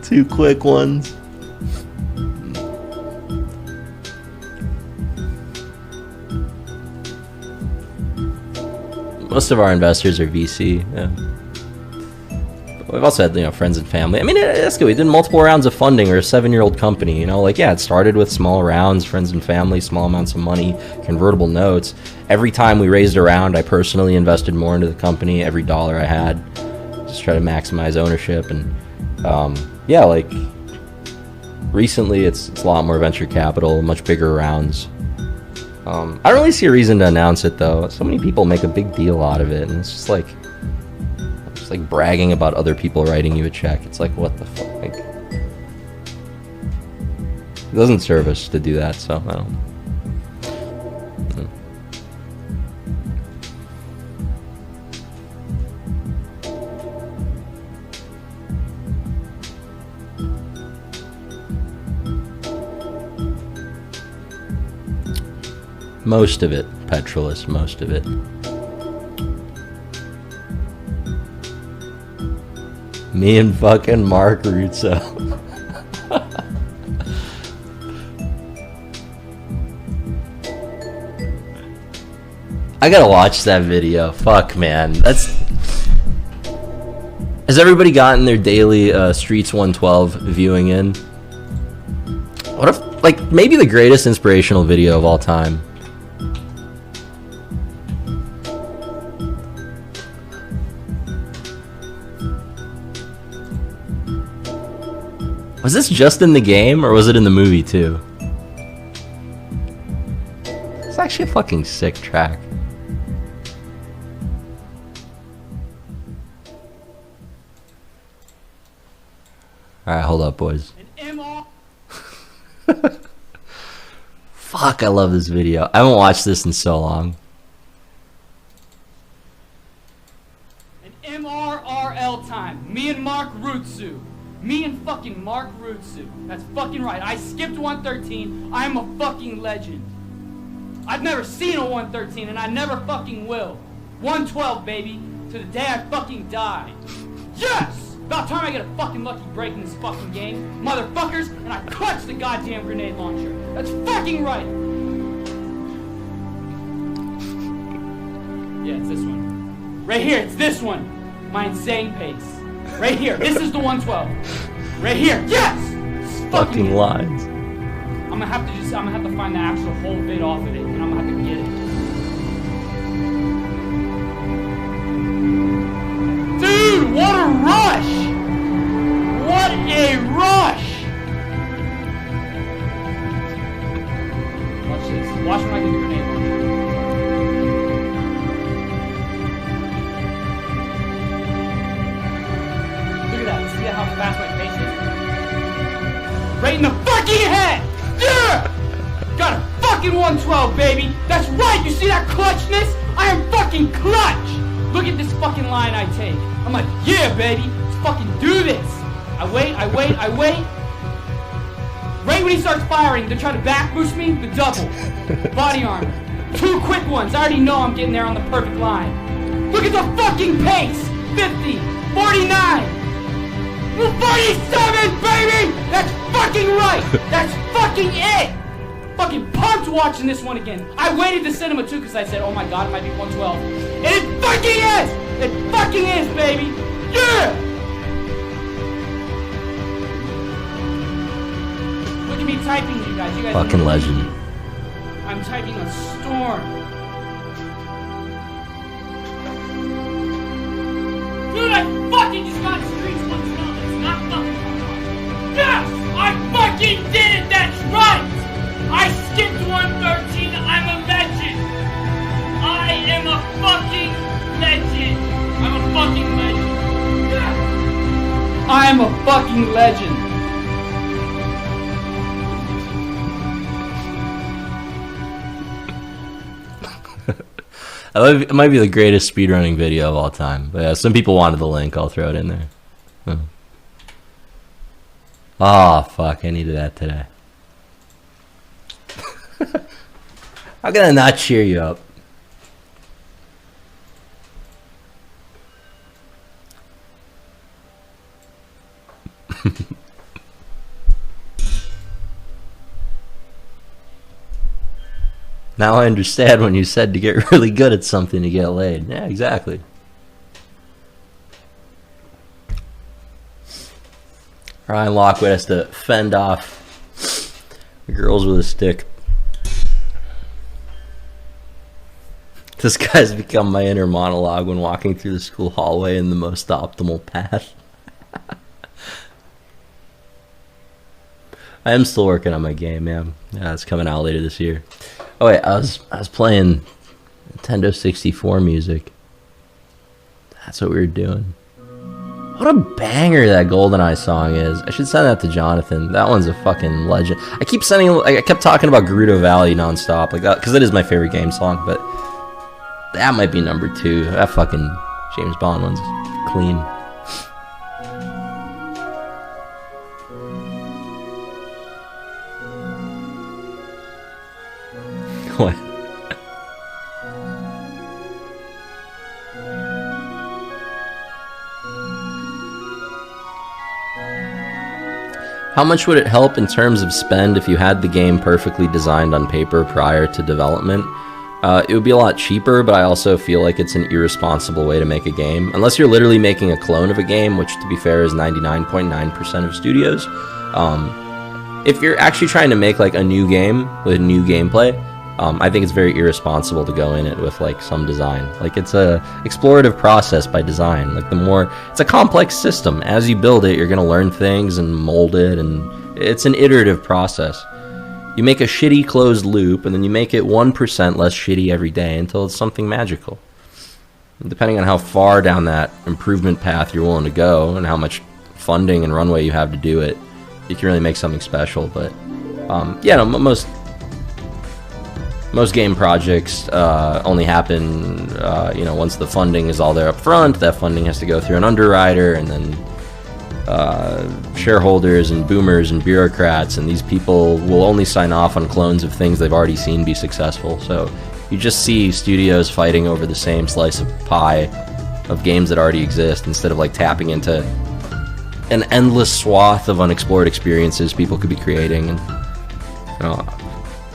Two quick ones. Most of our investors are VC. Yeah. We've also had, friends and family. I mean, that's good. We did multiple rounds of funding. We're a 7-year-old company. It started with small rounds, friends and family, small amounts of money, convertible notes. Every time we raised a round, I personally invested more into the company. Every dollar I had, just try to maximize ownership. And recently it's a lot more venture capital, much bigger rounds. I don't really see a reason to announce it though. So many people make a big deal out of it, and it's just like bragging about other people writing you a check. It's like, what the fuck? It doesn't serve us to do that, so I don't. Most of it, Petrolus, most of it. Me and fucking Mark Russo. I gotta watch that video. Fuck, man. Has everybody gotten their daily Streets 112 viewing in? What if, maybe the greatest inspirational video of all time? Was this just in the game, or was it in the movie too? It's actually a fucking sick track. Alright, hold up, boys. Fuck, I love this video. I haven't watched this in so long. An MRRL time. Me and Mark Rutsu. Me and fucking Mark Rutsu. That's fucking right. I skipped 113. I'm a fucking legend. I've never seen a 113, and I never fucking will. 112, baby. To the day I fucking die. Yes! About time I get a fucking lucky break in this fucking game. Motherfuckers, and I clutch the goddamn grenade launcher. That's fucking right. Yeah, it's this one. Right here, it's this one. My insane pace. Right here. This is the 112. Right here. Yes! Fucking lines. I'm gonna have to find the actual whole bit off of it, and I'm gonna have to get it. Dude, what a rush! What a rush! Watch this. Watch when I do the grenade launcher. See how fast my pace is? Right in the fucking head! Yeah! Got a fucking 112, baby! That's right! You see that clutchness? I am fucking clutch! Look at this fucking line I take. I'm like, yeah, baby! Let's fucking do this! I wait. Right when he starts firing, they're trying to back boost me, the double. Body armor. 2 quick ones. I already know I'm getting there on the perfect line. Look at the fucking pace! 50, 49, 47, baby! That's fucking right! That's fucking it! fucking pumped watching this one again. I waited to cinema too because I said, oh my god, it might be 112. And it fucking is! It fucking is, baby! Yeah! Look at me typing, you guys. You guys Fucking legend. I'm typing a storm. Dude, I fucking just got streets 112. It's not fucking fun. Yes! I fucking did it! That's right! I skipped 113. I'm a legend. I am a fucking legend. I'm a fucking legend. Yeah. I am a fucking legend. It might be the greatest speedrunning video of all time. But yeah, some people wanted the link. I'll throw it in there. Oh, fuck. I needed that today. How can I not cheer you up? Now I understand when you said to get really good at something to get laid. Yeah, exactly. Ryan Lockwood has to fend off the girls with a stick. This guy's become my inner monologue when walking through the school hallway in the most optimal path. I am still working on my game, man. Yeah, it's coming out later this year. Oh wait, I was playing Nintendo 64 music. That's what we were doing. What a banger that GoldenEye song is. I should send that to Jonathan. That one's a fucking legend. I keep sending. I kept talking about Gerudo Valley nonstop, like that, because it is my favorite game song. But that might be number 2. That fucking James Bond one's clean. What? How much would it help in terms of spend if you had the game perfectly designed on paper prior to development? It would be a lot cheaper, but I also feel like it's an irresponsible way to make a game. Unless you're literally making a clone of a game, which to be fair is 99.9% of studios. If you're actually trying to make like a new game with new gameplay, I think it's very irresponsible to go in it with like some design. Like it's a explorative process by design. Like it's a complex system. As you build it, you're gonna learn things and mold it, and it's an iterative process. You make a shitty closed loop, and then you make it 1% less shitty every day until it's something magical. And depending on how far down that improvement path you're willing to go, and how much funding and runway you have to do it, you can really make something special. But yeah, no, most game projects only happen, once the funding is all there up front. That funding has to go through an underwriter, and then shareholders and boomers and bureaucrats, and these people will only sign off on clones of things they've already seen be successful. So you just see studios fighting over the same slice of pie of games that already exist, instead of like tapping into an endless swath of unexplored experiences people could be creating. And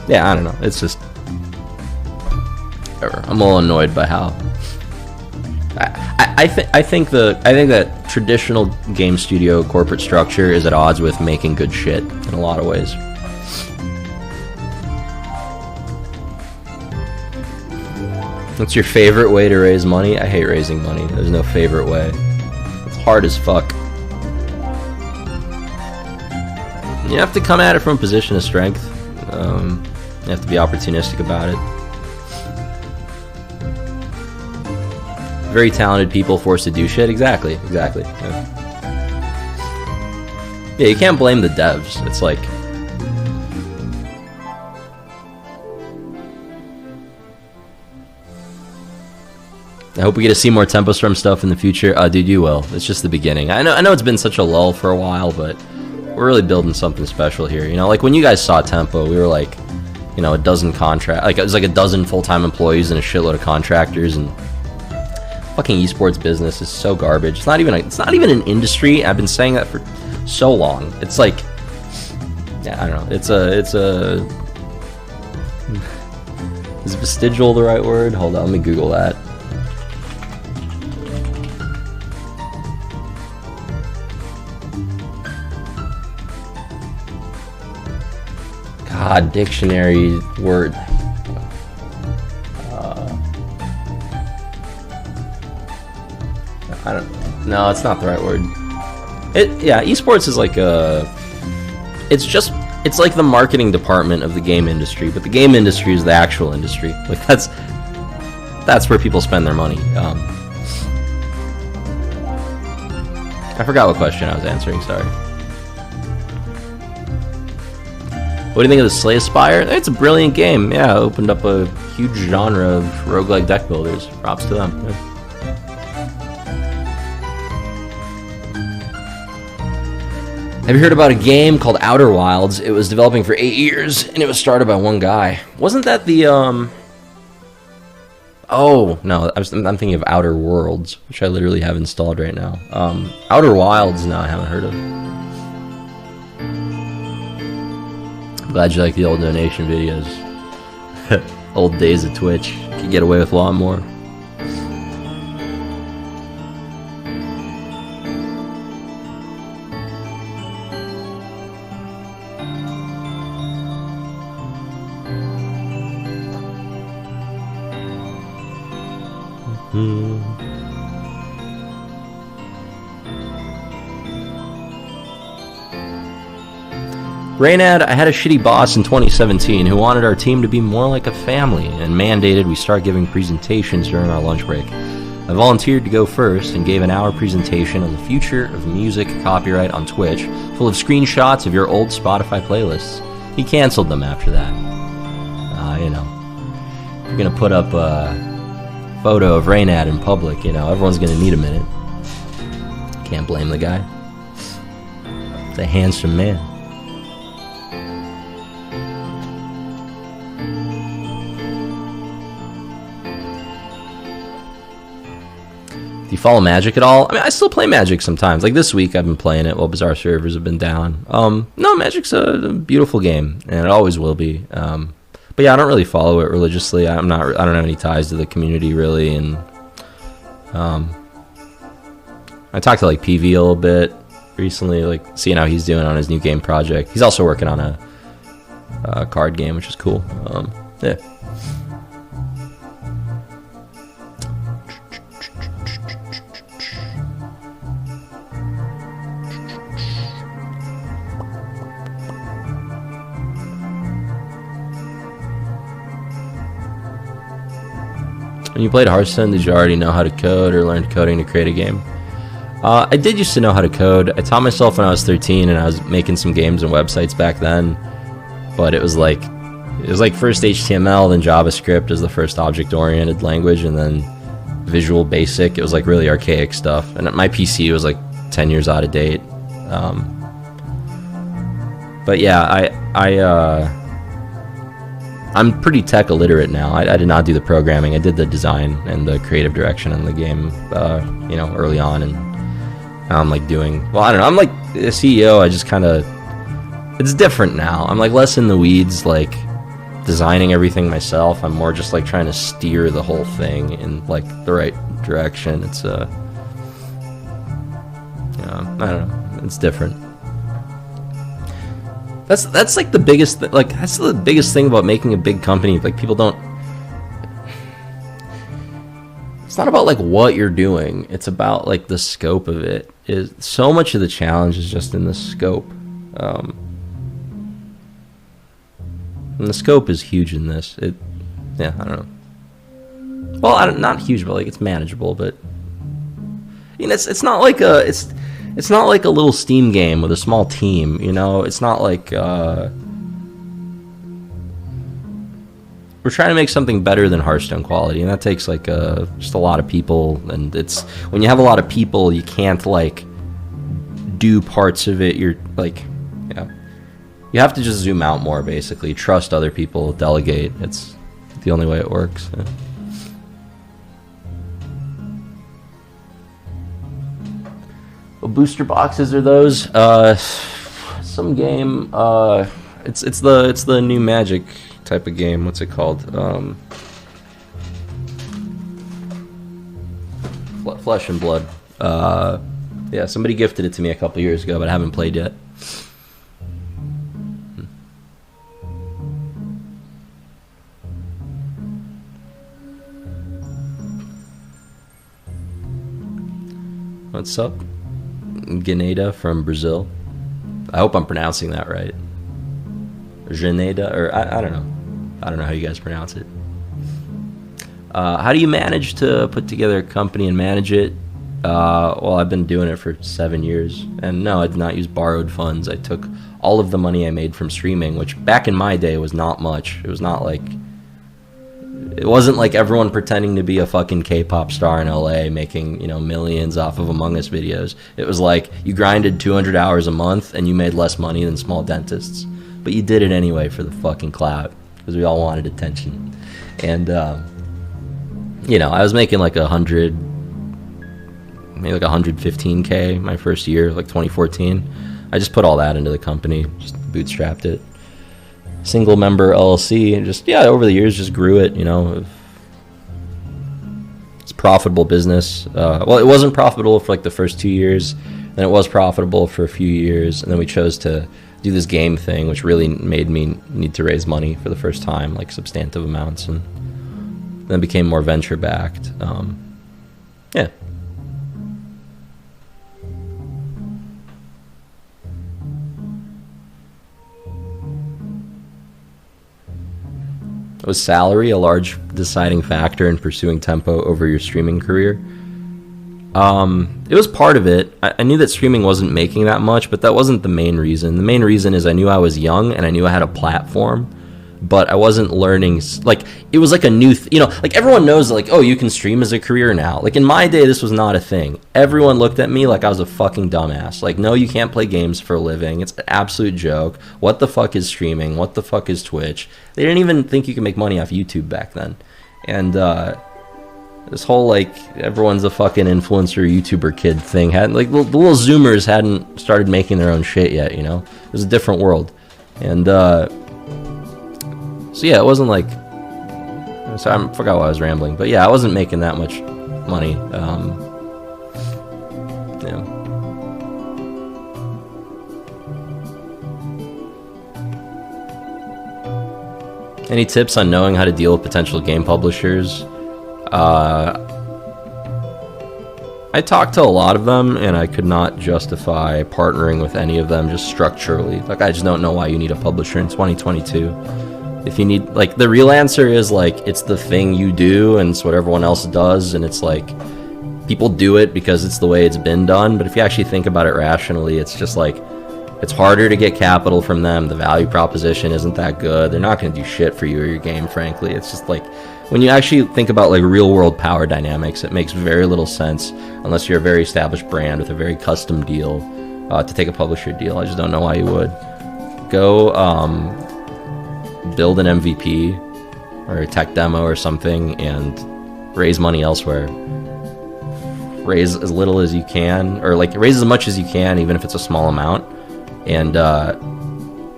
yeah, I don't know, it's just whatever. I'm a little annoyed by how I think that traditional game studio corporate structure is at odds with making good shit in a lot of ways. What's your favorite way to raise money? I hate raising money. There's no favorite way. It's hard as fuck. You have to come at it from a position of strength. You have to be opportunistic about it. Very talented people forced to do shit. Exactly. Yeah, you can't blame the devs. It's like, I hope we get to see more Tempo Storm stuff in the future. Dude, you will. It's just the beginning. I know it's been such a lull for a while, but we're really building something special here. Like when you guys saw Tempo, we were like, a dozen it was like a dozen full-time employees and a shitload of contractors, and fucking esports business is so garbage. It's not even an industry. I've been saying that for so long. It's like, yeah, I don't know. It's a Is vestigial the right word? Hold on, let me Google that. God, dictionary word. I don't. No, it's not the right word. Yeah, esports is like a. It's like the marketing department of the game industry, but the game industry is the actual industry. Like that's where people spend their money. I forgot what question I was answering. Sorry. What do you think of the Slay Spire? It's a brilliant game. Yeah, it opened up a huge genre of roguelike deck builders. Props to them. Yeah. Have you heard about a game called Outer Wilds? It was developing for 8 years, and it was started by one guy. Wasn't that the, Oh, no, I'm thinking of Outer Worlds, which I literally have installed right now. Outer Wilds, no, I haven't heard of. I'm glad you like the old donation videos. Old days of Twitch. Could get away with a lot more. Reynad, I had a shitty boss in 2017 who wanted our team to be more like a family and mandated we start giving presentations during our lunch break. I volunteered to go first and gave an hour presentation on the future of music copyright on Twitch, full of screenshots of your old Spotify playlists. He canceled them after that. You know, if you're gonna put up a photo of Reynad in public, you know, everyone's gonna need a minute. Can't blame the guy. It's a handsome man. Do you follow Magic at all? I mean, I still play Magic sometimes. Like this week, I've been playing it while Bazaar servers have been down. No, Magic's a beautiful game, and it always will be. But yeah, I don't really follow it religiously. I don't have any ties to the community really, and I talked to like PV a little bit recently, like seeing how he's doing on his new game project. He's also working on a card game, which is cool. Yeah. When you played Hearthstone, did you already know how to code or learn coding to create a game? I did used to know how to code. I taught myself when I was 13, and I was making some games and websites back then. But it was like first HTML, then JavaScript as the first object-oriented language, and then Visual Basic. It was like really archaic stuff, and my PC was like 10 years out of date. But yeah, I'm pretty tech illiterate now. I did not do the programming. I did the design and the creative direction in the game, you know, early on, and now I'm like doing, well, I don't know. I'm like a CEO. I just kind of, it's different now. I'm like less in the weeds, like designing everything myself. I'm more just like trying to steer the whole thing in like the right direction. It's I don't know. It's different. That's like the biggest that's the biggest thing about making a big company. Like people don't. It's not about like what you're doing. It's about like the scope of it. Is so much of the challenge is just in the scope. And the scope is huge in this. Yeah, I don't know. Well, not huge, but like it's manageable. But you know, it's not like it's not like a little Steam game with a small team, you know? It's not like, we're trying to make something better than Hearthstone quality, and that takes, like, just a lot of people, and it's, when you have a lot of people, you can't, like, do parts of it, you're, like, yeah. You have to just zoom out more, basically. Trust other people, delegate. It's the only way it works. Yeah. What booster boxes are those? Some game. It's the new Magic type of game. What's it called? Flesh and Blood. Yeah, somebody gifted it to me a couple years ago, but I haven't played yet. What's up? Grenada from Brazil. I hope I'm pronouncing that right. Grenada, or I don't know. I don't know how you guys pronounce it. How do you manage to put together a company and manage it? Well, I've been doing it for 7 years. And no, I did not use borrowed funds. I took all of the money I made from streaming, which back in my day was not much. It was not like... It wasn't like everyone pretending to be a fucking K-pop star in LA making, you know, millions off of Among Us videos. It was like you grinded 200 hours a month and you made less money than small dentists. But you did it anyway for the fucking clout because we all wanted attention. And, you know, I was making like maybe like 115K my first year, like 2014. I just put all that into the company, just bootstrapped it. Single member LLC, and just, yeah, over the years just grew it, you know. It's a profitable business. Well, it wasn't profitable for like the first 2 years, then it was profitable for a few years, and then we chose to do this game thing, which really made me need to raise money for the first time, like substantive amounts, and then became more venture backed. Yeah. Was salary a large deciding factor in pursuing tempo over your streaming career? It was part of it. I knew that streaming wasn't making that much, but that wasn't the main reason. The main reason is I knew I was young and I knew I had a platform, but I wasn't learning. Like, it was like a new, you know, like everyone knows, like, oh, you can stream as a career now. Like in my day, this was not a thing. Everyone looked at me like I was a fucking dumbass. Like, no, you can't play games for a living. It's an absolute joke. What the fuck is streaming? What the fuck is Twitch? They didn't even think you could make money off YouTube back then. And this whole, like, everyone's a fucking influencer YouTuber kid thing hadn't, like, the little Zoomers hadn't started making their own shit yet, you know? It was a different world. And so yeah, it wasn't like, so I forgot why I was rambling, but yeah, I wasn't making that much money. Yeah. Any tips on knowing how to deal with potential game publishers? I talked to a lot of them, and I could not justify partnering with any of them just structurally. Like, I just don't know why you need a publisher in 2022. If you need, like, the real answer is, like, it's the thing you do, and it's what everyone else does, and it's like, people do it because it's the way it's been done, but if you actually think about it rationally, it's just like, it's harder to get capital from them, the value proposition isn't that good, they're not going to do shit for you or your game, frankly. It's just like, when you actually think about, like, real world power dynamics, it makes very little sense unless you're a very established brand with a very custom deal to take a publisher deal. I just don't know why you would. Go build an MVP or a tech demo or something and raise money elsewhere. Raise as little as you can, or like raise as much as you can, even if it's a small amount, and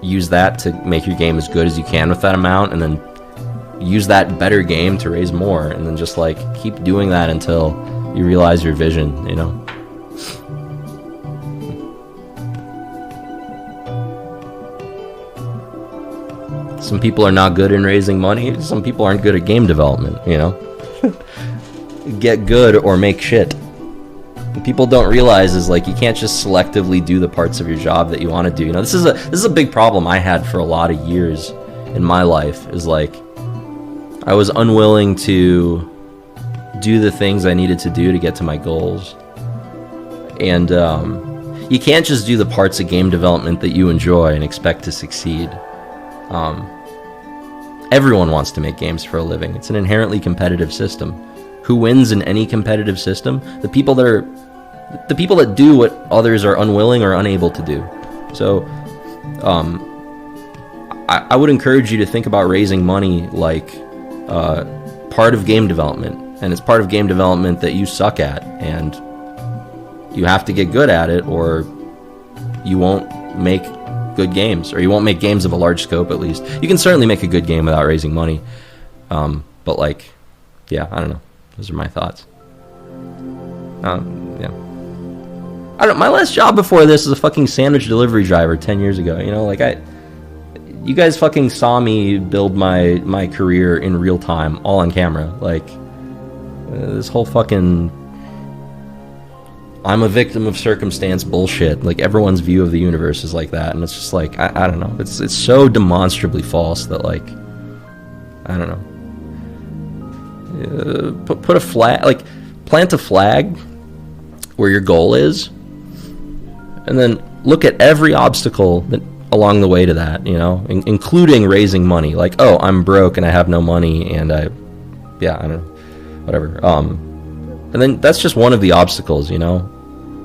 use that to make your game as good as you can with that amount, and then use that better game to raise more, and then just like keep doing that until you realize your vision, you know. Some people are not good in raising money, some people aren't good at game development, you know. Get good or make shit. What people don't realize is, like, you can't just selectively do the parts of your job that you want to do. You know, this is a big problem I had for a lot of years in my life, is like I was unwilling to do the things I needed to do to get to my goals. And you can't just do the parts of game development that you enjoy and expect to succeed. Everyone wants to make games for a living. It's an inherently competitive system. Who wins in any competitive system? The people that do what others are unwilling or unable to do. So I would encourage you to think about raising money like part of game development, and it's part of game development that you suck at, and you have to get good at it, or you won't make good games, or you won't make games of a large scope. At least you can certainly make a good game without raising money. But like, yeah, I don't know. Those are my thoughts. Yeah. I don't. My last job before this was a fucking sandwich delivery driver 10 years ago. You know, like you guys fucking saw me build my career in real time, all on camera. Like this whole fucking I'm a victim of circumstance bullshit. Like everyone's view of the universe is like that, and it's just like I don't know. It's so demonstrably false that like I don't know. Put a flag, like plant a flag where your goal is, and then look at every obstacle that along the way to that, you know, including raising money. Like, oh, I'm broke and I have no money, and I don't know, whatever. And then that's just one of the obstacles, you know.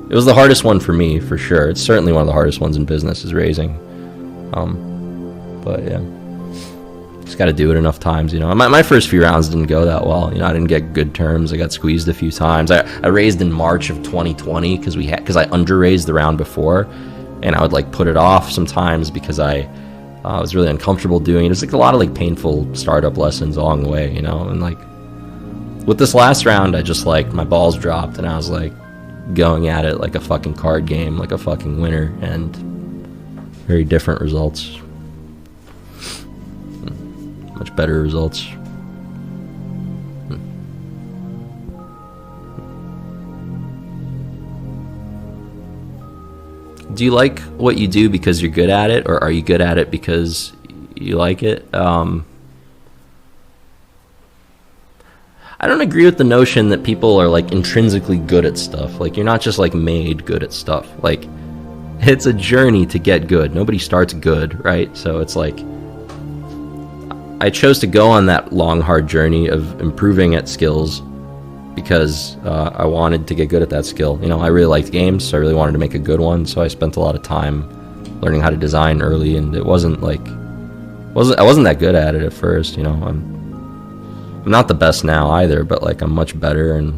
It was the hardest one for me, for sure. It's certainly one of the hardest ones in business is raising. But yeah, just got to do it enough times, you know. My first few rounds didn't go that well, you know. I didn't get good terms. I got squeezed a few times. I raised in March of 2020 because I under-raised the round before, and I would like put it off sometimes because I was really uncomfortable doing it. It was like a lot of like painful startup lessons along the way, you know. And like with this last round, I just like my balls dropped and I was like going at it like a fucking card game, like a fucking winner, and very different results. Much better results. Do you like what you do because you're good at it, or are you good at it because you like it? I don't agree with the notion that people are like intrinsically good at stuff. Like you're not just like made good at stuff. Like it's a journey to get good. Nobody starts good, right? So it's like I chose to go on that long, hard journey of improving at skills because I wanted to get good at that skill. You know, I really liked games, so I really wanted to make a good one. So I spent a lot of time learning how to design early, and it wasn't like I wasn't that good at it at first. You know, I'm not the best now either, but like I'm much better, and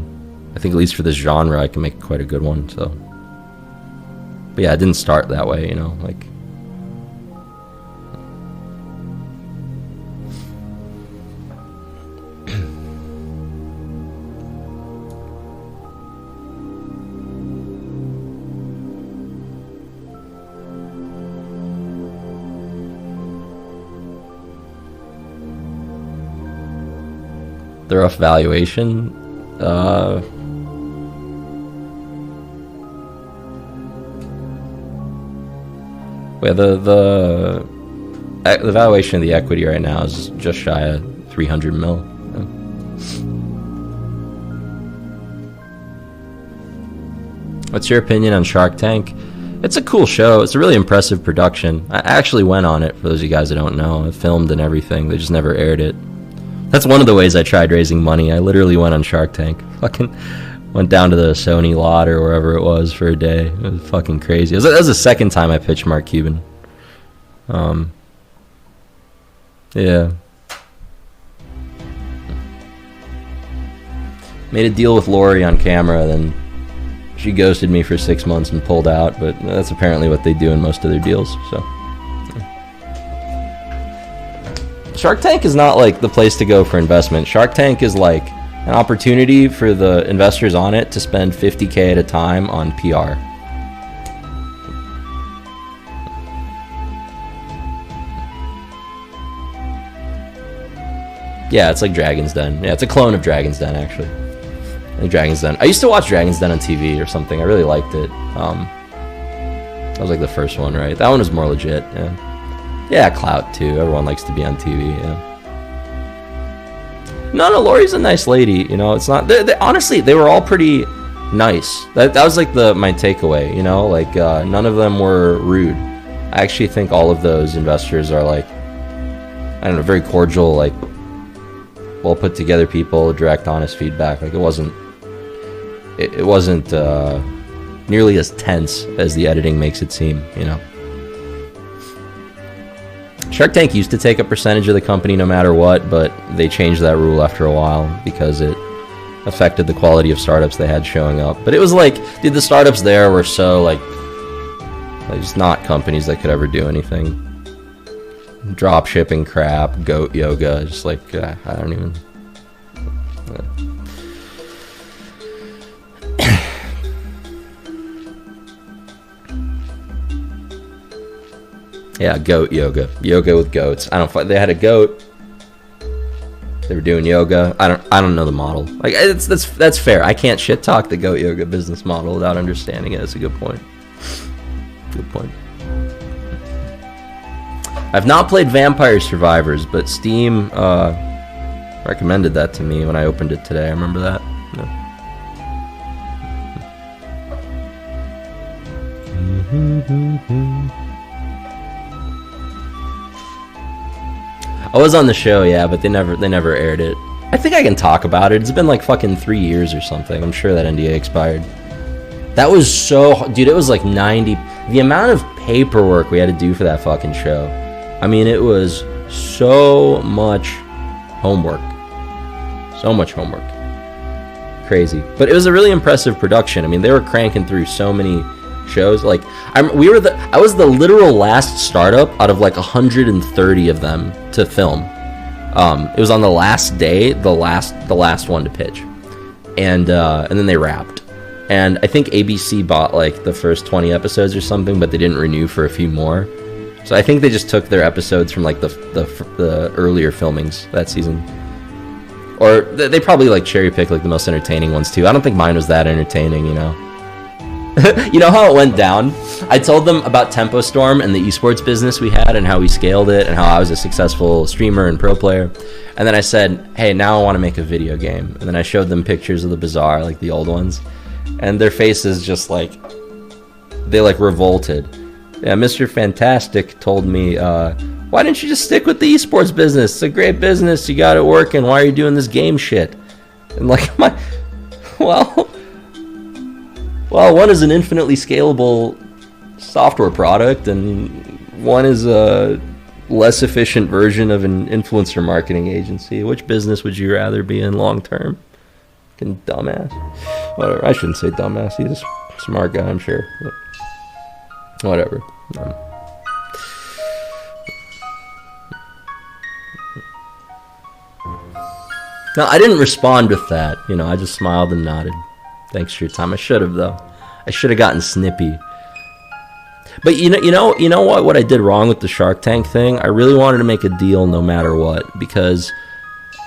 I think at least for this genre, I can make quite a good one. So, but yeah, it didn't start that way. You know, like. The rough valuation, the valuation of the equity right now is just shy of 300 mil. What's your opinion on Shark Tank? It's a cool show. It's a really impressive production. I actually went on it, for those of you guys that don't know. I filmed and everything. They just never aired it. That's one of the ways I tried raising money. I literally went on Shark Tank. Fucking went down to the Sony lot or wherever it was for a day. It was fucking crazy. That was the second time I pitched Mark Cuban. Yeah. Made a deal with Lori on camera, then she ghosted me for 6 months and pulled out, but that's apparently what they do in most of their deals, so. Shark Tank is not like the place to go for investment. Shark Tank is like an opportunity for the investors on it to spend $50K at a time on PR. Yeah, it's like Dragon's Den. Yeah, it's a clone of Dragon's Den, actually. I think Dragon's Den. I used to watch Dragon's Den on TV or something. I really liked it. That was like the first one, right? That one was more legit, yeah. Yeah, clout too. Everyone likes to be on TV. Yeah. No, Lori's a nice lady. You know, it's not. Honestly, they were all pretty nice. That was like my takeaway. You know, like none of them were rude. I actually think all of those investors are like, I don't know, very cordial, like well put together people, direct, honest feedback. Like it wasn't nearly as tense as the editing makes it seem. You know. Shark Tank used to take a percentage of the company no matter what, but they changed that rule after a while because it affected the quality of startups they had showing up. But it was like, dude, the startups there were so like Like, just not companies that could ever do anything. Drop shipping crap, goat yoga, just like, I don't even... Yeah, goat yoga. Yoga with goats. I don't... They had a goat. They were doing yoga. I don't know the model. Like, that's fair. I can't shit talk the goat yoga business model without understanding it. That's a good point. Good point. I've not played Vampire Survivors, but Steam recommended that to me when I opened it today. I remember that. I was on the show, yeah, but they never aired it. I think I can talk about it. It's been like fucking 3 years or something. I'm sure that NDA expired. That was so... Dude, it was like 90... The amount of paperwork we had to do for that fucking show. I mean, it was so much homework. So much homework. Crazy. But it was a really impressive production. I mean, they were cranking through so many shows. Like, I was the literal last startup out of like 130 of them to film. It was on the last day, the last one to pitch. And then they wrapped. And I think ABC bought like the first 20 episodes or something, but they didn't renew for a few more. So I think they just took their episodes from like the earlier filmings that season. Or they probably like cherry picked like the most entertaining ones too. I don't think mine was that entertaining, you know. You know how it went down? I told them about Tempo Storm and the esports business we had and how we scaled it and how I was a successful streamer and pro player. And then I said, hey, now I want to make a video game. And then I showed them pictures of the Bazaar, like the old ones. And their faces just like, they like revolted. Yeah, Mr. Fantastic told me, why didn't you just stick with the esports business? It's a great business. You got it working. Why are you doing this game shit? And like, well, one is an infinitely scalable software product, and one is a less efficient version of an influencer marketing agency. Which business would you rather be in long term? Fucking dumbass. Whatever. I shouldn't say dumbass. He's a smart guy, I'm sure. But whatever. No, I didn't respond with that. You know, I just smiled and nodded. Thanks for your time. I should have, though. I should have gotten snippy. But you know what I did wrong with the Shark Tank thing? I really wanted to make a deal no matter what, because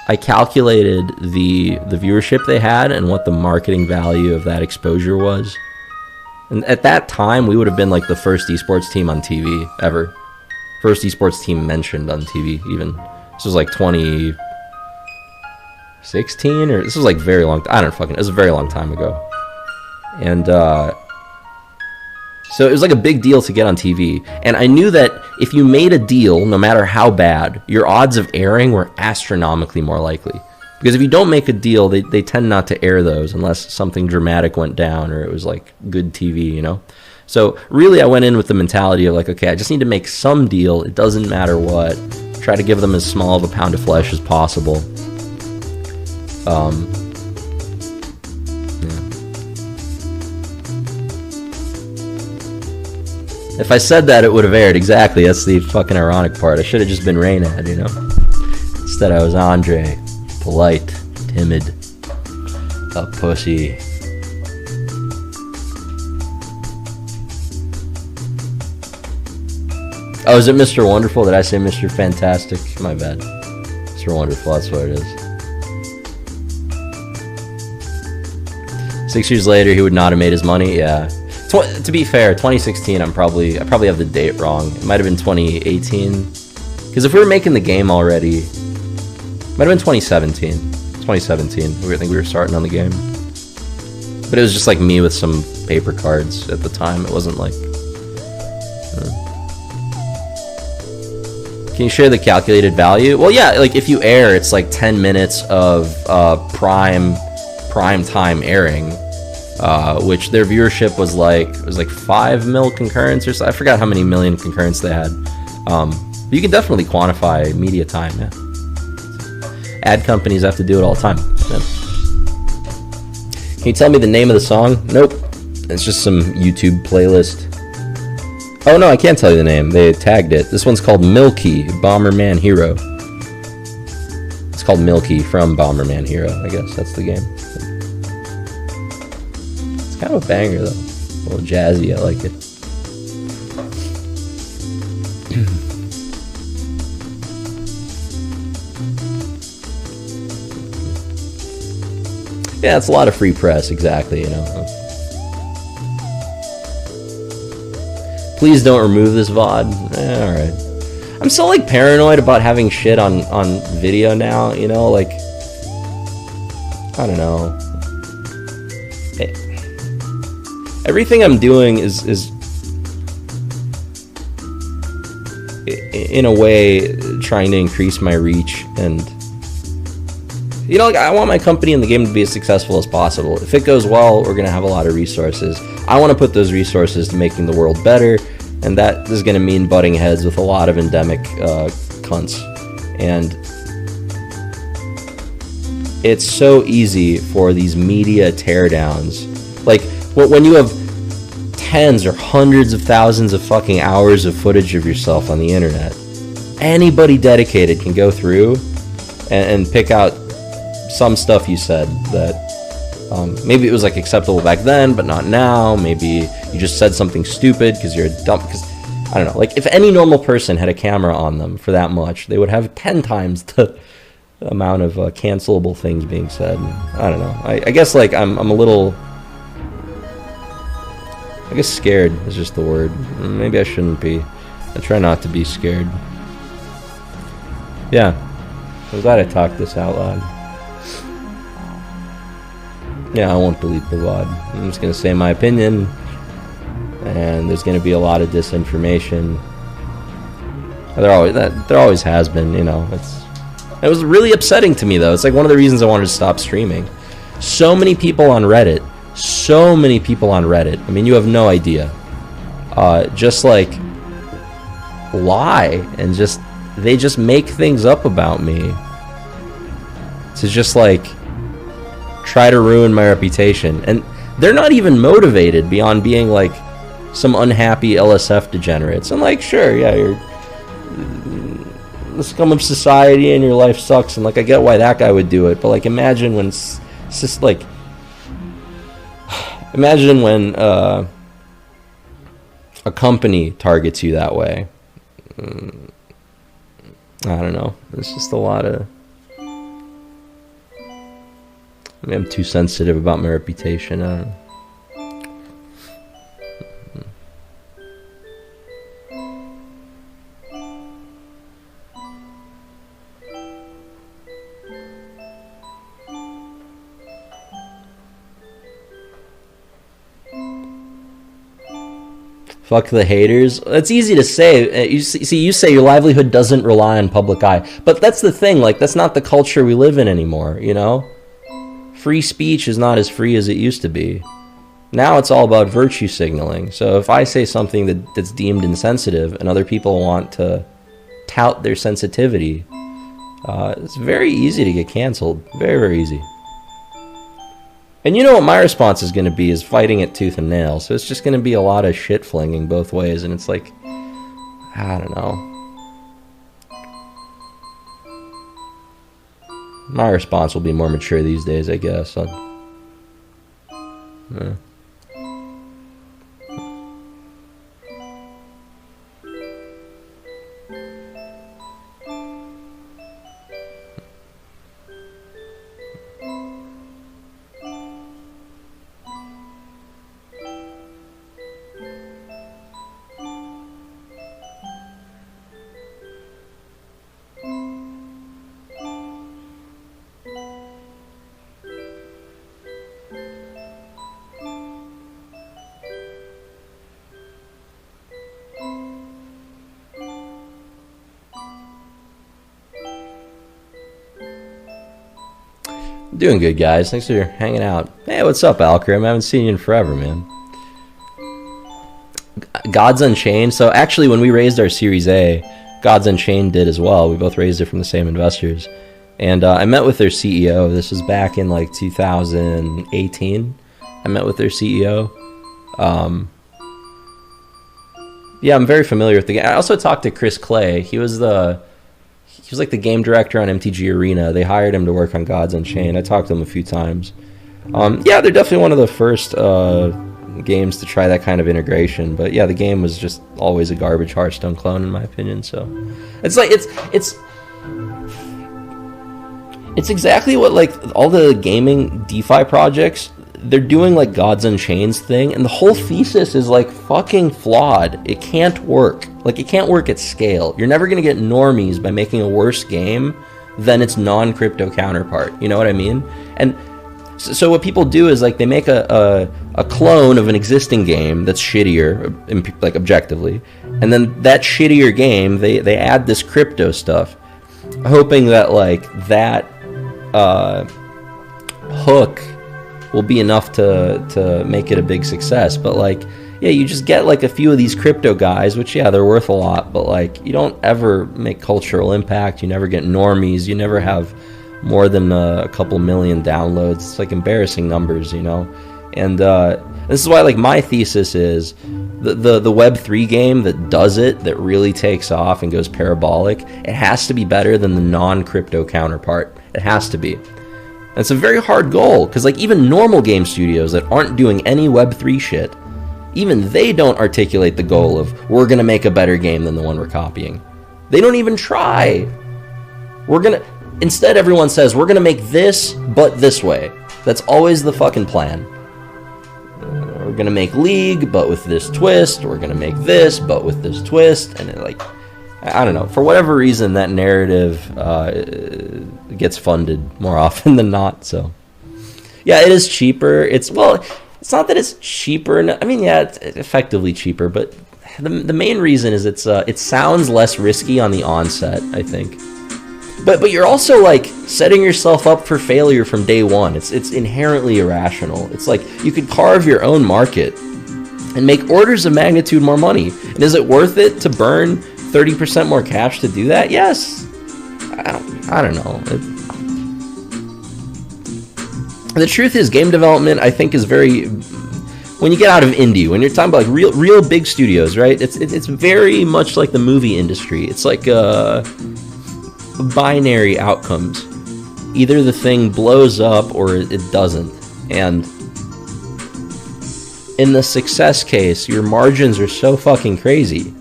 I calculated the viewership they had and what the marketing value of that exposure was. And at that time, we would have been like the first esports team on TV ever. First esports team mentioned on TV, even. This was like 2016, or this was like very long. I don't fucking. It was a very long time ago. And so it was like a big deal to get on TV. And I knew that if you made a deal, no matter how bad, your odds of airing were astronomically more likely. Because if you don't make a deal, they tend not to air those unless something dramatic went down or it was like good TV, you know? So really I went in with the mentality of like, okay, I just need to make some deal. It doesn't matter what. Try to give them as small of a pound of flesh as possible. Yeah. If I said that, it would have aired. Exactly. That's the fucking ironic part. I should have just been Reynad, you know? Instead I was Andre. Polite, timid, a pussy. Oh, is it Mr. Wonderful? Did I say Mr. Fantastic? My bad. Mr. Wonderful, that's what it is. 6 years later, he would not have made his money. Yeah. To be fair, 2016. I probably have the date wrong. It might have been 2018. Because if we were making the game already, it might have been 2017. 2017. I think we were starting on the game. But it was just like me with some paper cards at the time. It wasn't like. Can you share the calculated value? Well, yeah. Like if you air, it's like 10 minutes of prime time airing. Which their viewership was like 5 mil concurrents or so. I forgot how many million concurrents they had. But you can definitely quantify media time. Yeah. Ad companies have to do it all the time. Yeah. Can you tell me the name of the song? Nope. It's just some YouTube playlist. Oh no, I can't tell you the name. They tagged it. This one's called Milky Bomberman Hero. It's called Milky from Bomberman Hero. I guess that's the game. It's kind of a banger though. A little jazzy. I like it. Yeah, it's a lot of free press, exactly, you know. Please don't remove this VOD. Alright. I'm so, like, paranoid about having shit on video now, you know, like... I don't know. Everything I'm doing is in a way trying to increase my reach, and... You know, like, I want my company and the game to be as successful as possible. If it goes well, we're going to have a lot of resources. I want to put those resources to making the world better, and that is going to mean butting heads with a lot of endemic cunts. And it's so easy for these media teardowns. Like, when you have tens or hundreds of thousands of fucking hours of footage of yourself on the internet, anybody dedicated can go through and pick out some stuff you said that maybe it was like acceptable back then but not now. Maybe you just said something stupid because you're a dumb, because I don't know, like if any normal person had a camera on them for that much, they would have 10 times the amount of cancelable things being said. I don't know, I guess like I'm a little, I guess scared is just the word. Maybe I shouldn't be. I try not to be scared. Yeah, I'm glad I talked this out loud. Yeah, I won't delete the VOD. I'm just going to say my opinion, and there's going to be a lot of disinformation. There always has been, you know. It was really upsetting to me, though. It's like one of the reasons I wanted to stop streaming. So many people on Reddit. I mean, you have no idea. Just like lie and they just make things up about me to just like try to ruin my reputation, and they're not even motivated beyond being like some unhappy LSF degenerates. And like, sure, yeah, you're the scum of society and your life sucks, and like I get why that guy would do it, but like imagine when it's just like, imagine when a company targets you that way. I don't know, it's just a lot of, maybe I'm too sensitive about my reputation. I don't know. Fuck the haters. It's easy to say. You say your livelihood doesn't rely on public eye, but that's the thing. Like, that's not the culture we live in anymore. You know, free speech is not as free as it used to be. Now it's all about virtue signaling. So if I say something that's deemed insensitive and other people want to tout their sensitivity, it's very easy to get canceled. Very, very easy. And you know what my response is going to be, is fighting it tooth and nail. So it's just going to be a lot of shit flinging both ways. And it's like, I don't know. My response will be more mature these days, I guess. Yeah. Doing good, guys. Thanks for hanging out. Hey, what's up, Alcrim? I haven't seen you in forever, man. Gods Unchained. So actually, when we raised our Series A, Gods Unchained did as well. We both raised it from the same investors. And I met with their CEO. This was back in like 2018. I met with their CEO. Yeah, I'm very familiar with the game. I also talked to Chris Clay. He was like the game director on MTG Arena. They hired him to work on Gods Unchained. I talked to him a few times. Yeah, they're definitely one of the first games to try that kind of integration. But yeah, the game was just always a garbage Hearthstone clone in my opinion. So it's like it's exactly what like all the gaming DeFi projects, they're doing like Gods Unchained's thing, and the whole thesis is like fucking flawed. It can't work. Like, it can't work at scale. You're never gonna get normies by making a worse game than its non-crypto counterpart. You know what I mean? And so what people do is like they make a clone of an existing game that's shittier, like objectively, and then that shittier game they add this crypto stuff, hoping that like that hook will be enough to make it a big success. But like, yeah, you just get like a few of these crypto guys, which yeah, they're worth a lot, but like you don't ever make cultural impact. You never get normies. You never have more than a couple million downloads. It's like embarrassing numbers, you know. And this is why like my thesis is the Web3 game that does it, that really takes off and goes parabolic, it has to be better than the non-crypto counterpart. It has to be. It's a very hard goal, because like even normal game studios that aren't doing any Web3 shit, even they don't articulate the goal of, we're gonna make a better game than the one we're copying. They don't even try. Instead everyone says, we're gonna make this, but this way. That's always the fucking plan. We're gonna make League, but with this twist. We're gonna make this, but with this twist. And like, I don't know, for whatever reason, that narrative gets funded more often than not. So yeah, it is cheaper. It's not that it's cheaper. I mean, yeah, it's effectively cheaper, but the main reason is it sounds less risky on the onset, I think. But you're also like setting yourself up for failure from day one. It's inherently irrational. It's like you could carve your own market and make orders of magnitude more money. And is it worth it to burn 30% more cash to do that? Yes. I don't know. The truth is, game development, I think, is very, when you get out of indie, when you're talking about like real big studios, right? It's very much like the movie industry. It's like binary outcomes. Either the thing blows up or it doesn't. And in the success case, your margins are so fucking crazy,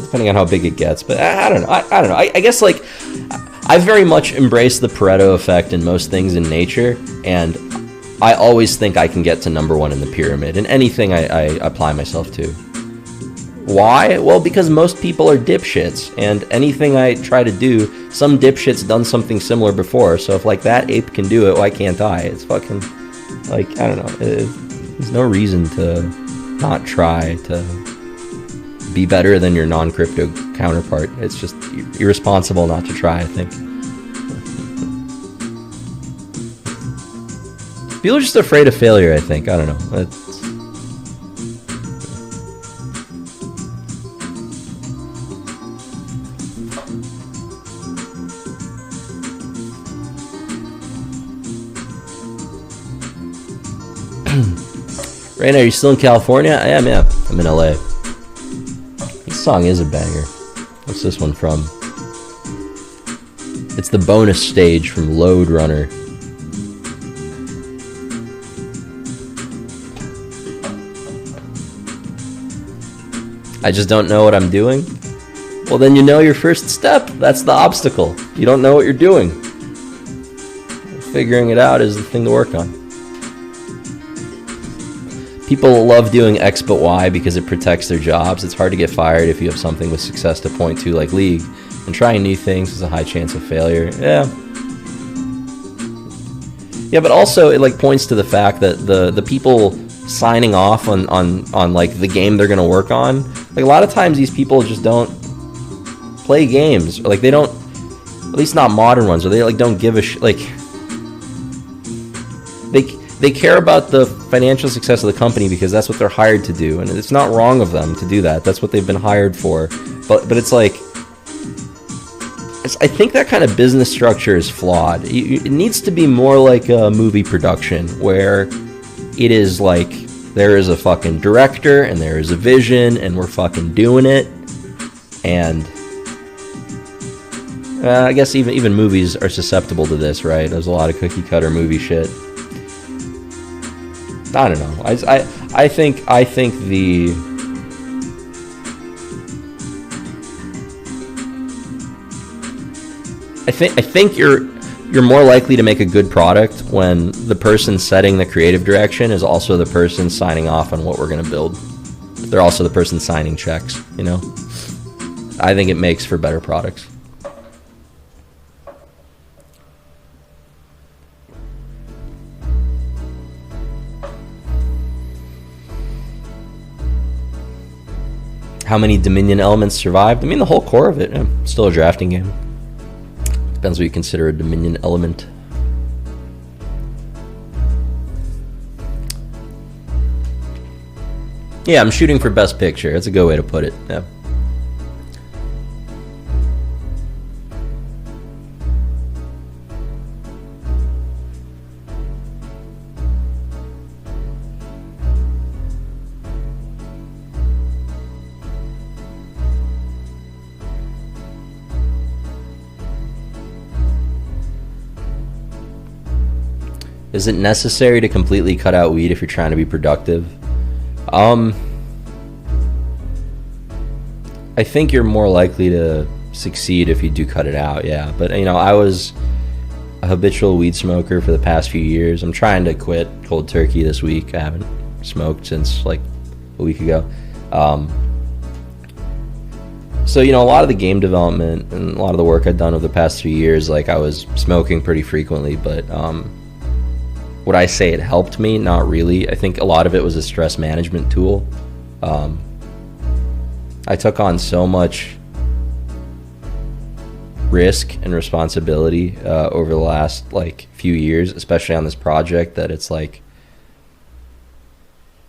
depending on how big it gets. But I don't know. I don't know. I guess like I very much embrace the Pareto effect in most things in nature, and I always think I can get to number one in the pyramid in anything I apply myself to. Why? Well, because most people are dipshits, and anything I try to do, some dipshit's done something similar before. So if like that ape can do it, why can't I? It's fucking like, I don't know. There's no reason to not try to be better than your non-crypto counterpart. It's just irresponsible not to try, I think. People are just afraid of failure, I think. I don't know. Reynad, are you still in California? I am, yeah. I'm in LA. This song is a banger. What's this one from? It's the bonus stage from Load Runner. I just don't know what I'm doing. Well, then you know your first step. That's the obstacle. You don't know what you're doing. Figuring it out is the thing to work on. People love doing X but Y because it protects their jobs. It's hard to get fired if you have something with success to point to like League. And trying new things is a high chance of failure. Yeah. Yeah, but also it like points to the fact that the people signing off on like the game they're gonna work on, like a lot of times these people just don't play games. Or like they don't, at least not modern ones, or they like don't give a shit. Like they care about the financial success of the company because that's what they're hired to do, and it's not wrong of them to do that. That's what they've been hired for. But it's like, I think that kind of business structure is flawed. It needs to be more like a movie production where it is like There is a fucking director, and there is a vision, and we're fucking doing it. And I guess even movies are susceptible to this, right? There's a lot of cookie cutter movie shit. I don't know. I think the I think you're more likely to make a good product when the person setting the creative direction is also the person signing off on what we're going to build. They're also the person signing checks, you know? I think it makes for better products. How many Dominion elements survived? I mean, the whole core of it. Yeah, still a drafting game. Depends what you consider a Dominion element. Yeah, I'm shooting for best picture. That's a good way to put it. Yeah. Is it necessary to completely cut out weed if you're trying to be productive? I think you're more likely to succeed if you do cut it out, yeah. But, you know, I was a habitual weed smoker for the past few years. I'm trying to quit cold turkey this week. I haven't smoked since, like, a week ago. So, you know, a lot of the game development and a lot of the work I've done over the past few years, like, I was smoking pretty frequently, but, would I say it helped me? Not really. I think a lot of it was a stress management tool. I took on so much risk and responsibility over the last like few years, especially on this project, that it's like,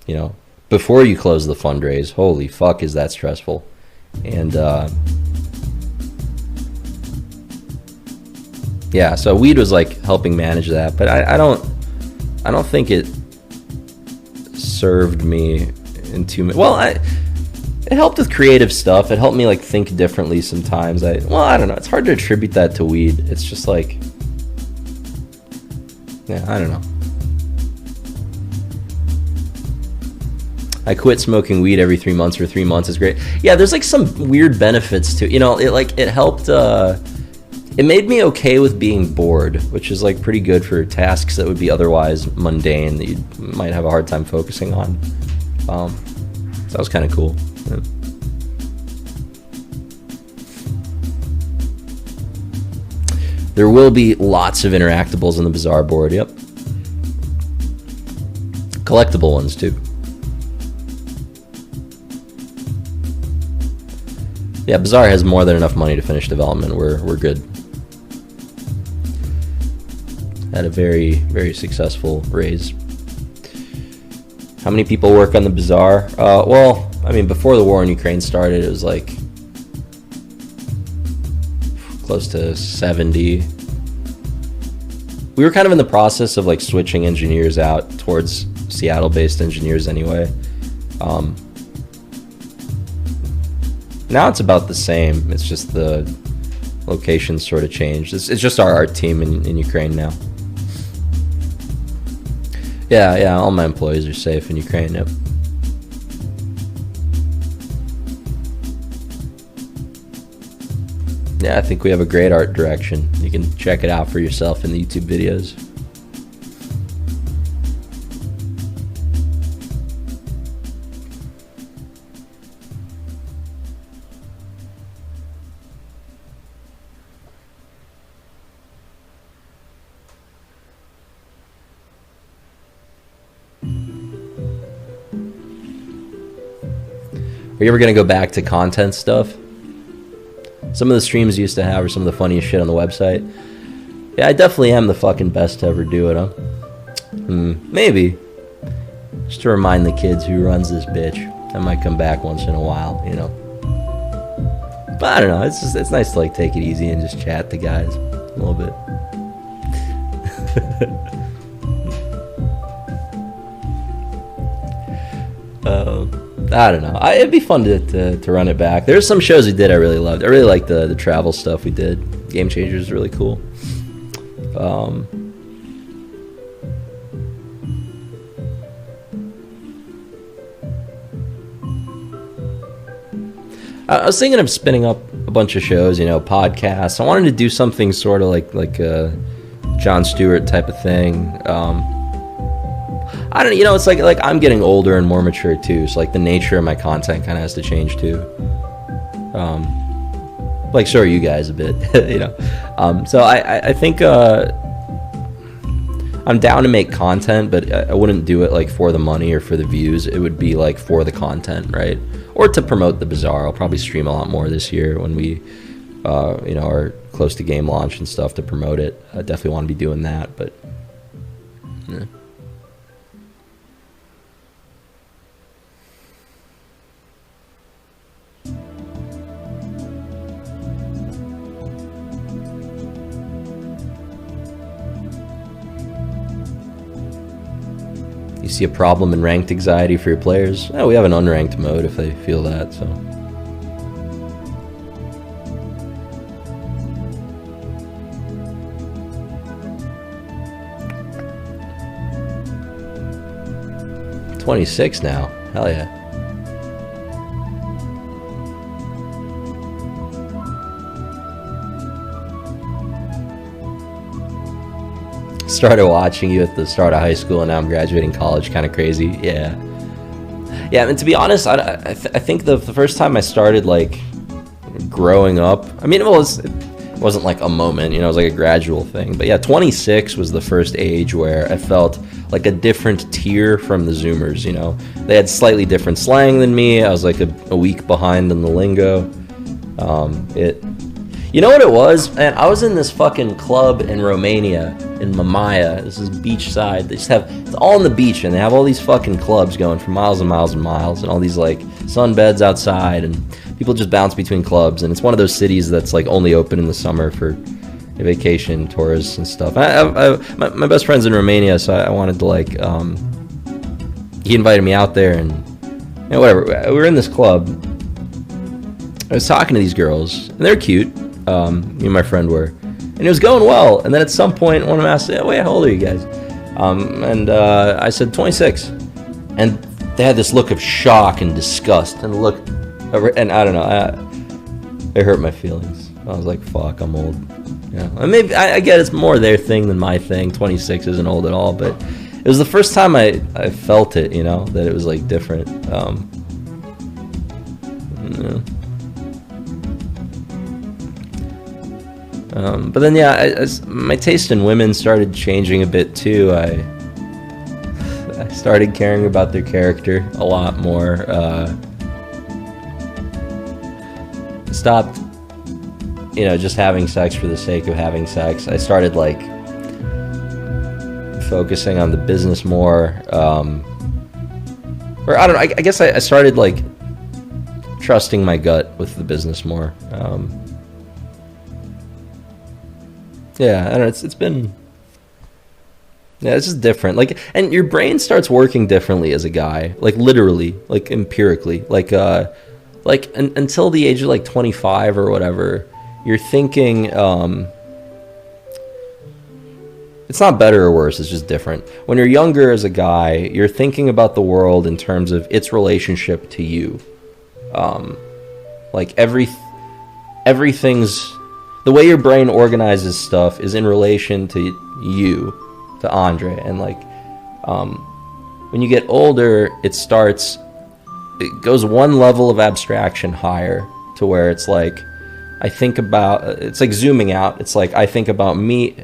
you know, before you close the fundraise, holy fuck, is that stressful. And yeah, so weed was like helping manage that, but I don't think it served me in too much. Well, it helped with creative stuff. It helped me like think differently sometimes. I don't know. It's hard to attribute that to weed. It's just like, yeah, I don't know. I quit smoking weed every 3 months for 3 months is great. Yeah, there's like some weird benefits to, you know, it helped, it made me okay with being bored, which is like pretty good for tasks that would be otherwise mundane that you might have a hard time focusing on. So that was kind of cool. Yeah. There will be lots of interactables on the Bazaar board, yep. Collectible ones too. Yeah, Bazaar has more than enough money to finish development. We're good. Had a very, very successful raise. How many people work on the Bazaar? Well, I mean, before the war in Ukraine started, it was like close to 70. We were kind of in the process of like switching engineers out towards Seattle-based engineers anyway. Now it's about the same. It's just the location sort of changed. It's just our art team in Ukraine now. Yeah, all my employees are safe in Ukraine, yep. Yeah, I think we have a great art direction. You can check it out for yourself in the YouTube videos. Are you ever going to go back to content stuff? Some of the streams you used to have are some of the funniest shit on the website. Yeah, I definitely am the fucking best to ever do it, huh? Maybe. Just to remind the kids who runs this bitch. I might come back once in a while, you know. But I don't know, it's nice to like take it easy and just chat to guys a little bit. I don't know. It'd be fun to run it back. There's some shows we did I really loved. I really liked the travel stuff we did. Game Changers is really cool. I was thinking of spinning up a bunch of shows, you know, podcasts. I wanted to do something sort of like a Jon Stewart type of thing. I don't know, you know, it's like I'm getting older and more mature too, so like the nature of my content kind of has to change too. Like so are you guys a bit, you know. So I think I'm down to make content, but I wouldn't do it like for the money or for the views. It would be like for the content, right? Or to promote the Bazaar. I'll probably stream a lot more this year when we, you know, are close to game launch and stuff to promote it. I definitely want to be doing that, but yeah. You see a problem in ranked anxiety for your players? We have an unranked mode if they feel that, so. $26 now. Hell yeah. Started watching you at the start of high school and now I'm graduating college. Kind of crazy. Yeah, and to be honest, I think the first time I started like growing up, I mean, it wasn't like a moment, you know, it was like a gradual thing, but yeah, 26 was the first age where I felt like a different tier from the Zoomers, you know. They had slightly different slang than me. I was like a week behind in the lingo. You know what it was? Man, I was in this fucking club in Romania, in Mamaia. This is beachside. It's all on the beach, and they have all these fucking clubs going for miles and miles and miles, and all these like sunbeds outside, and people just bounce between clubs. And it's one of those cities that's like only open in the summer for vacation tourists and stuff. My best friend's in Romania, so I wanted to like, he invited me out there, and you know, whatever. We were in this club. I was talking to these girls, and they're cute. Me and my friend were, and it was going well. And then at some point, one of them asked, "Wait, how old are you guys?" And I said 26, and they had this look of shock and disgust, and and I don't know, it hurt my feelings. I was like, "Fuck, I'm old." Yeah, and maybe I get it's more their thing than my thing. 26 isn't old at all, but it was the first time I felt it, you know, that it was like different. Yeah. But then, yeah, my taste in women started changing a bit too. I started caring about their character a lot more. Stopped, you know, just having sex for the sake of having sex. I started like focusing on the business more. Or I don't know. I guess I started like trusting my gut with the business more. Yeah, I don't know, it's been, yeah, it's just different. Like, and your brain starts working differently as a guy, like literally, like empirically, like until the age of like 25 or whatever, you're thinking, it's not better or worse, it's just different. When you're younger as a guy, you're thinking about the world in terms of its relationship to you. Like everything's, the way your brain organizes stuff is in relation to you, to Andre. And like, when you get older, it goes one level of abstraction higher to where it's like, it's like zooming out. It's like, I think about me.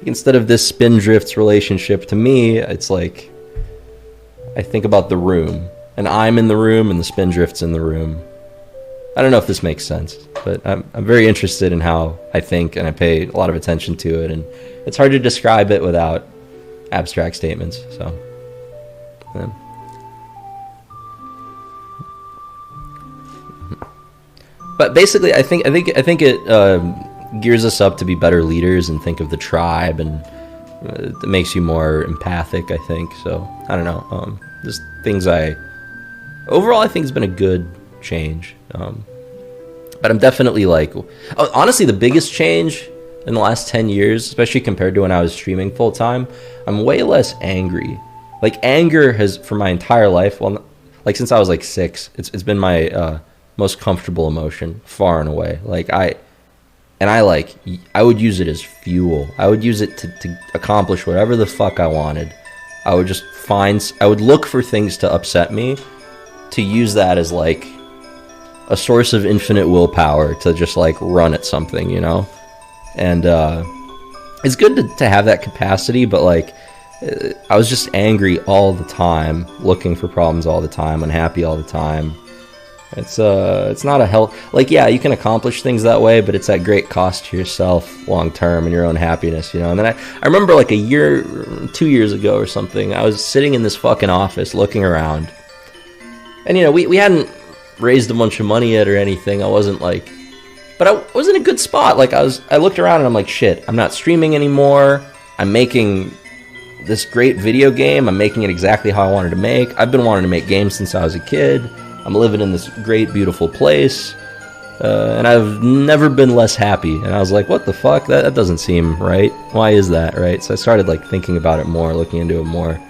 Instead of this spindrift's relationship to me, it's like, I think about the room. And I'm in the room and the spindrift's in the room. I don't know if this makes sense, but I'm very interested in how I think, and I pay a lot of attention to it, and it's hard to describe it without abstract statements. So, yeah. But basically, I think it gears us up to be better leaders and think of the tribe, and it makes you more empathic, I think. So I don't know. just things overall I think it's been a good change. But I'm definitely like, honestly, the biggest change in the last 10 years, especially compared to when I was streaming full time, I'm way less angry. Like, anger has, for my entire life, well, like since I was like 6, it's been my most comfortable emotion, far and away. Like, I would use it as fuel. I would use it to accomplish whatever the fuck I wanted. I would look for things to upset me, to use that as like a source of infinite willpower to just like run at something, you know? And it's good to have that capacity, but like I was just angry all the time, looking for problems all the time, unhappy all the time. It's not a health, like, yeah, you can accomplish things that way, but it's at great cost to yourself long term and your own happiness, you know? And then I remember like 2 years ago or something, I was sitting in this fucking office looking around, and you know, we hadn't raised a bunch of money yet or anything. I wasn't like, but I was in a good spot. Like, I looked around and I'm like, shit, I'm not streaming anymore. I'm making this great video game. I'm making it exactly how I wanted to make. I've been wanting to make games since I was a kid. I'm living in this great, beautiful place. And I've never been less happy. And I was like, what the fuck? That doesn't seem right. Why is that, right? So I started like thinking about it more, looking into it more.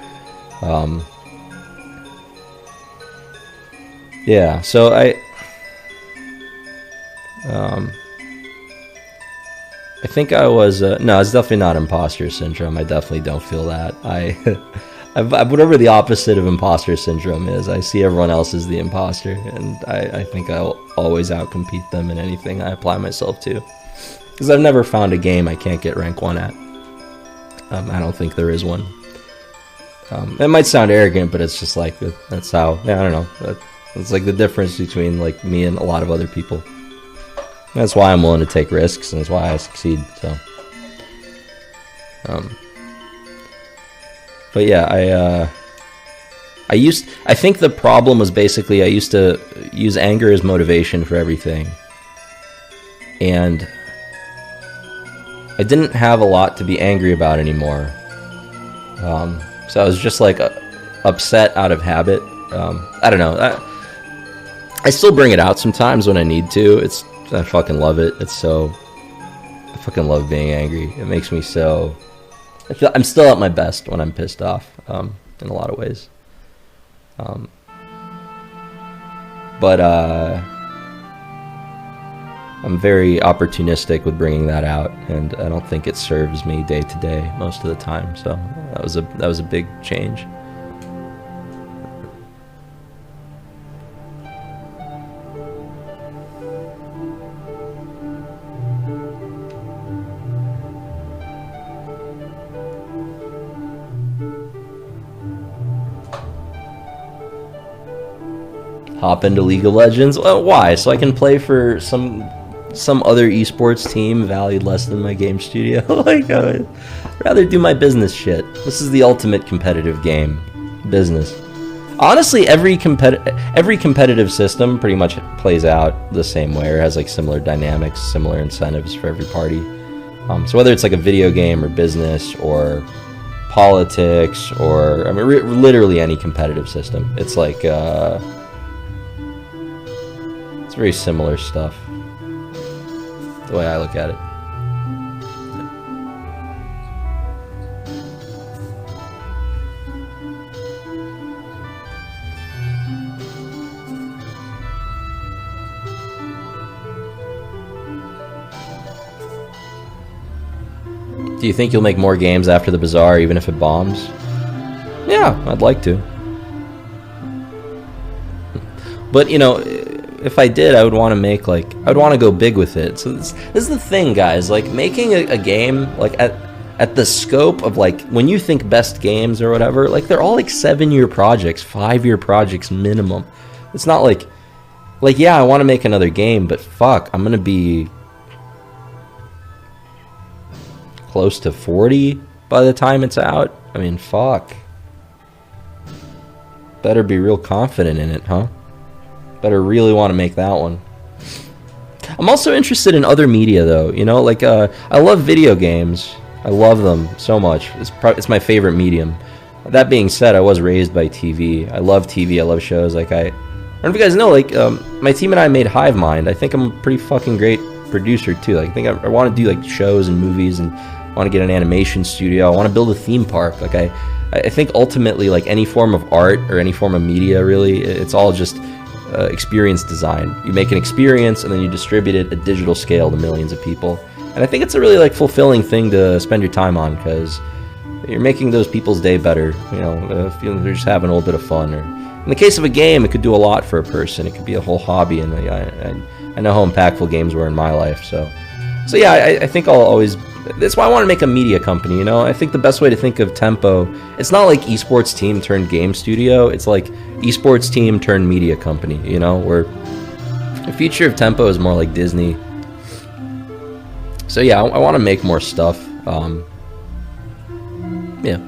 Yeah, so I think I was, no, it's definitely not imposter syndrome. I definitely don't feel that. Whatever the opposite of imposter syndrome is, I see everyone else as the imposter, and I think I'll always outcompete them in anything I apply myself to. Because I've never found a game I can't get rank 1 at. I don't think there is one. It might sound arrogant, but it's just like, that's how, yeah, I don't know. It's like the difference between like me and a lot of other people. That's why I'm willing to take risks, and that's why I succeed. So, but yeah, I think the problem was basically I used to use anger as motivation for everything, and I didn't have a lot to be angry about anymore. So I was just like upset out of habit. I don't know. I still bring it out sometimes when I need to. I fucking love it. I fucking love being angry. It makes me so, I'm still at my best when I'm pissed off, in a lot of ways. But I'm very opportunistic with bringing that out, and I don't think it serves me day to day most of the time. So that was a big change. Hop into League of Legends? Well, why? So I can play for some other esports team valued less than my game studio? Like, I'd rather do my business shit. This is the ultimate competitive game. Business. Honestly, every competitive system pretty much plays out the same way, or has like similar dynamics, similar incentives for every party. So whether it's like a video game or business or politics or, I mean, literally any competitive system, it's like, it's very similar stuff, the way I look at it. Do you think you'll make more games after the Bazaar, even if it bombs? Yeah, I'd like to. But, you know, if I did, I would want to make, like, I'd want to go big with it. So this is the thing, guys. Like, making a game, like, at the scope of, like, when you think best games or whatever, like, they're all, like, 7-year projects, 5-year projects minimum. It's not like, yeah, I want to make another game, but fuck, I'm going to be close to 40 by the time it's out. I mean, fuck. Better be real confident in it, huh? Better really want to make that one. I'm also interested in other media, though. You know, like, I love video games. I love them so much. It's my favorite medium. That being said, I was raised by TV. I love TV. I love shows. Like I don't know if you guys know. Like my team and I made Hive Mind. I think I'm a pretty fucking great producer too. Like I think I want to do like shows and movies, and I want to get an animation studio. I want to build a theme park. Like I think ultimately, like any form of art or any form of media, really, it's all just experience design. You make an experience and then you distribute it at digital scale to millions of people. And I think it's a really like fulfilling thing to spend your time on, because you're making those people's day better. You know, if they're just having a little bit of fun. Or in the case of a game, it could do a lot for a person. It could be a whole hobby, and I know how impactful games were in my life. So yeah, I think I'll always. That's why I want to make a media company. You know, I think the best way to think of Tempo, it's not like esports team turned game studio. It's like esports team turned media company. You know, where the future of Tempo is more like Disney. So yeah, I want to make more stuff. Yeah.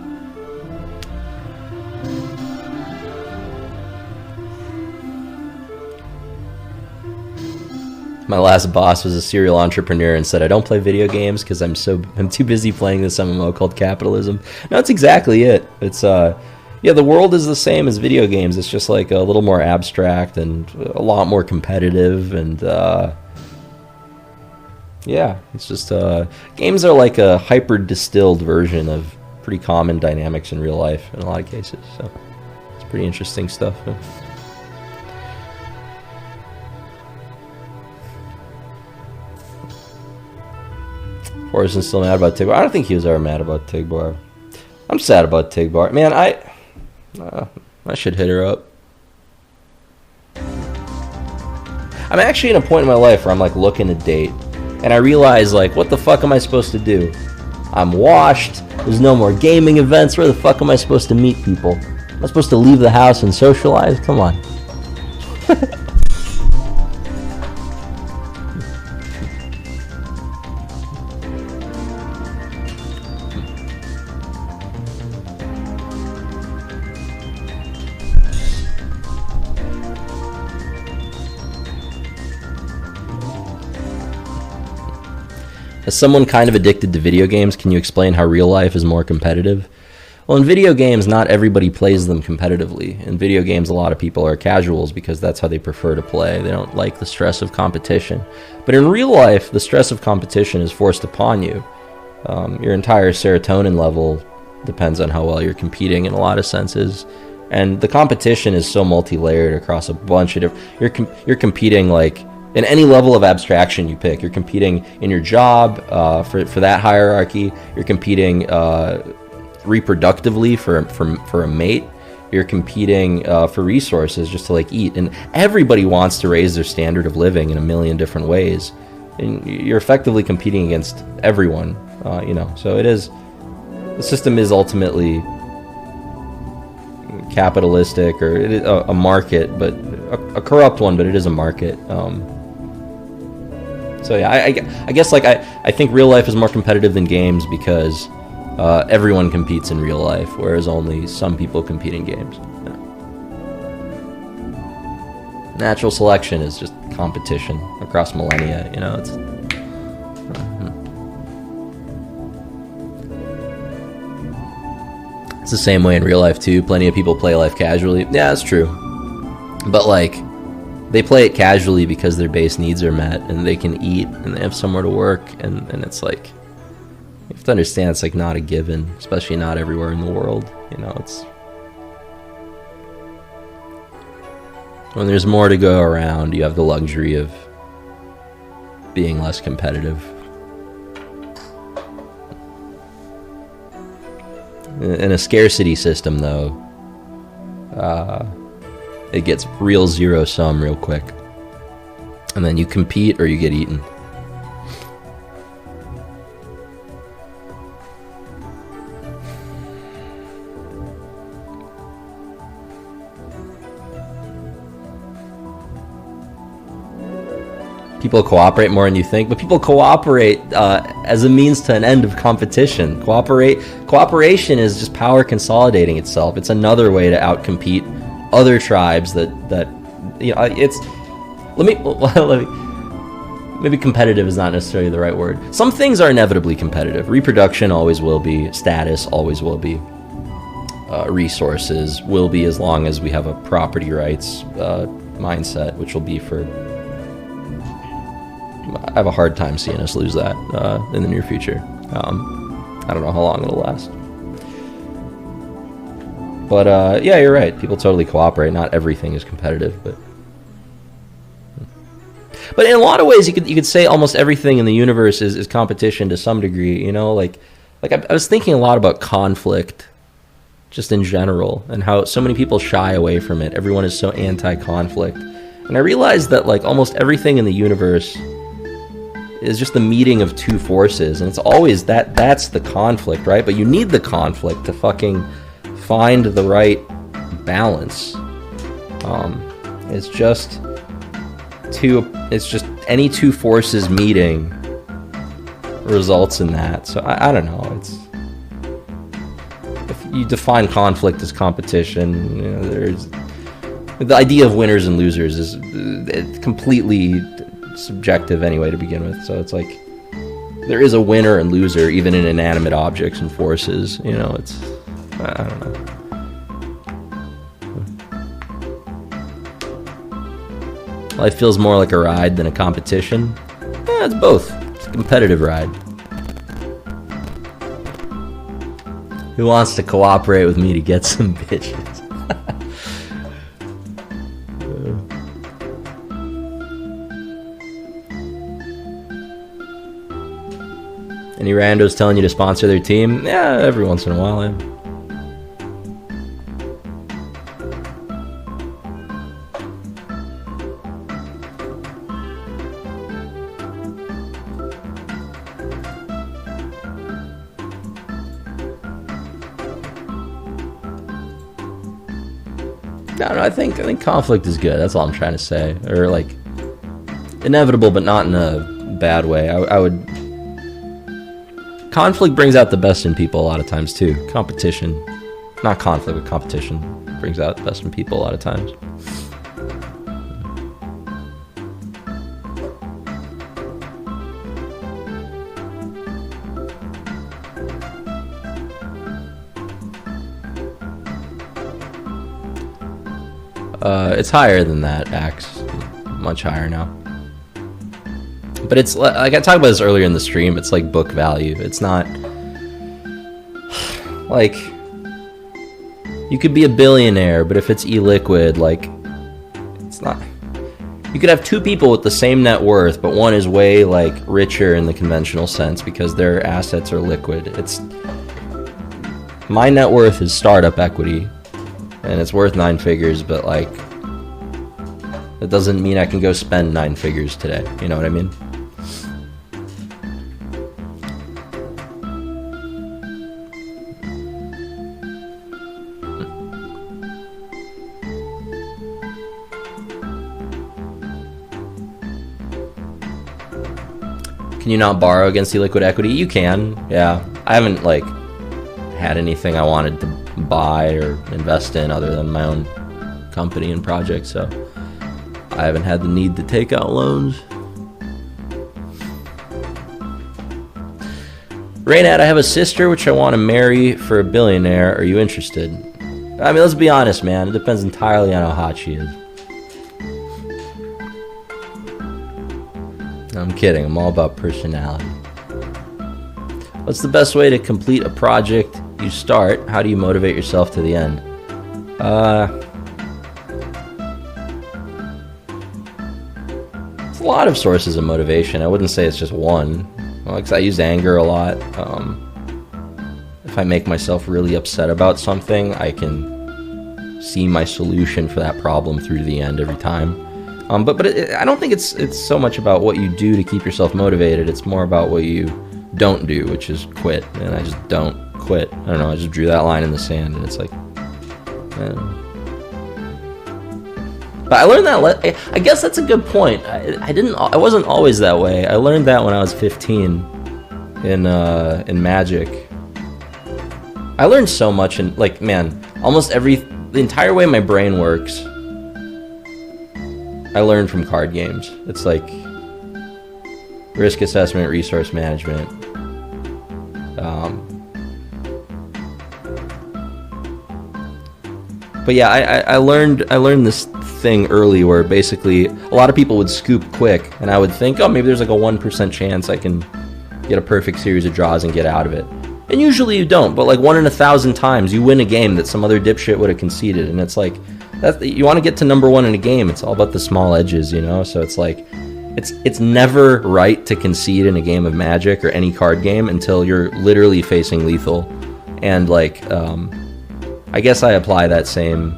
My last boss was a serial entrepreneur and said, I don't play video games because I'm too busy playing this MMO called capitalism. No, that's exactly it. It's yeah, the world is the same as video games. It's just like a little more abstract and a lot more competitive, and yeah, it's just games are like a hyper distilled version of pretty common dynamics in real life in a lot of cases. So it's pretty interesting stuff. Yeah. Horson's still mad about Tigbar. I don't think he was ever mad about Tigbar. I'm sad about Tigbar. Man, I should hit her up. I'm actually in a point in my life where I'm like looking to date, and I realize like, what the fuck am I supposed to do? I'm washed. There's no more gaming events. Where the fuck am I supposed to meet people? Am I supposed to leave the house and socialize? Come on. As someone kind of addicted to video games, can you explain how real life is more competitive? Well, in video games, not everybody plays them competitively. In video games, a lot of people are casuals because that's how they prefer to play. They don't like the stress of competition. But in real life, the stress of competition is forced upon you. Your entire serotonin level depends on how well you're competing in a lot of senses. And the competition is so multi-layered across a bunch of different... You're competing like... in any level of abstraction you pick. You're competing in your job for that hierarchy. You're competing reproductively for a mate. You're competing for resources just to like eat. And everybody wants to raise their standard of living in a million different ways. And you're effectively competing against everyone, you know. So it is, the system is ultimately capitalistic, or it is a market, but a corrupt one, but it is a market. So yeah, I guess like I think real life is more competitive than games because everyone competes in real life, whereas only some people compete in games. Yeah. Natural selection is just competition across millennia, you know. It's the same way in real life too. Plenty of people play life casually. Yeah, that's true. But like, they play it casually because their base needs are met and they can eat and they have somewhere to work, and it's like, you have to understand it's like not a given, especially not everywhere in the world. You know, it's when there's more to go around, you have the luxury of being less competitive. In a scarcity system, though, it gets real zero-sum real quick. And then you compete or you get eaten. People cooperate more than you think, but people cooperate as a means to an end of competition. Cooperation is just power consolidating itself. It's another way to outcompete other tribes that you know. It's let me maybe competitive is not necessarily the right word. Some things are inevitably competitive. Reproduction always will be. Status always will be. resources will be as long as we have a property rights mindset, which will be for... I have a hard time seeing us lose that in the near future. I don't know how long it'll last. But yeah, you're right. People totally cooperate. Not everything is competitive, but in a lot of ways, you could say almost everything in the universe is competition to some degree. You know, like I was thinking a lot about conflict, just in general, and how so many people shy away from it. Everyone is so anti-conflict, and I realized that like almost everything in the universe is just the meeting of two forces, and it's always that's the conflict, right? But you need the conflict to fucking find the right balance. It's just any two forces meeting results in that. So I don't know. It's, if you define conflict as competition, you know, there's the idea of winners and losers is completely subjective anyway to begin with. So it's like there is a winner and loser even in inanimate objects and forces. You know, it's, I don't know. Life feels more like a ride than a competition. Yeah, it's both. It's a competitive ride. Who wants to cooperate with me to get some bitches? Any randos telling you to sponsor their team? Yeah, every once in a while, yeah. No, I think conflict is good. That's all I'm trying to say. Or like inevitable, but not in a bad way. I would. Conflict brings out the best in people a lot of times too. Competition, not conflict, but competition brings out the best in people a lot of times. It's higher than that, Axe. Much higher now. But it's like I talked about this earlier in the stream. It's like book value. It's not like you could be a billionaire, but if it's illiquid, like it's not. You could have two people with the same net worth, but one is way like richer in the conventional sense because their assets are liquid. It's my net worth is startup equity, and it's worth 9 figures, but like that doesn't mean I can go spend 9 figures today. You know what I mean? Can you not borrow against the liquid equity? You can, yeah. I haven't like had anything I wanted to buy or invest in other than my own company and project, so I haven't had the need to take out loans. Reynad, I have a sister which I want to marry for a billionaire. Are you interested? I mean, let's be honest, man. It depends entirely on how hot she is. I'm kidding. I'm all about personality. What's the best way to complete a project you start? How do you motivate yourself to the end? It's a lot of sources of motivation. I wouldn't say it's just one. Well, 'cause I use anger a lot. If I make myself really upset about something, I can see my solution for that problem through to the end every time. But I don't think it's so much about what you do to keep yourself motivated. It's more about what you don't do, which is quit. And I just don't quit. I don't know. I just drew that line in the sand, and it's like, I don't know. But I learned that. I guess that's a good point. I wasn't always that way. I learned that when I was 15 in Magic. I learned so much, and like, man, the entire way my brain works, I learned from card games. It's like risk assessment, resource management. But yeah, I learned this thing early where basically a lot of people would scoop quick, and I would think, oh, maybe there's like a 1% chance I can get a perfect series of draws and get out of it. And usually you don't, but like 1 in 1,000 times you win a game that some other dipshit would have conceded, and it's like you want to get to number 1 in a game. It's all about the small edges, you know. So it's like it's never right to concede in a game of Magic or any card game until you're literally facing lethal, and like I guess I apply that same,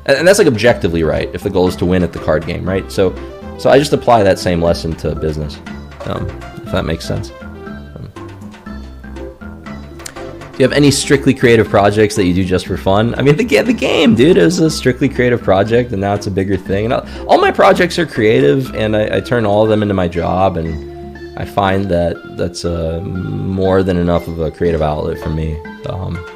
and that's like objectively right if the goal is to win at the card game, right? So I just apply that same lesson to business, if that makes sense. Do you have any strictly creative projects that you do just for fun? I mean, the game, dude, is a strictly creative project, and now it's a bigger thing. And all my projects are creative, and I turn all of them into my job, and I find that that's more than enough of a creative outlet for me.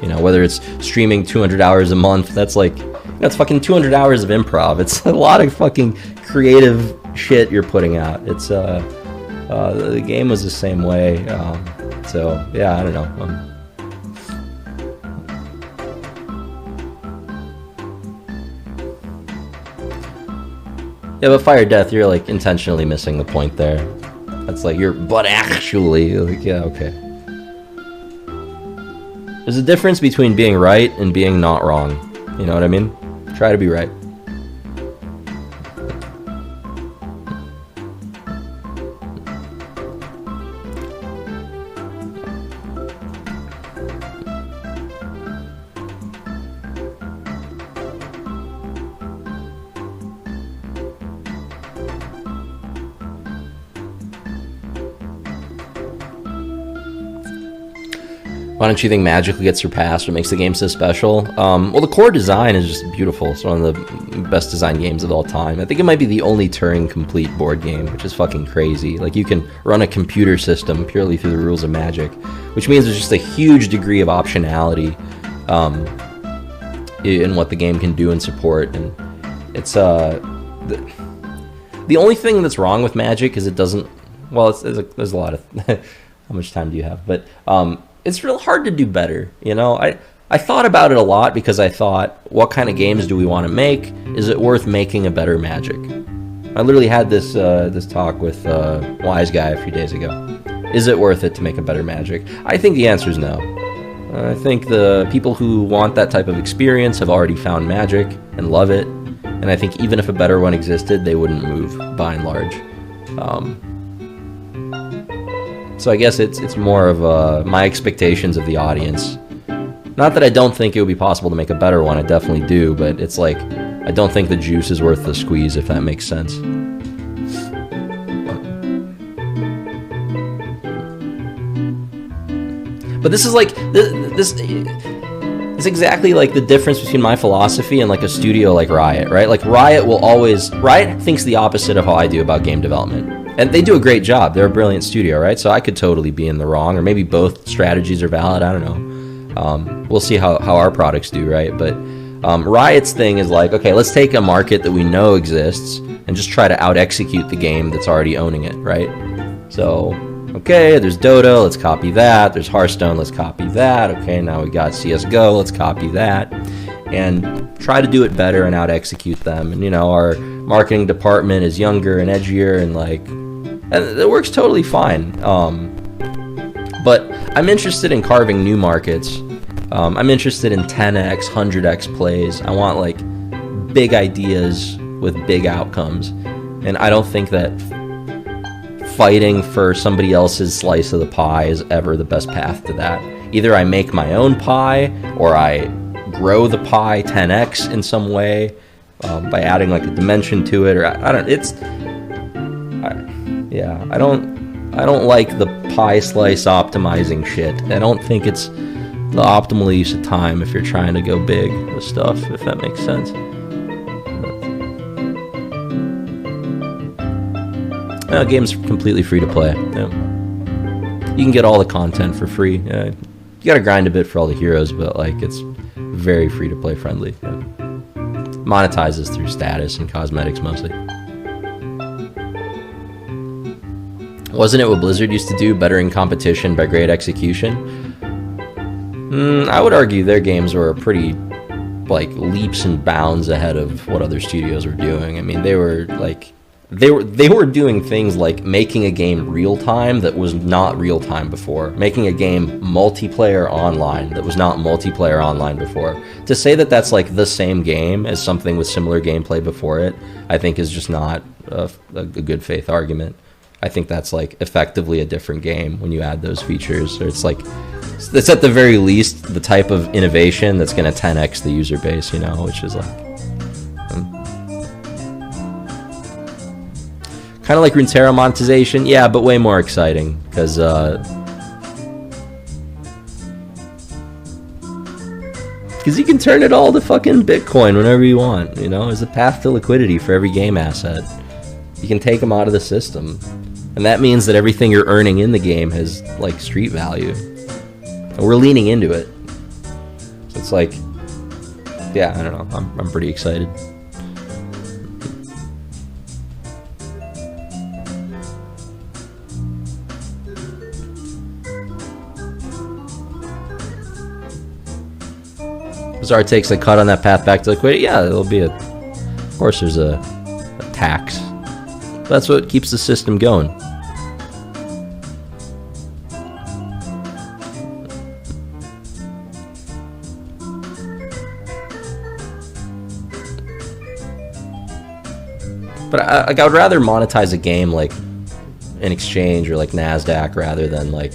You know, whether it's streaming 200 hours a month, that's like, you know, it's fucking 200 hours of improv. It's a lot of fucking creative shit you're putting out. It's the game was the same way. So yeah, I don't know. Yeah, but Fire Death, you're like intentionally missing the point there. That's like but actually, like, yeah, okay. There's a difference between being right and being not wrong. You know what I mean? Try to be right. Why don't you think magically gets surpassed? What makes the game so special? Well, the core design is just beautiful. It's one of the best designed games of all time. I think it might be the only Turing-complete board game, which is fucking crazy. Like, you can run a computer system purely through the rules of Magic, which means there's just a huge degree of optionality in what the game can do and support. And it's the only thing that's wrong with Magic is it doesn't. Well, there's a lot of. How much time do you have? But it's real hard to do better, you know. I thought about it a lot because I thought, what kind of games do we want to make? Is it worth making a better Magic? I literally had this talk with Wise Guy a few days ago. Is it worth it to make a better Magic? I think the answer is no. I think the people who want that type of experience have already found Magic and love it, and I think even if a better one existed, they wouldn't move by and large. So I guess it's more of my expectations of the audience. Not that I don't think it would be possible to make a better one, I definitely do, but it's like, I don't think the juice is worth the squeeze, if that makes sense. But this is like, this is exactly like the difference between my philosophy and like a studio like Riot, right? Like Riot thinks the opposite of how I do about game development. And they do a great job. They're a brilliant studio, right? So I could totally be in the wrong, or maybe both strategies are valid. I don't know. We'll see how our products do, right? But Riot's thing is like, okay, let's take a market that we know exists and just try to out-execute the game that's already owning it, right? So, okay, there's Dota, let's copy that. There's Hearthstone, let's copy that. Okay, now we got CSGO, let's copy that. And try to do it better and out-execute them. And, you know, our marketing department is younger and edgier, and like, and it works totally fine. But I'm interested in carving new markets. I'm interested in 10x, 100x plays. I want like big ideas with big outcomes. And I don't think that fighting for somebody else's slice of the pie is ever the best path to that. Either I make my own pie, or I grow the pie 10x in some way by adding like a dimension to it, or I don't. I don't like the pie slice optimizing shit. I don't think it's the optimal use of time if you're trying to go big with stuff, if that makes sense. Game's completely free to play. Yeah. You can get all the content for free. You gotta grind a bit for all the heroes, but like it's very free to play friendly. Yeah. Monetizes through status and cosmetics mostly. Wasn't it what Blizzard used to do, better in competition by great execution? I would argue their games were pretty like leaps and bounds ahead of what other studios were doing. I mean, they were doing things like making a game real time that was not real time before, making a game multiplayer online that was not multiplayer online before. To say that that's like the same game as something with similar gameplay before it, I think is just not a good faith argument. I think that's like effectively a different game when you add those features. Or it's like, it's at the very least the type of innovation that's going to 10x the user base, you know, which is like kind of like Runeterra monetization, yeah, but way more exciting because you can turn it all to fucking Bitcoin whenever you want, you know. There's a path to liquidity for every game asset. You can take them out of the system, and that means that everything you're earning in the game has like street value, and we're leaning into it. So it's like, yeah, I don't know, I'm pretty excited. Bazaar takes a cut on that path back to liquidity. Yeah, there'll be of course there's a tax. But that's what keeps the system going. But I would rather monetize a game like an exchange or like NASDAQ rather than like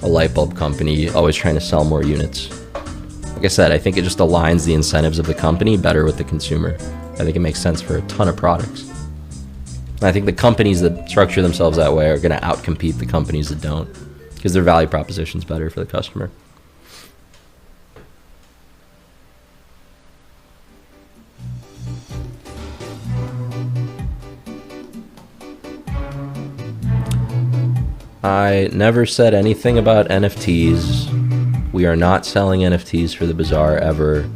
a light bulb company always trying to sell more units. Like I said, I think it just aligns the incentives of the company better with the consumer. I think it makes sense for a ton of products. And I think the companies that structure themselves that way are going to outcompete the companies that don't, because their value proposition is better for the customer. I never said anything about NFTs. We are not selling NFTs for the Bazaar ever.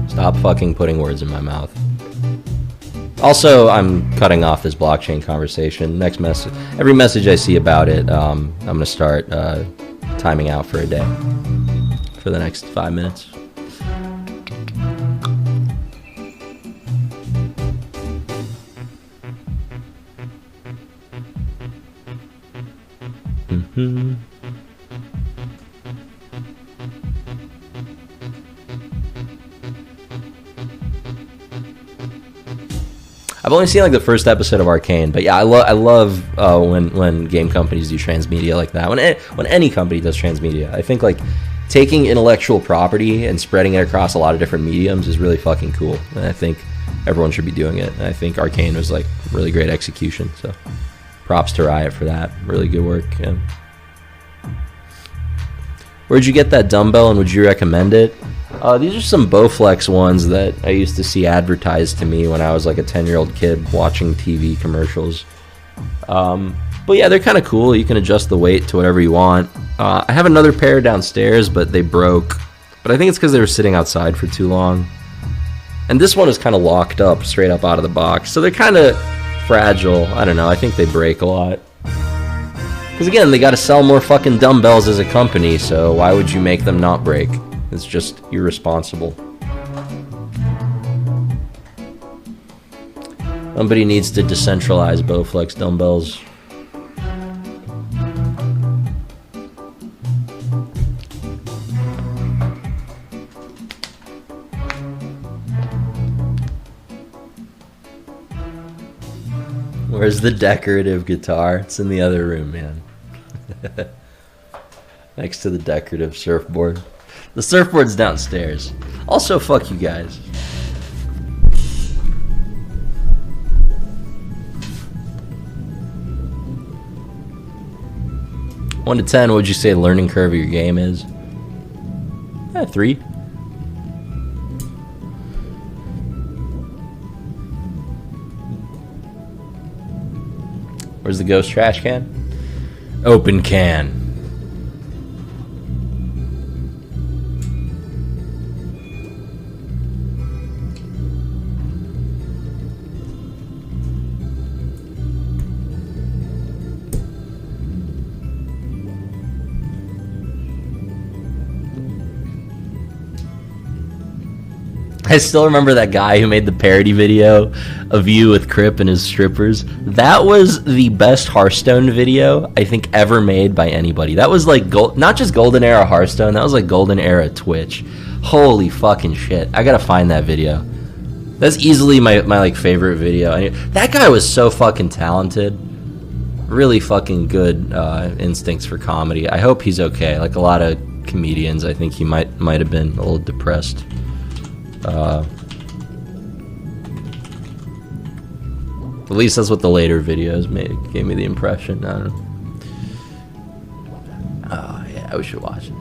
Stop fucking putting words in my mouth. Also, I'm cutting off this blockchain conversation. Next message, every message I see about it, I'm gonna start timing out for a day for the next 5 minutes. Mm-hmm. I've only seen like the first episode of Arcane, but yeah, I love when game companies do transmedia like that. When any company does transmedia, I think like taking intellectual property and spreading it across a lot of different mediums is really fucking cool. And I think everyone should be doing it. And I think Arcane was like really great execution. So props to Riot for that. Really good work. Yeah. Where'd you get that dumbbell, and would you recommend it? These are some Bowflex ones that I used to see advertised to me when I was like a 10-year-old kid watching TV commercials. But yeah, they're kind of cool. You can adjust the weight to whatever you want. I have another pair downstairs, but they broke. But I think it's because they were sitting outside for too long. And this one is kind of locked up straight up out of the box. So they're kind of fragile. I don't know. I think they break a lot. Because again, they got to sell more fucking dumbbells as a company, so why would you make them not break? It's just irresponsible. Somebody needs to decentralize Bowflex dumbbells. Where's the decorative guitar? It's in the other room, man. Next to the decorative surfboard. The surfboard's downstairs. Also, fuck you guys. One to 10, what would you say the learning curve of your game is? 3. Where's the ghost trash can? Open can. I still remember that guy who made the parody video of you with Crip and his strippers. That was the best Hearthstone video I think ever made by anybody. That was like not just golden era Hearthstone, that was like golden era Twitch. Holy fucking shit. I gotta find that video. That's easily my like favorite video. That guy was so fucking talented. Really fucking good instincts for comedy. I hope he's okay. Like a lot of comedians, I think he might have been a little depressed. At least that's what the later videos gave me the impression. I don't know. Oh yeah, we should watch it.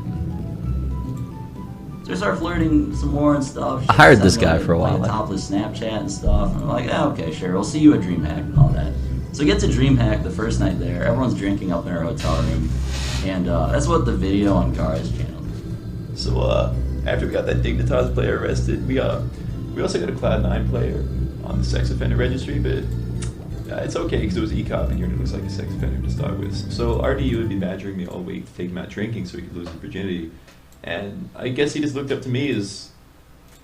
So we started flirting some more and stuff. I hired this guy for a while. Topless Snapchat and stuff. And I'm like, oh, okay, sure. We'll see you at DreamHack and all that. So we get to DreamHack the first night there. Everyone's drinking up in our hotel room. And that's what the video on Gar's channel. So after we got that Dignitas player arrested, we also got a Cloud9 player on the sex offender registry, but it's okay because it was ECOP and here it looks like a sex offender to start with. So RDU would be badgering me all week to take him out drinking so he could lose his virginity. And I guess he just looked up to me as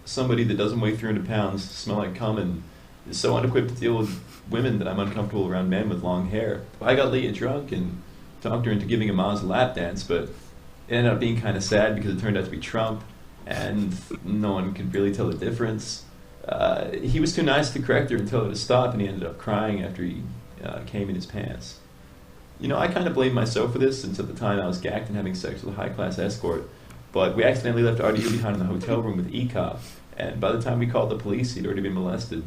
somebody that doesn't weigh 300 pounds, smell like cum, and is so unequipped to deal with women that I'm uncomfortable around men with long hair. I got Leah drunk and talked her into giving a Maz a lap dance, but it ended up being kind of sad because it turned out to be Trump, and no one could really tell the difference. He was too nice to correct her and tell her to stop, and he ended up crying after he came in his pants. You know, I kind of blamed myself for this, since at the time I was gacked and having sex with a high-class escort, but we accidentally left RDU behind in the hotel room with ECOP, and by the time we called the police, he'd already been molested.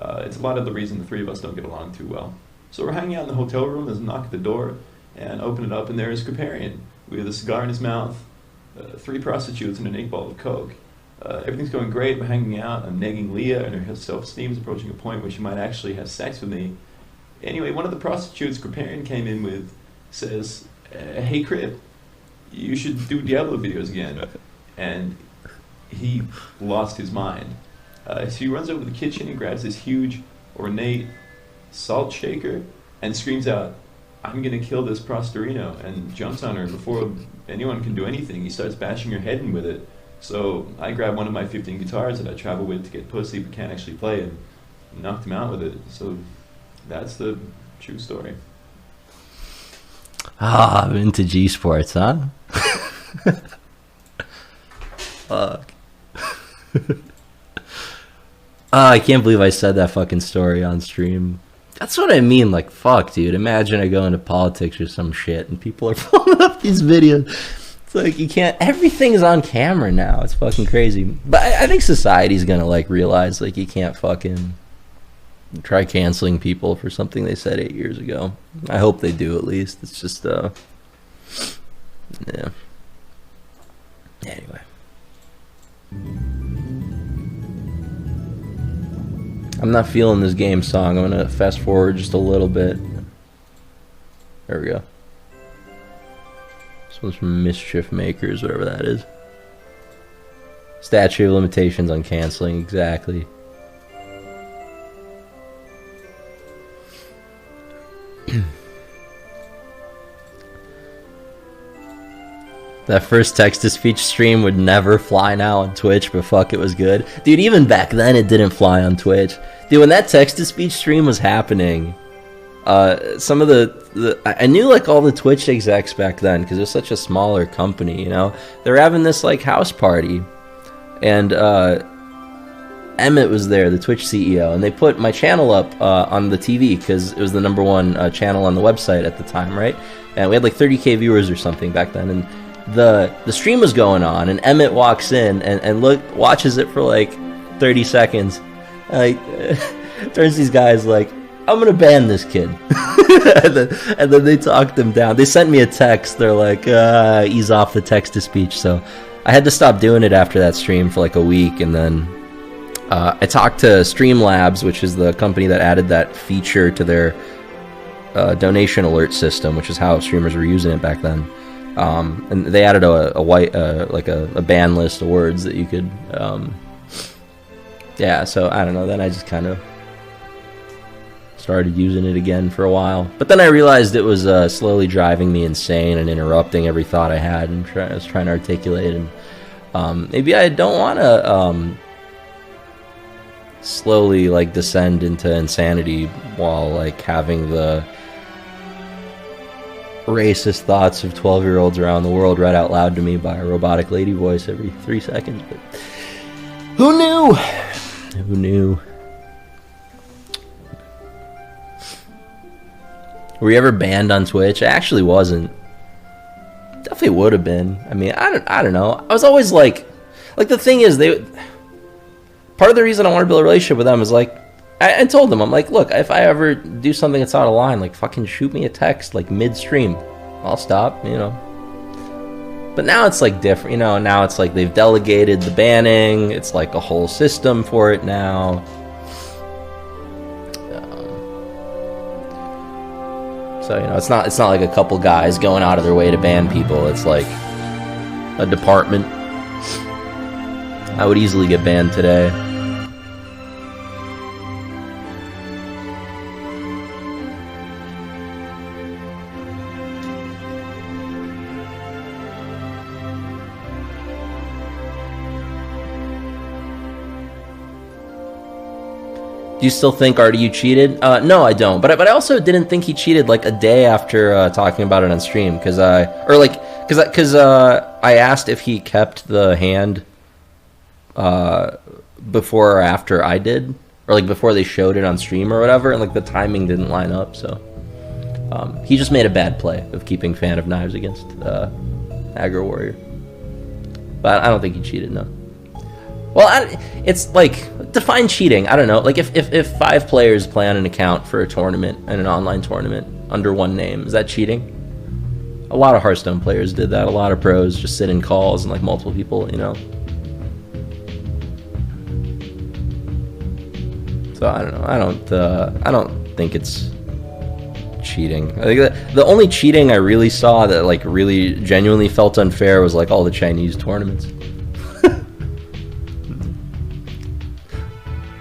It's a lot of the reason the three of us don't get along too well. So we're hanging out in the hotel room, there's a knock at the door, and open it up, and there is Kriparian with a cigar in his mouth, 3 prostitutes, and an 8-ball of coke. Everything's going great, we're hanging out, I'm negging Leah, and her self-esteem is approaching a point where she might actually have sex with me. Anyway, one of the prostitutes Kriparian came in with says, hey Crip, you should do Diablo videos again. And he lost his mind. So he runs over to the kitchen and grabs this huge, ornate salt shaker and screams out, I'm gonna kill this Prostorino, and jumps on her before anyone can do anything. He starts bashing her head in with it. So I grabbed one of my 15 guitars that I travel with to get pussy but can't actually play, and knocked him out with it. So that's the true story. Ah, vintage esports, huh? Fuck. I can't believe I said that fucking story on stream. That's what I mean, like, fuck, dude. Imagine I go into politics or some shit and people are pulling up these videos. It's like, you can't, everything's on camera now. It's fucking crazy. But I think society's gonna, like, realize, like, you can't fucking try canceling people for something they said 8 years ago. I hope they do, at least. It's just, yeah. Anyway. I'm not feeling this game song. I'm gonna fast forward just a little bit. There we go. This one's from Mischief Makers, whatever that is. Statute of limitations on canceling, exactly. That first text-to-speech stream would never fly now on Twitch, but fuck, it was good. Dude, even back then it didn't fly on Twitch. Dude, when that text-to-speech stream was happening, some of I knew like all the Twitch execs back then, because it was such a smaller company, you know? They were having this like house party, and Emmett was there, the Twitch CEO, and they put my channel up on the TV, because it was the #1 channel on the website at the time, right? And we had like 30k viewers or something back then, and the stream was going on, and Emmett walks in and watches it for like 30 seconds, like turns these guys like, I'm gonna ban this kid. and then they talked him down. They sent me a text, they're like, ease off the text-to-speech. So I had to stop doing it after that stream for like a week, and then I talked to Streamlabs, which is the company that added that feature to their donation alert system, which is how streamers were using it back then. And they added a white, like a ban list of words that you could, yeah, so I don't know, then I just kind of started using it again for a while. But then I realized it was slowly driving me insane and interrupting every thought I had, and I was trying to articulate, and maybe I don't want to slowly like descend into insanity while like having the racist thoughts of 12-year-olds around the world read out loud to me by a robotic lady voice every 3 seconds. But who knew? Who knew? Were you ever banned on Twitch? I actually wasn't. Definitely would have been. I mean, I don't know. I was always like the thing is, part of the reason I wanted to build a relationship with them is like, I told them, I'm like, look, if I ever do something that's out of line, like fucking shoot me a text like midstream, I'll stop, you know. But now it's like different, you know. Now it's like they've delegated the banning. It's like a whole system for it now. So you know, it's not like a couple guys going out of their way to ban people. It's like a department. I would easily get banned today. Do you still think RDU cheated? No, I don't. But I also didn't think he cheated like a day after talking about it on stream, because I asked if he kept the hand before or after I did, or like before they showed it on stream or whatever, and like the timing didn't line up. So he just made a bad play of keeping Fan of Knives against Aggro Warrior. But I don't think he cheated. No. Well, it's like, define cheating. I don't know. Like, if 5 players play on an account for a tournament, and an online tournament, under one name, is that cheating? A lot of Hearthstone players did that. A lot of pros just sit in calls and, like, multiple people, you know? So, I don't know. I don't think it's cheating. I think the only cheating I really saw that, like, really genuinely felt unfair was, like, all the Chinese tournaments.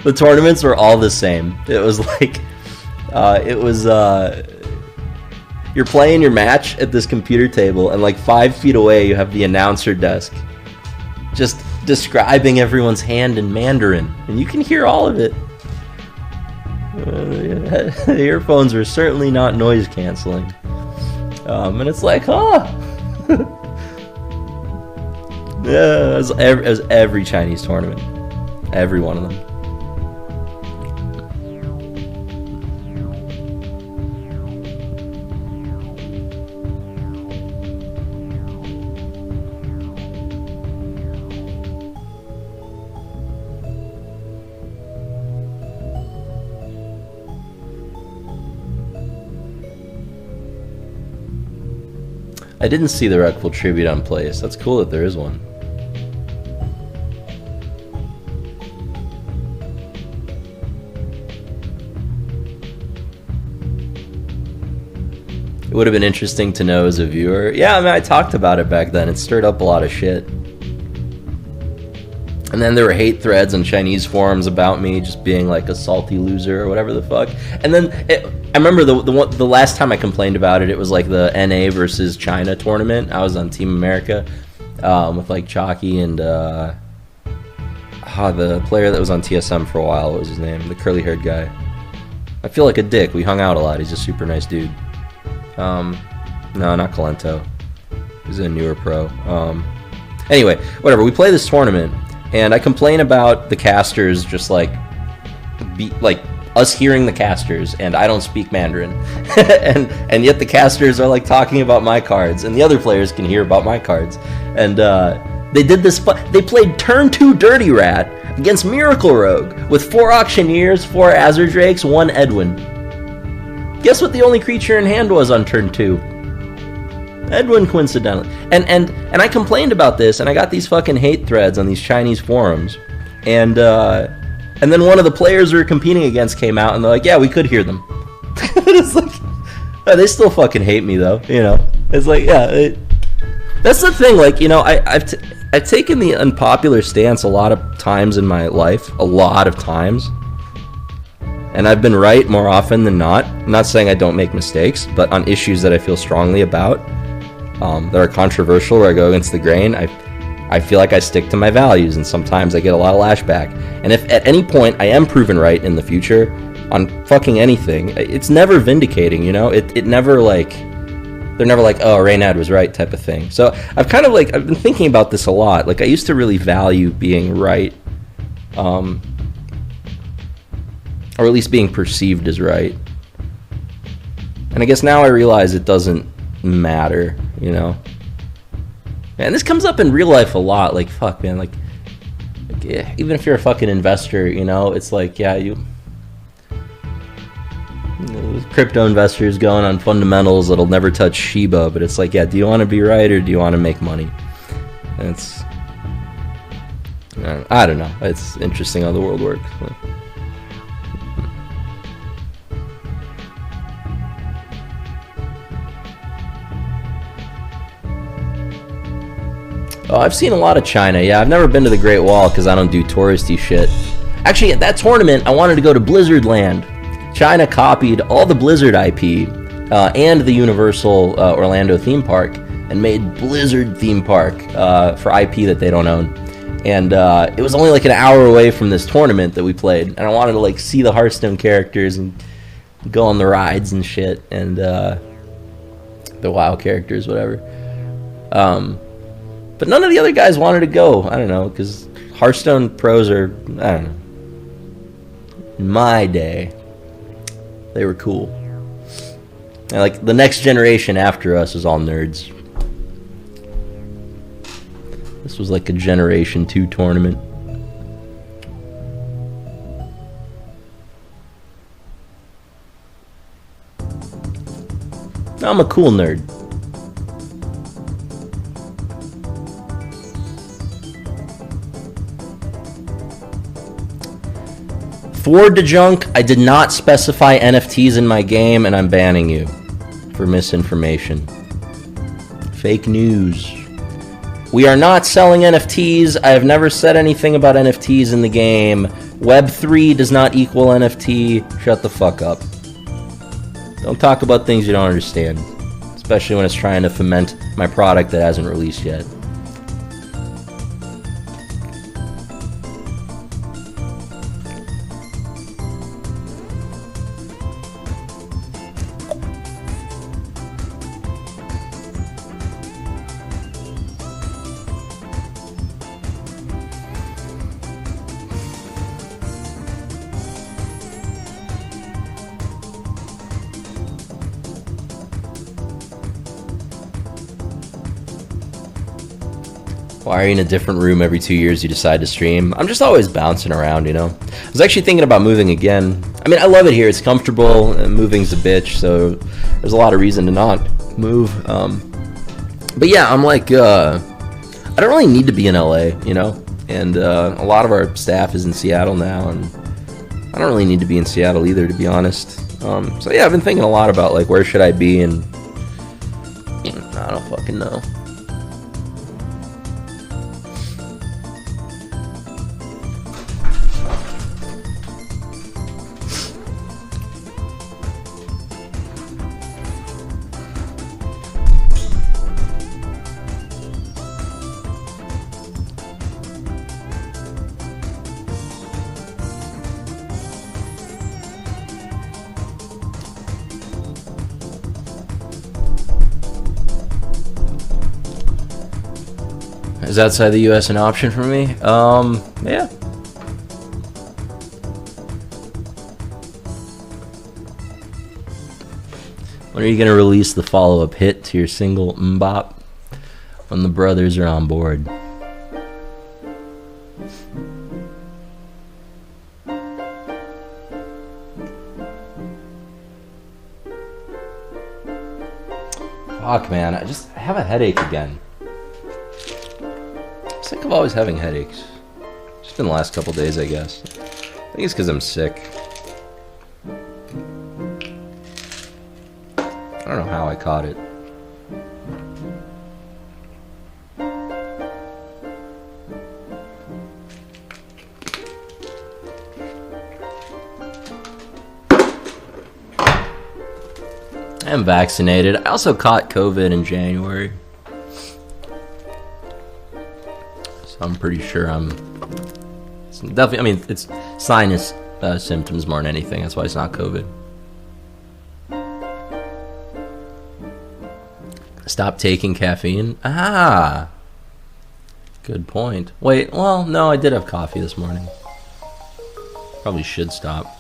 The tournaments were all the same. It was like, you're playing your match at this computer table, and like 5 feet away you have the announcer desk just describing everyone's hand in Mandarin, and you can hear all of it. The earphones were certainly not noise canceling. And it's like, huh? Yeah, it was every Chinese tournament. Every one of them. I didn't see the Rectful Tribute on place. That's cool that there is one. It would have been interesting to know as a viewer. Yeah, I mean, I talked about it back then. It stirred up a lot of shit. And then there were hate threads on Chinese forums about me just being like a salty loser or whatever the fuck. And then I remember the last time I complained about it, it was like the NA versus China tournament. I was on Team America with like Chalky and the player that was on TSM for a while. What was his name? The curly-haired guy. I feel like a dick. We hung out a lot. He's a super nice dude. No, not Calento. He's a newer pro. Anyway, whatever. We play this tournament. And I complain about the casters just like us hearing the casters, and I don't speak Mandarin. and yet the casters are like talking about my cards, and the other players can hear about my cards. And they did this. They played turn 2 Dirty Rat against Miracle Rogue with 4 Auctioneers, 4 Azure Drakes, 1 Edwin. Guess what the only creature in hand was on turn 2? Edwin, coincidentally. And I complained about this, and I got these fucking hate threads on these Chinese forums. And then one of the players we were competing against came out, and they're like, yeah, we could hear them. It's like, oh, they still fucking hate me, though, you know? It's like, yeah, that's the thing, like, you know, I've taken the unpopular stance a lot of times in my life, a lot of times. And I've been right more often than not. I'm not saying I don't make mistakes, but on issues that I feel strongly about, that are controversial, where I go against the grain, I feel like I stick to my values, and sometimes I get a lot of lashback. And if at any point I am proven right in the future on fucking anything, it's never vindicating, you know? It never, like, they're never like, oh, Reynad was right type of thing. So I've been thinking about this a lot. Like, I used to really value being right, or at least being perceived as right. And I guess now I realize it doesn't matter, you know? And this comes up in real life a lot. Like, fuck, man. Like yeah, even if you're a fucking investor, you know, it's like, yeah, crypto investors going on fundamentals that'll never touch Shiba, but it's like, yeah, do you want to be right or do you want to make money? And it's, I don't know. It's interesting how the world works. Oh, I've seen a lot of China. Yeah, I've never been to the Great Wall because I don't do touristy shit. Actually, at that tournament, I wanted to go to Blizzard Land. China copied all the Blizzard IP and the Universal Orlando theme park and made Blizzard theme park for IP that they don't own. And it was only like an hour away from this tournament that we played, and I wanted to like see the Hearthstone characters and go on the rides and shit, and the WoW characters, whatever. But none of the other guys wanted to go. I don't know, because Hearthstone pros are, I don't know. In my day, they were cool. And like the next generation after us is all nerds. This was like a Generation 2 tournament. I'm a cool nerd. For DeJunk, I did not specify NFTs in my game, and I'm banning you for misinformation. Fake news. We are not selling NFTs. I have never said anything about NFTs in the game. Web3 does not equal NFT. Shut the fuck up. Don't talk about things you don't understand, especially when it's trying to foment my product that hasn't released yet. Why are you in a different room every 2 years you decide to stream? I'm just always bouncing around, you know? I was actually thinking about moving again. I mean, I love it here. It's comfortable. And moving's a bitch, so there's a lot of reason to not move. But yeah, I'm like, I don't really need to be in LA, you know? And a lot of our staff is in Seattle now, and I don't really need to be in Seattle either, to be honest. So yeah, I've been thinking a lot about, like, where should I be, and I don't fucking know. Is outside the US an option for me? Yeah. When are you gonna release the follow-up hit to your single Mbop? When the brothers are on board. Fuck, man, I have a headache again. I'm sick of always having headaches. Just been the last couple days, I guess. I think it's because I'm sick. I don't know how I caught it. I am vaccinated. I also caught COVID in January. I'm pretty sure it's definitely. I mean, it's sinus symptoms more than anything. That's why it's not COVID. Stop taking caffeine. Ah, good point. Wait, well, no, I did have coffee this morning. Probably should stop.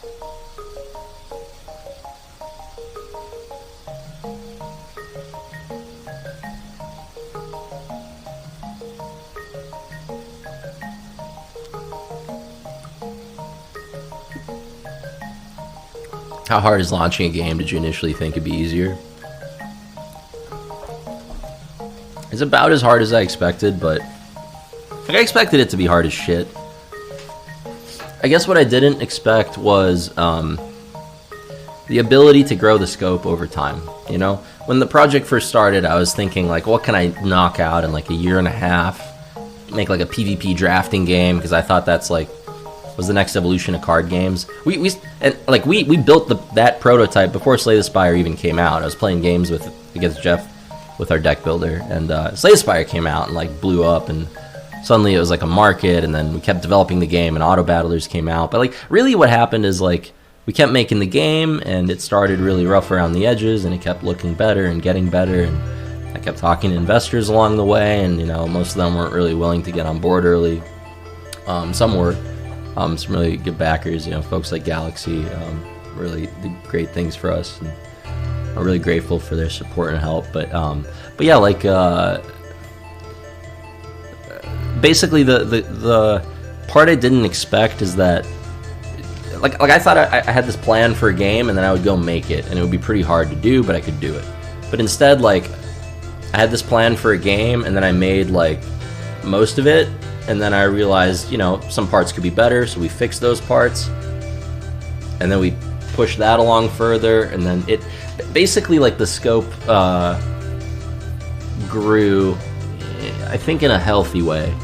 How hard is launching a game? Did you initially think it'd be easier? It's about as hard as I expected, but like, I expected it to be hard as shit. I guess what I didn't expect was the ability to grow the scope over time. You know, when the project first started, I was thinking like, what can I knock out in like a year and a half? Make like a PvP drafting game, because I thought that's like was the next evolution of card games. We built that prototype before Slay the Spire even came out. I was playing games against Jeff with our deck builder, and Slay the Spire came out and like blew up, and suddenly it was like a market, and then we kept developing the game, and Auto Battlers came out. But like really what happened is like we kept making the game, and it started really rough around the edges, and it kept looking better and getting better, and I kept talking to investors along the way, and you know, most of them weren't really willing to get on board early. Some were. Some really good backers, you know, folks like Galaxy, really did great things for us, and I'm really grateful for their support and help. But yeah, like basically the part I didn't expect is that like I thought I had this plan for a game, and then I would go make it, and it would be pretty hard to do, but I could do it. But instead, like I had this plan for a game, and then I made like most of it. And then I realized, you know, some parts could be better, so we fixed those parts. And then we pushed that along further, and then it basically, like, the scope grew, I think, in a healthy way,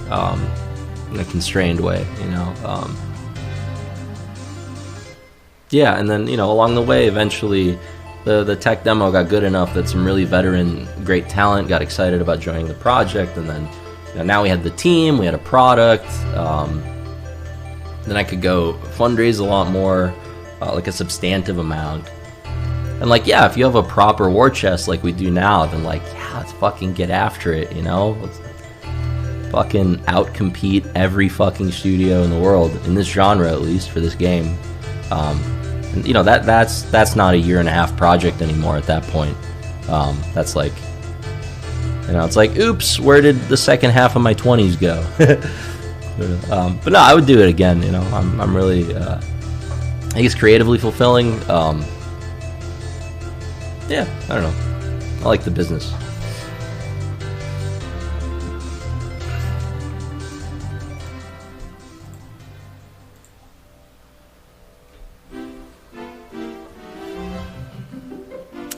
in a constrained way, you know. Yeah, and then, you know, along the way, eventually, the tech demo got good enough that some really veteran, great talent got excited about joining the project, and then now we had the team, we had a product, then I could go fundraise a lot more, like a substantive amount. And like, yeah, if you have a proper war chest like we do now, then like, yeah, let's fucking get after it, you know? Let's fucking outcompete every fucking studio in the world, in this genre at least, for this game. And, you know, that's not a year and a half project anymore at that point. That's like, you know, it's like, oops, where did the second half of my 20s go? But no, I would do it again. You know, I'm really, I think it's creatively fulfilling. Yeah, I don't know. I like the business.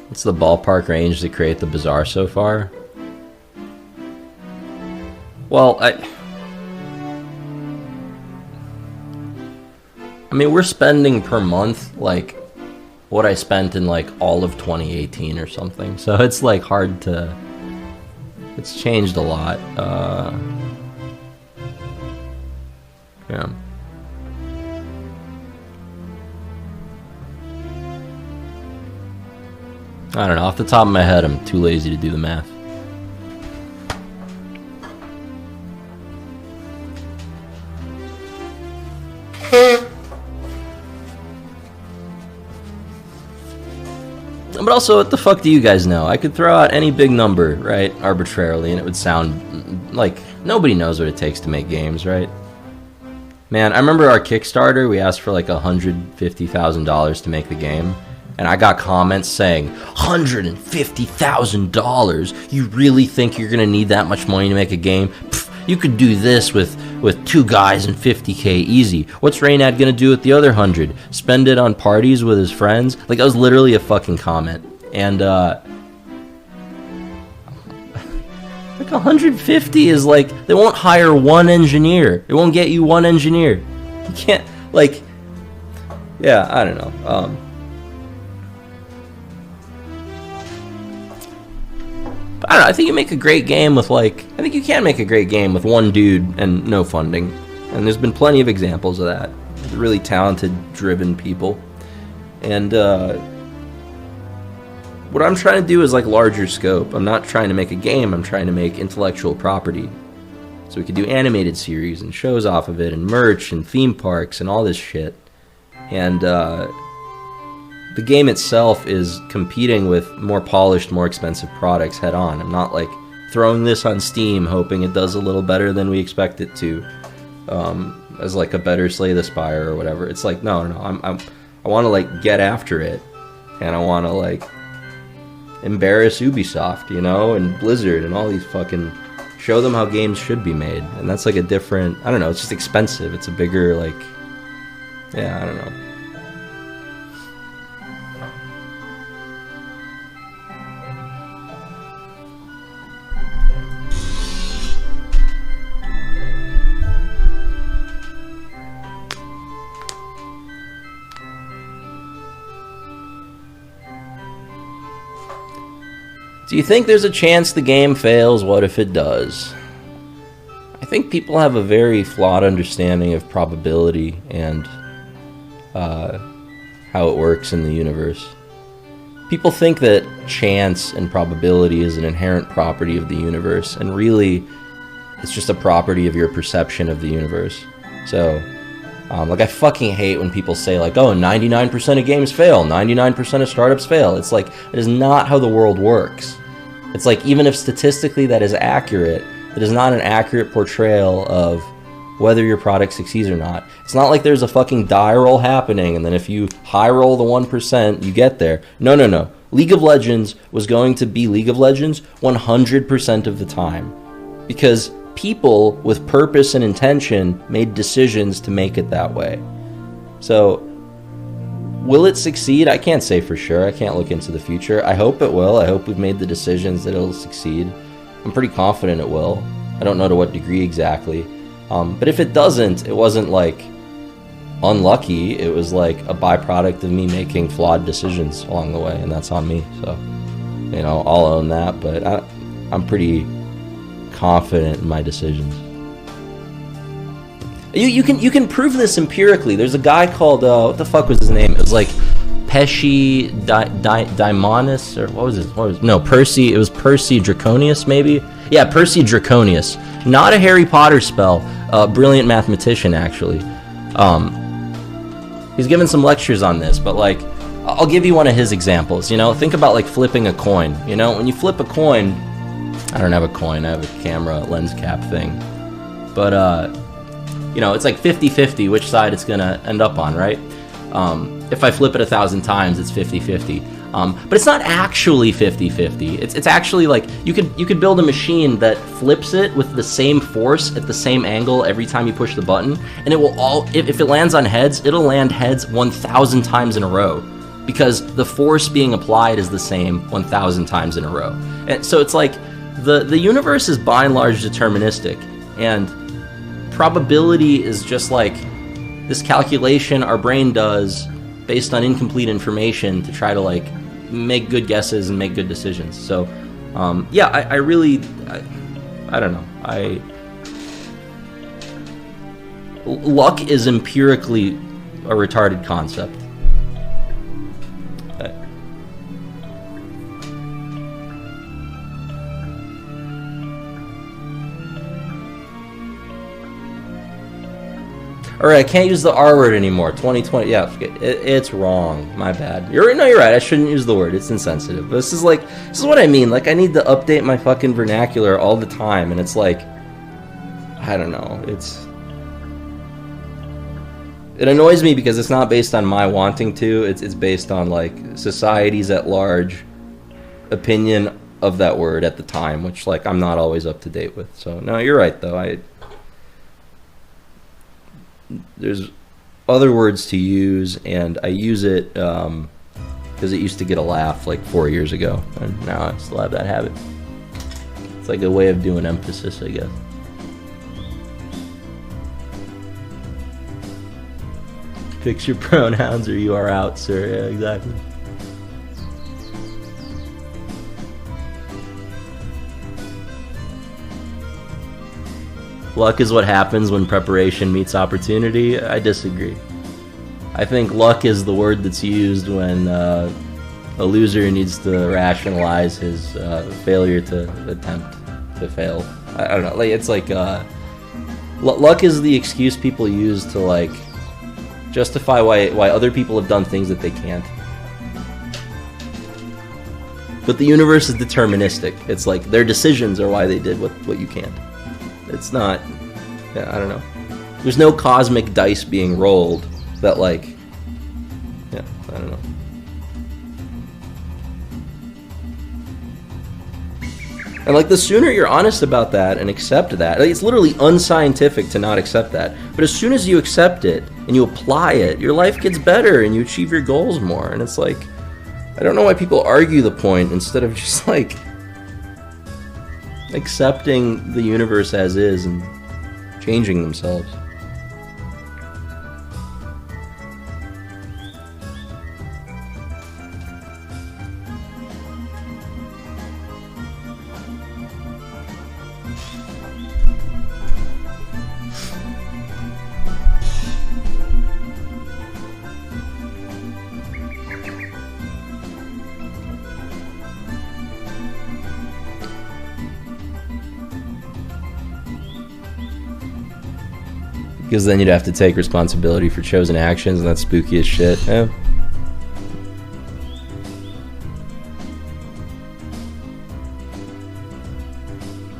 What's the ballpark range to create the Bazaar so far? Well, I mean, we're spending per month like what I spent in like all of 2018 or something. So it's like hard to. It's changed a lot. Yeah. I don't know. Off the top of my head, I'm too lazy to do the math. But also, what the fuck do you guys know? I could throw out any big number, right, arbitrarily, and it would sound like nobody knows what it takes to make games, right? Man, I remember our Kickstarter, we asked for like $150,000 to make the game, and I got comments saying, $150,000? You really think you're gonna need that much money to make a game? Pfft, you could do this with 2 guys and $50K easy. What's Reynad gonna do with the other 100? Spend it on parties with his friends? Like, that was literally a fucking comment. And like 150 is like, they won't hire one engineer. It won't get you one engineer. You can't, like, yeah, I don't know. I don't know, I think you make a great game with like, I think you can make a great game with one dude and no funding. And there's been plenty of examples of that. Really talented, driven people. And what I'm trying to do is like larger scope. I'm not trying to make a game, I'm trying to make intellectual property. So we could do animated series and shows off of it, and merch and theme parks and all this shit. And the game itself is competing with more polished, more expensive products head on. I'm not like throwing this on Steam hoping it does a little better than we expect it to, as like a better Slay the Spire or whatever. It's like, no, I want to like get after it, and I want to like embarrass Ubisoft, you know, and Blizzard and all these fucking, show them how games should be made. And that's like a different, I don't know, it's just expensive. It's a bigger, like, yeah, I don't know. Do you think there's a chance the game fails? What if it does? I think people have a very flawed understanding of probability and how it works in the universe. People think that chance and probability is an inherent property of the universe, and really it's just a property of your perception of the universe. So, like, I fucking hate when people say, like, oh, 99% of games fail, 99% of startups fail. It's like, it is not how the world works. It's like, even if statistically that is accurate, it is not an accurate portrayal of whether your product succeeds or not. It's not like there's a fucking die roll happening, and then if you high roll the 1%, you get there. No. League of Legends was going to be League of Legends 100% of the time. Because people with purpose and intention made decisions to make it that way. So, will it succeed? I can't say for sure. I can't look into the future. I hope it will. I hope we've made the decisions that it'll succeed. I'm pretty confident it will. I don't know to what degree exactly. But if it doesn't, it wasn't like unlucky. It was like a byproduct of me making flawed decisions along the way, and that's on me. So, you know, I'll own that. But I'm pretty confident in my decisions. You can prove this empirically. There's a guy called what the fuck was his name? It was like Pesci Daimonis, or what was his? No, Percy. It was Percy Draconius, maybe. Yeah, Percy Draconius. Not a Harry Potter spell. Brilliant mathematician, actually. He's given some lectures on this, but like, I'll give you one of his examples. You know, think about like flipping a coin. You know, when you flip a coin, I don't have a coin. I have a camera lens cap thing, but you know, it's like 50-50 which side it's gonna end up on, right? If I flip it 1,000 times, it's 50-50. But it's not actually 50-50. It's actually like you could build a machine that flips it with the same force at the same angle every time you push the button, and it will all, if it lands on heads, it'll land heads 1,000 times in a row, because the force being applied is the same 1,000 times in a row. And so it's like the universe is by and large deterministic, and probability is just like this calculation our brain does based on incomplete information to try to like make good guesses and make good decisions. So yeah, I really don't know. Luck is empirically a retarded concept. Alright, I can't use the R word anymore. 2020, yeah, it's wrong. My bad. You're right. I shouldn't use the word. It's insensitive. But this is what I mean. Like, I need to update my fucking vernacular all the time, and it's like, I don't know. It annoys me because it's not based on my wanting to. It's based on like society's at large opinion of that word at the time, which like I'm not always up to date with. So no, you're right though. There's other words to use, and I use it because it used to get a laugh like 4 years ago, and now I still have that habit. It's like a way of doing emphasis, I guess. Fix your pronouns or you are out, sir. Yeah, exactly. luck is what happens when preparation meets opportunity. I disagree. I think luck is the word that's used when a loser needs to rationalize his failure to attempt to fail. I don't know. Like it's like luck is the excuse people use to like justify why other people have done things that they can't. But the universe is deterministic. It's like their decisions are why they did what you can't. It's not. Yeah, I don't know. There's no cosmic dice being rolled that like. Yeah, I don't know. And like the sooner you're honest about that and accept that, like, it's literally unscientific to not accept that. But as soon as you accept it and you apply it, your life gets better and you achieve your goals more. And it's like, I don't know why people argue the point instead of just like accepting the universe as is and changing themselves. Because then you'd have to take responsibility for chosen actions, and that's spooky as shit. Yeah.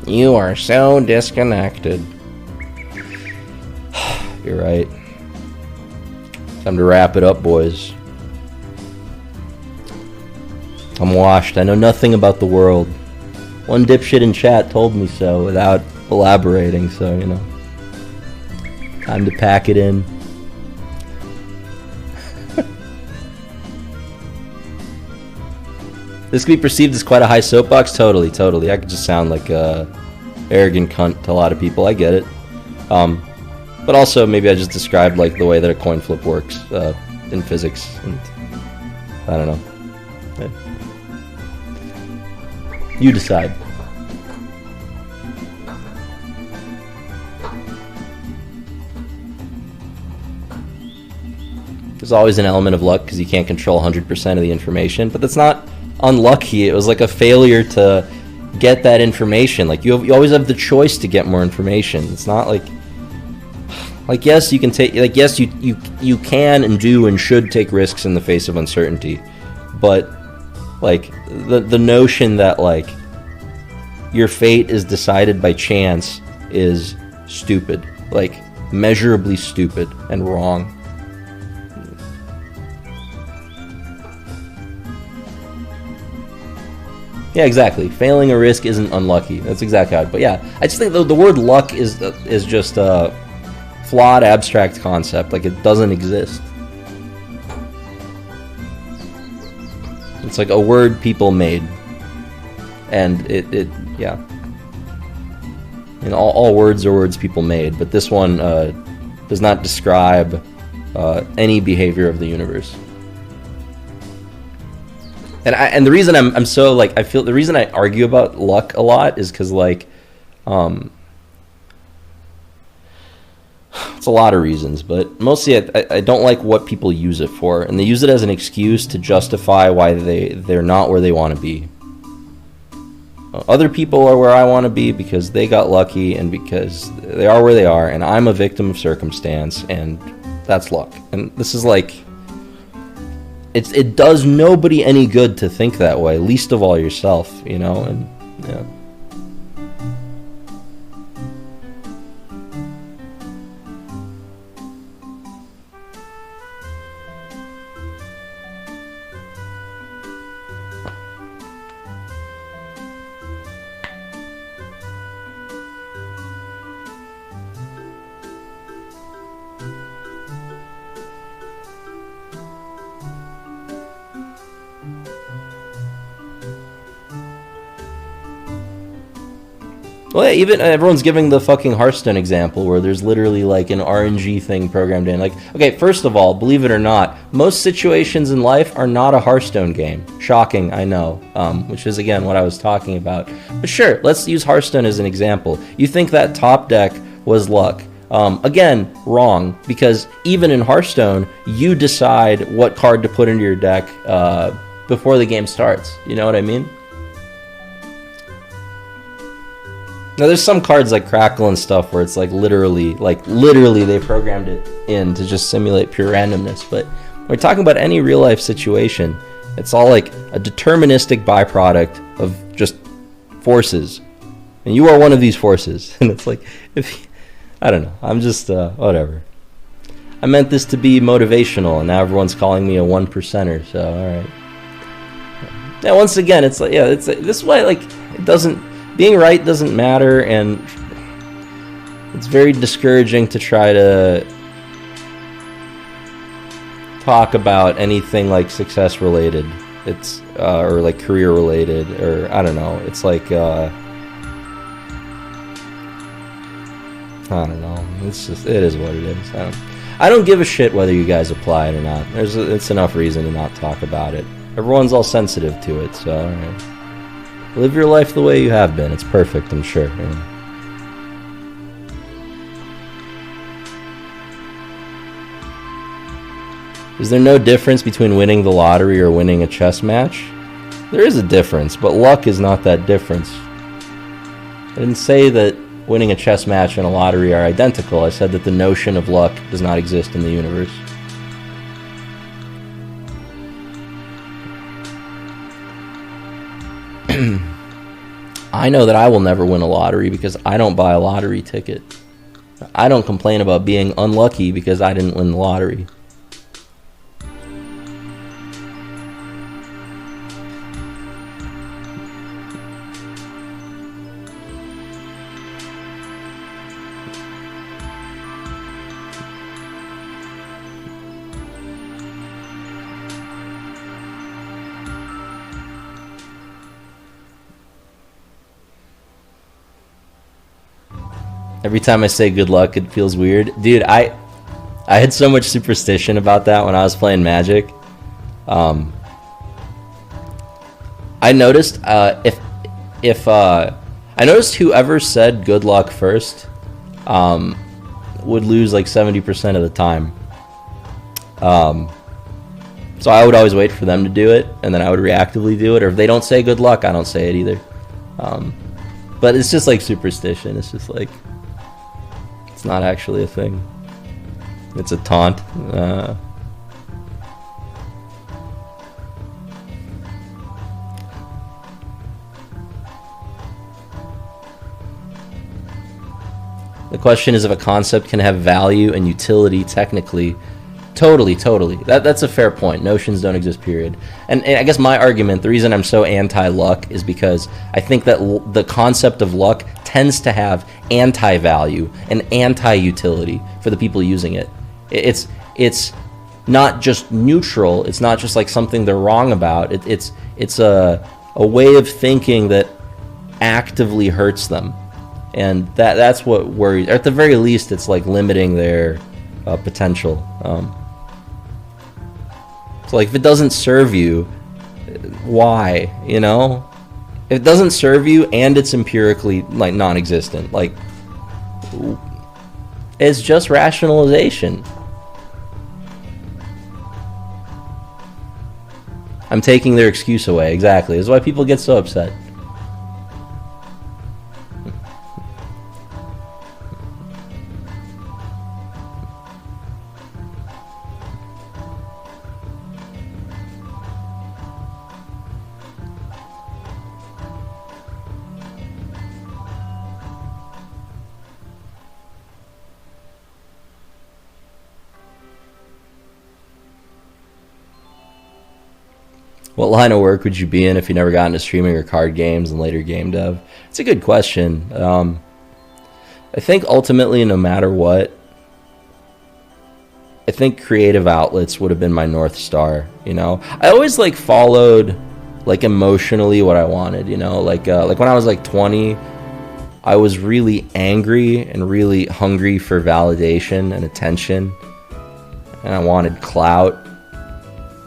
You are so disconnected. You're right. Time to wrap it up, boys. I'm washed. I know nothing about the world. One dipshit in chat told me so without elaborating, so, you know. Time to pack it in. This could be perceived as quite a high soapbox. Totally. I could just sound like a arrogant cunt to a lot of people. I get it. But also, maybe I just described like the way that a coin flip works in physics. And I don't know. Yeah. You decide. There's always an element of luck because you can't control 100% of the information, but that's not unlucky. It was like a failure to get that information. Like you always have the choice to get more information. It's not like yes, you can take, like yes, you can and do and should take risks in the face of uncertainty, but like the notion that like your fate is decided by chance is stupid, like measurably stupid and wrong. Yeah, exactly. Failing a risk isn't unlucky. That's exactly how. But yeah, I just think the word luck is just a flawed, abstract concept. Like it doesn't exist. It's like a word people made, and it yeah. And all words are words people made, but this one does not describe any behavior of the universe. And the reason I'm so like, I feel the reason I argue about luck a lot is because like it's a lot of reasons, but mostly I don't like what people use it for, and they use it as an excuse to justify why they're not where they want to be. Other people are where I want to be because they got lucky and because they are where they are, and I'm a victim of circumstance, and that's luck. And this is like, it does nobody any good to think that way, least of all yourself, you know, and yeah. Well, yeah, even everyone's giving the fucking Hearthstone example where there's literally like an RNG thing programmed in. Like, okay, first of all, believe it or not, most situations in life are not a Hearthstone game. Shocking, I know, which is, again, what I was talking about. But sure, let's use Hearthstone as an example. You think that top deck was luck. Again, wrong, because even in Hearthstone, you decide what card to put into your deck before the game starts. You know what I mean? Now, there's some cards like Crackle and stuff where it's like literally they programmed it in to just simulate pure randomness. But when we're talking about any real life situation, it's all like a deterministic byproduct of just forces. And you are one of these forces. And it's like, I don't know. I'm just, whatever. I meant this to be motivational, and now everyone's calling me a 1%er, so alright. Yeah, once again, it's like, yeah, it's like, this is why, like, it doesn't, being right doesn't matter, and it's very discouraging to try to talk about anything like success related. It's, or like career related, or I don't know. It's like, I don't know. It's just, it is what it is. I don't give a shit whether you guys apply it or not. It's enough reason to not talk about it. Everyone's all sensitive to it, so alright. Live your life the way you have been. It's perfect, I'm sure. Yeah. Is there no difference between winning the lottery or winning a chess match? There is a difference, but luck is not that difference. I didn't say that winning a chess match and a lottery are identical. I said that the notion of luck does not exist in the universe. I know that I will never win a lottery because I don't buy a lottery ticket. I don't complain about being unlucky because I didn't win the lottery. Every time I say good luck, it feels weird. Dude, I had so much superstition about that when I was playing Magic. I noticed I noticed whoever said good luck first would lose like 70% of the time. So I would always wait for them to do it, and then I would reactively do it. Or if they don't say good luck, I don't say it either. But it's just like superstition. It's just like, it's not actually a thing. It's a taunt. The question is if a concept can have value and utility technically. Totally. That's a fair point. Notions don't exist, period. And I guess my argument, the reason I'm so anti-luck is because I think that the concept of luck tends to have anti-value and anti-utility for the people using it. It's not just neutral. It's not just like something they're wrong about. It's a way of thinking that actively hurts them. And that's what worries. Or at the very least, it's like limiting their potential. So like if it doesn't serve you, why? You know? If it doesn't serve you and it's empirically like non-existent, like it's just rationalization. I'm taking their excuse away. Exactly. That's why people get so upset. What line of work would you be in if you never got into streaming or card games and later game dev? It's a good question. I think ultimately, no matter what, I think creative outlets would have been my North Star, you know? I always like followed like emotionally what I wanted, you know? Like when I was like 20, I was really angry and really hungry for validation and attention. And I wanted clout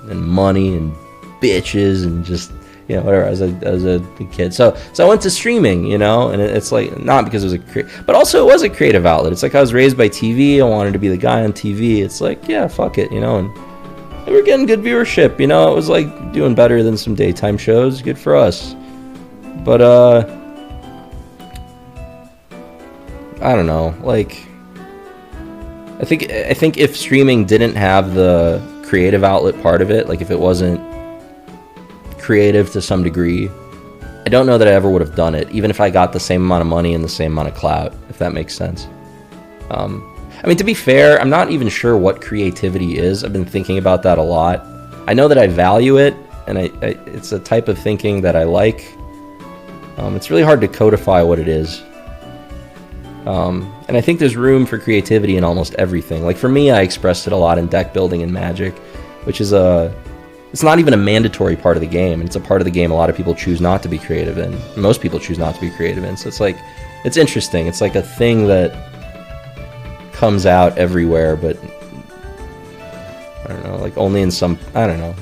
and money and bitches and just you know, whatever, as a kid. So I went to streaming, you know, and it's like, not because it was but also it was a creative outlet. It's like I was raised by TV. I wanted to be the guy on TV. It's like, yeah, fuck it, you know, and we were getting good viewership, you know. It was like doing better than some daytime shows. Good for us. But I don't know, like, I think if streaming didn't have the creative outlet part of it, like if it wasn't creative to some degree, I don't know that I ever would have done it, even if I got the same amount of money and the same amount of clout, if that makes sense. I mean, to be fair, I'm not even sure what creativity is. I've been thinking about that a lot. I know that I value it, and it's a type of thinking that I like. It's really hard to codify what it is. And I think there's room for creativity in almost everything. Like for me, I expressed it a lot in deck building and Magic, which is it's not even a mandatory part of the game. It's a part of the game a lot of people choose not to be creative in. Most people choose not to be creative in. So it's like, it's interesting. It's like a thing that comes out everywhere, but I don't know, like only in some, I don't know.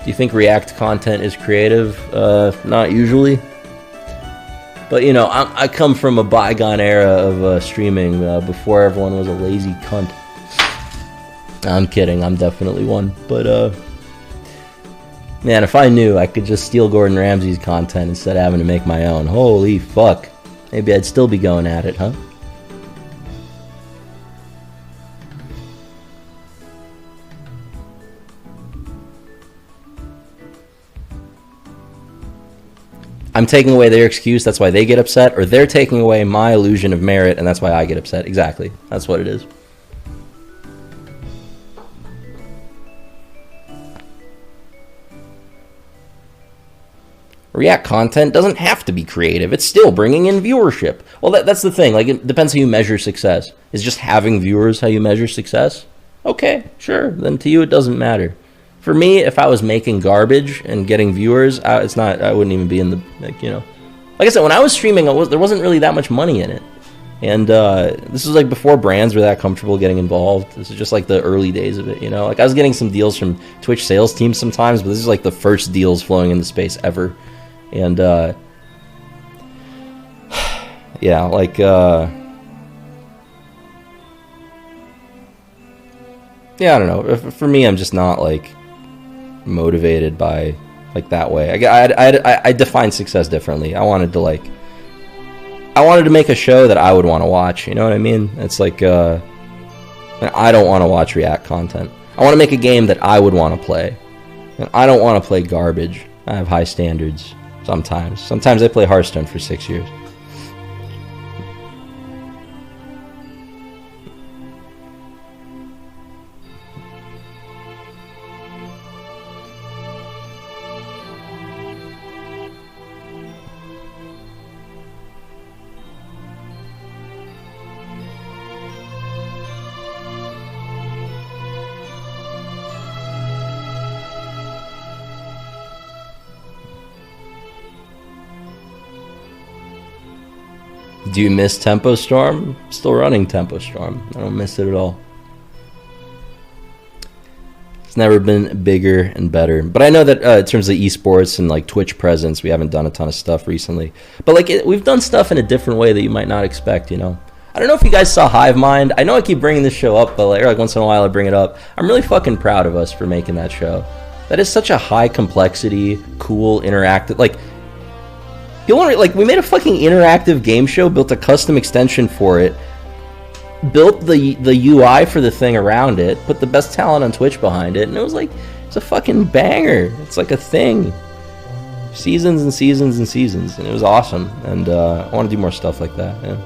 Do you think React content is creative? Not usually. But, you know, I come from a bygone era of streaming before everyone was a lazy cunt. I'm kidding. I'm definitely one. But, man, if I knew I could just steal Gordon Ramsay's content instead of having to make my own, holy fuck. Maybe I'd still be going at it, huh? I'm taking away their excuse, that's why they get upset, or they're taking away my illusion of merit, and that's why I get upset. Exactly. That's what it is. React content doesn't have to be creative. It's still bringing in viewership. Well, that's the thing. Like, it depends how you measure success. Is just having viewers how you measure success? Okay, sure. Then to you, it doesn't matter. For me, if I was making garbage and getting viewers, I wouldn't even be in the, like, you know. Like I said, when I was streaming, there wasn't really that much money in it. And this was like before brands were that comfortable getting involved. This is just like the early days of it, you know. Like I was getting some deals from Twitch sales teams sometimes, but this is like the first deals flowing into space ever. And yeah, like yeah, I don't know. For me, I'm just not like motivated by like that way. I define success differently. I wanted to make a show that I would want to watch. You know what I mean? It's like I don't want to watch React content. I want to make a game that I would want to play, and I don't want to play garbage. I have high standards. Sometimes I play Hearthstone for 6 years. Do you miss Tempo Storm? Still running Tempo Storm. I don't miss it at all. It's never been bigger and better. But I know that in terms of esports and like Twitch presence, we haven't done a ton of stuff recently. But like we've done stuff in a different way that you might not expect, you know. I don't know if you guys saw Hive Mind. I know I keep bringing this show up, but like once in a while I bring it up. I'm really fucking proud of us for making that show. That is such a high complexity, cool, interactive, like. We made a fucking interactive game show, built a custom extension for it, built the UI for the thing around it, put the best talent on Twitch behind it, and it was like, it's a fucking banger. It's like a thing. Seasons and seasons and seasons, and it was awesome. And I want to do more stuff like that, yeah.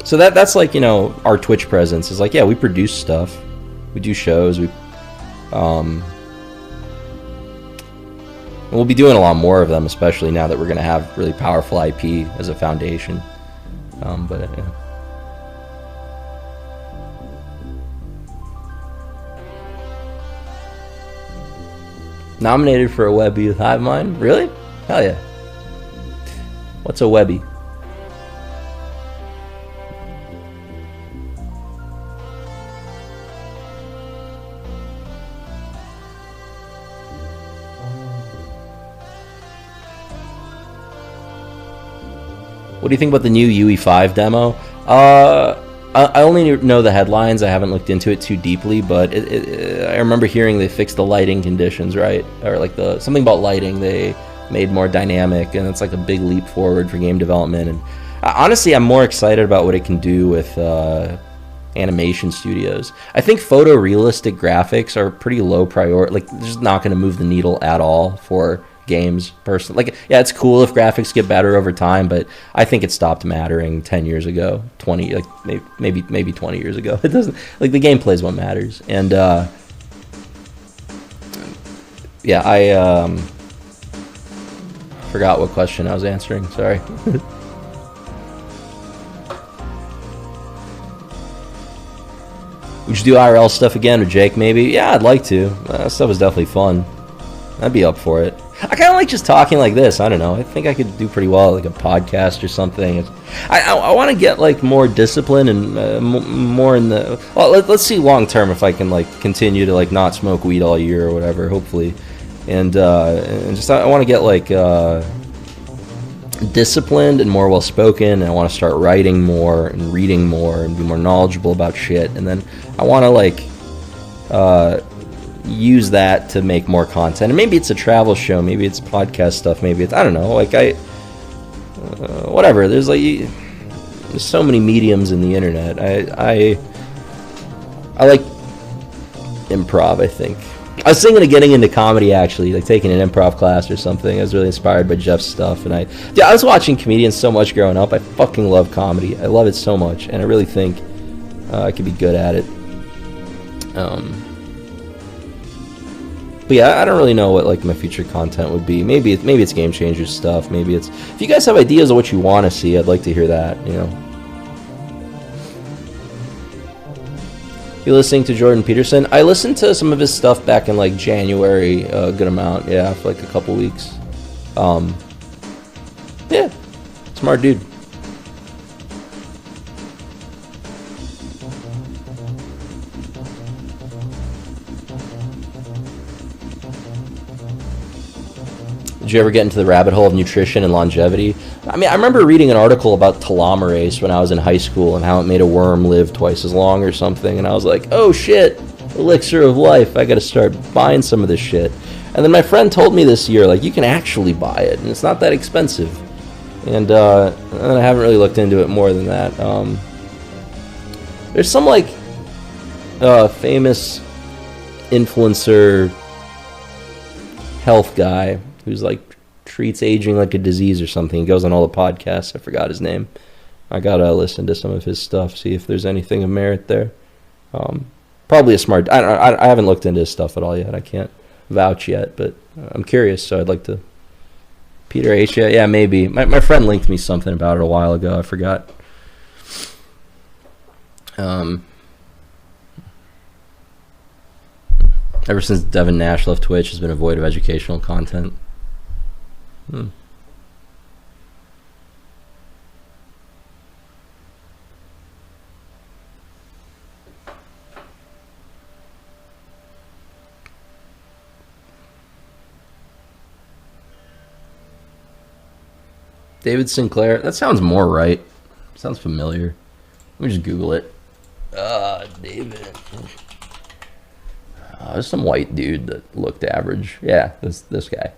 So that's like, you know, our Twitch presence is like, yeah, we produce stuff. We do shows, we'll be doing a lot more of them, especially now that we're going to have really powerful IP as a foundation. Yeah. Nominated for a Webby with Hive Mind? Really? Hell yeah. What's a Webby? What do you think about the new UE5 demo? I only know the headlines. I haven't looked into it too deeply, but I remember hearing they fixed the lighting conditions, right? Or like something about lighting they made more dynamic, and it's like a big leap forward for game development. And honestly, I'm more excited about what it can do with animation studios. I think photorealistic graphics are pretty low priority. Like, they're just not going to move the needle at all for games personally. Like, yeah, it's cool if graphics get better over time, but I think it stopped mattering 10 years ago, 20, like maybe 20 years ago. It doesn't, like, the gameplay is what matters. And yeah, I forgot what question I was answering, sorry. Would you do IRL stuff again with Jake, maybe? Yeah, I'd like to. That stuff was definitely fun. I'd be up for it. I kind of like just talking like this. I don't know. I think I could do pretty well like a podcast or something. I want to get like more discipline and more in the... Well, let's see long term if I can like continue to like not smoke weed all year or whatever, hopefully. And just I want to get like disciplined and more well-spoken, and I want to start writing more and reading more and be more knowledgeable about shit. And then I want to like... use that to make more content, and maybe it's a travel show, maybe it's podcast stuff, maybe it's, I don't know, like whatever. There's so many mediums in the internet. I like improv. I think I was thinking of getting into comedy, actually, like taking an improv class or something. I was really inspired by Jeff's stuff, and I was watching comedians so much growing up. I fucking love comedy. I love it so much, and I really think I could be good at it. But yeah, I don't really know what like my future content would be. Maybe it's Game Changers stuff. Maybe it's, if you guys have ideas of what you want to see, I'd like to hear that. You know. You listening to Jordan Peterson? I listened to some of his stuff back in like January, a good amount. Yeah, for like a couple weeks. Yeah, smart dude. Did you ever get into the rabbit hole of nutrition and longevity? I mean, I remember reading an article about telomerase when I was in high school and how it made a worm live twice as long or something, and I was like, oh shit, elixir of life, I gotta start buying some of this shit. And then my friend told me this year, like, you can actually buy it, and it's not that expensive. And I haven't really looked into it more than that. There's some, like, famous influencer health guy who's like treats aging like a disease or something. He goes on all the podcasts. I forgot his name. I gotta listen to some of his stuff, see if there's anything of merit there. Probably a smart... I haven't looked into his stuff at all yet. I can't vouch yet, but I'm curious, so I'd like to... Peter H. Yeah, maybe. My friend linked me something about it a while ago. I forgot. Ever since Devin Nash left Twitch, has been a void of educational content. David Sinclair. That sounds more right. Sounds familiar. Let me just Google it. David. There's some white dude that looked average. Yeah, this guy.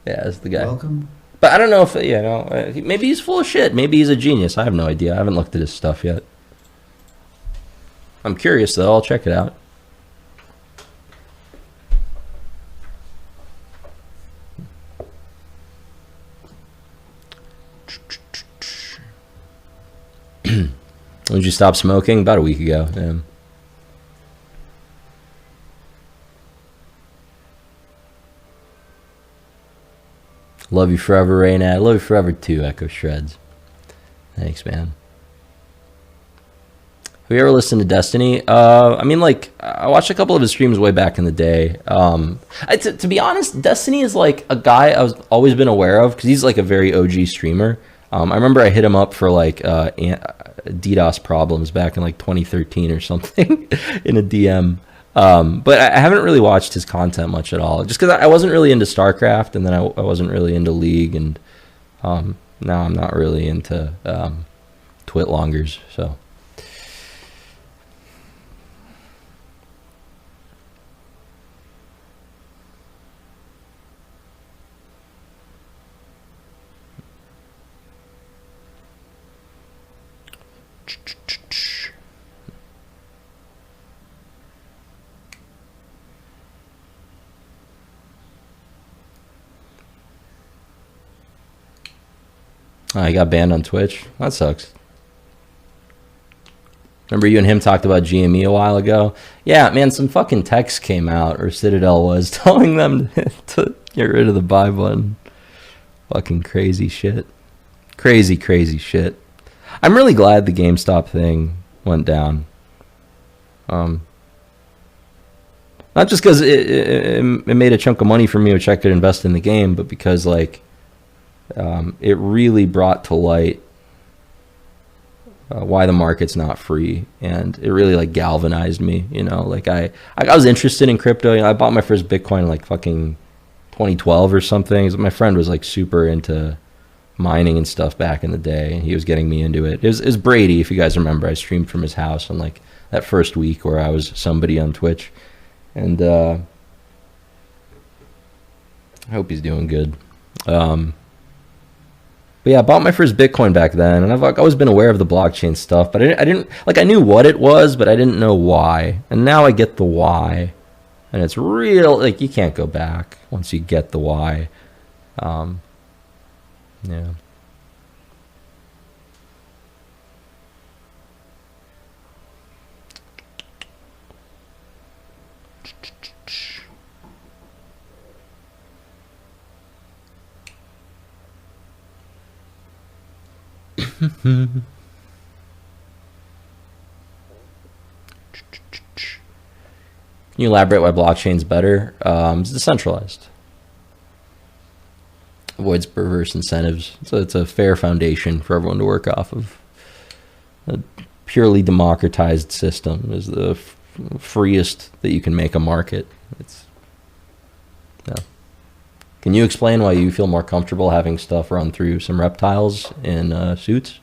Yeah, that's the guy. Welcome. But I don't know if, you know, maybe he's full of shit. Maybe he's a genius. I have no idea. I haven't looked at his stuff yet. I'm curious, though. I'll check it out. When did you stop smoking? About a week ago. Yeah. Love you forever, Reynad. Love you forever too, Echo Shreds. Thanks, man. Have you ever listened to Destiny? I mean, like, I watched a couple of his streams way back in the day. To be honest, Destiny is like a guy I've always been aware of because he's like a very OG streamer. I remember I hit him up for like DDoS problems back in like 2013 or something in a DM. But I haven't really watched his content much at all, just because I wasn't really into StarCraft, and then I wasn't really into League, and now I'm not really into twit longers, so. Oh, he got banned on Twitch. That sucks. Remember you and him talked about GME a while ago? Yeah, man, some fucking text came out, or Citadel was, telling them to get rid of the buy button. Fucking crazy shit. Crazy, crazy shit. I'm really glad the GameStop thing went down. Not just because it made a chunk of money for me, which I could invest in the game, but because, like, it really brought to light why the market's not free, and it really like galvanized me. You know, like I was interested in crypto. You know, I bought my first Bitcoin in like fucking 2012 or something. My friend was like super into mining and stuff back in the day, and he was getting me into it. It was Brady, if you guys remember. I streamed from his house on like that first week where I was somebody on Twitch, and I hope he's doing good. But yeah, I bought my first Bitcoin back then, and I've like always been aware of the blockchain stuff, but I didn't like, I knew what it was, but I didn't know why. And now I get the why, and it's real. Like, you can't go back once you get the why. Yeah. Can you elaborate why blockchain's better? It's decentralized. Avoids perverse incentives. So it's a fair foundation for everyone to work off of. A purely democratized system is the freest that you can make a market. It's, yeah. Can you explain why you feel more comfortable having stuff run through some reptiles in suits?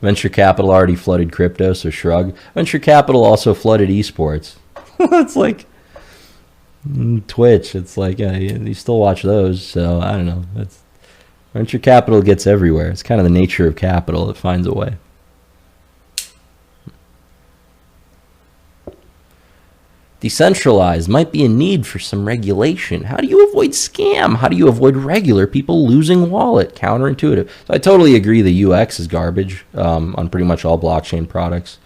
Venture capital already flooded crypto, so shrug. Venture capital also flooded esports. It's like Twitch. It's like you still watch those, so I don't know. Venture capital gets everywhere. It's kind of the nature of capital. It finds a way. Decentralized might be a need for some regulation. How do you avoid scam? How do you avoid regular people losing wallet? Counterintuitive. So I totally agree the UX is garbage on pretty much all blockchain products.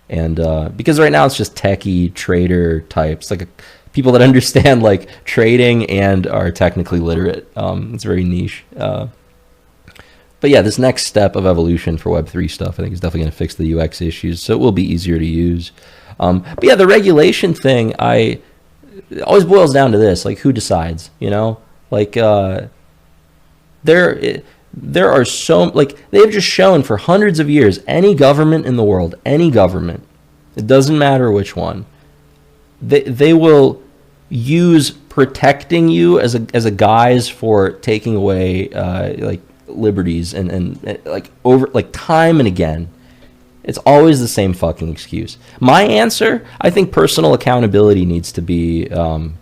And because right now it's just techie trader types, like people that understand like trading and are technically literate. It's very niche. But yeah, this next step of evolution for Web3 stuff, I think, is definitely going to fix the UX issues, so it will be easier to use. But yeah, the regulation thing, it always boils down to this, like, who decides, you know? Like, there are so, like, they've just shown for hundreds of years, any government in the world, any government, it doesn't matter which one, they will use protecting you as a guise for taking away, like, liberties and like, over, like, time and again. It's always the same fucking excuse. My answer, I think personal accountability needs to be the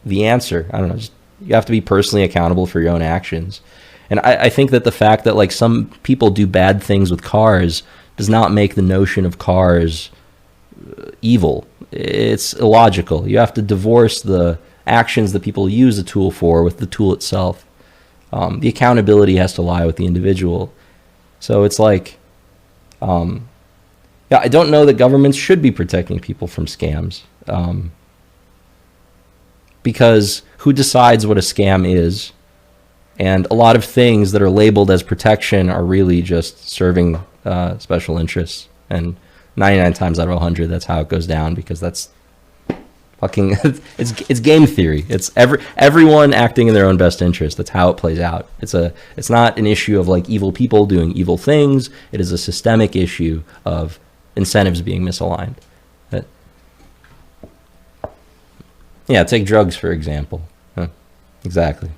answer. I don't know. Just, you have to be personally accountable for your own actions. And I think that the fact that like some people do bad things with cars does not make the notion of cars evil. It's illogical. You have to divorce the actions that people use the tool for with the tool itself. The accountability has to lie with the individual. So it's like, yeah, I don't know that governments should be protecting people from scams, because who decides what a scam is? And a lot of things that are labeled as protection are really just serving special interests. And 99 times out of 100, that's how it goes down, because that's Fucking, it's game theory. It's everyone acting in their own best interest. That's how it plays out. It's not an issue of like evil people doing evil things. It is a systemic issue of incentives being misaligned. Yeah, take drugs for example. Huh. Exactly.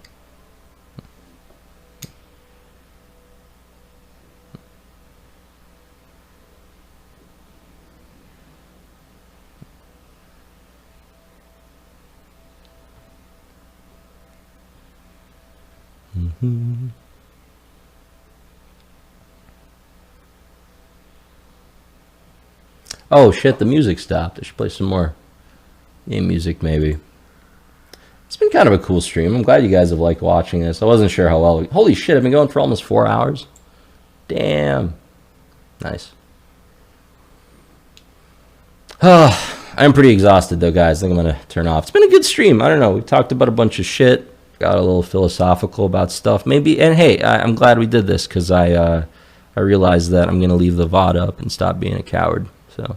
Mm-hmm. Oh shit, the music stopped. I should play some more game music maybe. It's been kind of a cool stream. I'm glad you guys have liked watching this. I wasn't sure how well. Holy shit, I've been going for almost 4 hours. Damn. Nice. I'm pretty exhausted though, guys. I think I'm gonna turn off. It's been a good stream. I don't know. We talked about a bunch of shit. Got a little philosophical about stuff, maybe. And hey, I'm glad we did this because I realized that I'm gonna leave the VOD up and stop being a coward. So,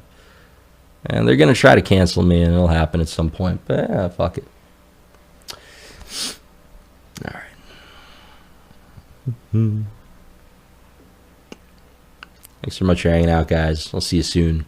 and they're gonna try to cancel me, and it'll happen at some point. But yeah, fuck it. All right. Thanks so much for hanging out, guys. I'll see you soon.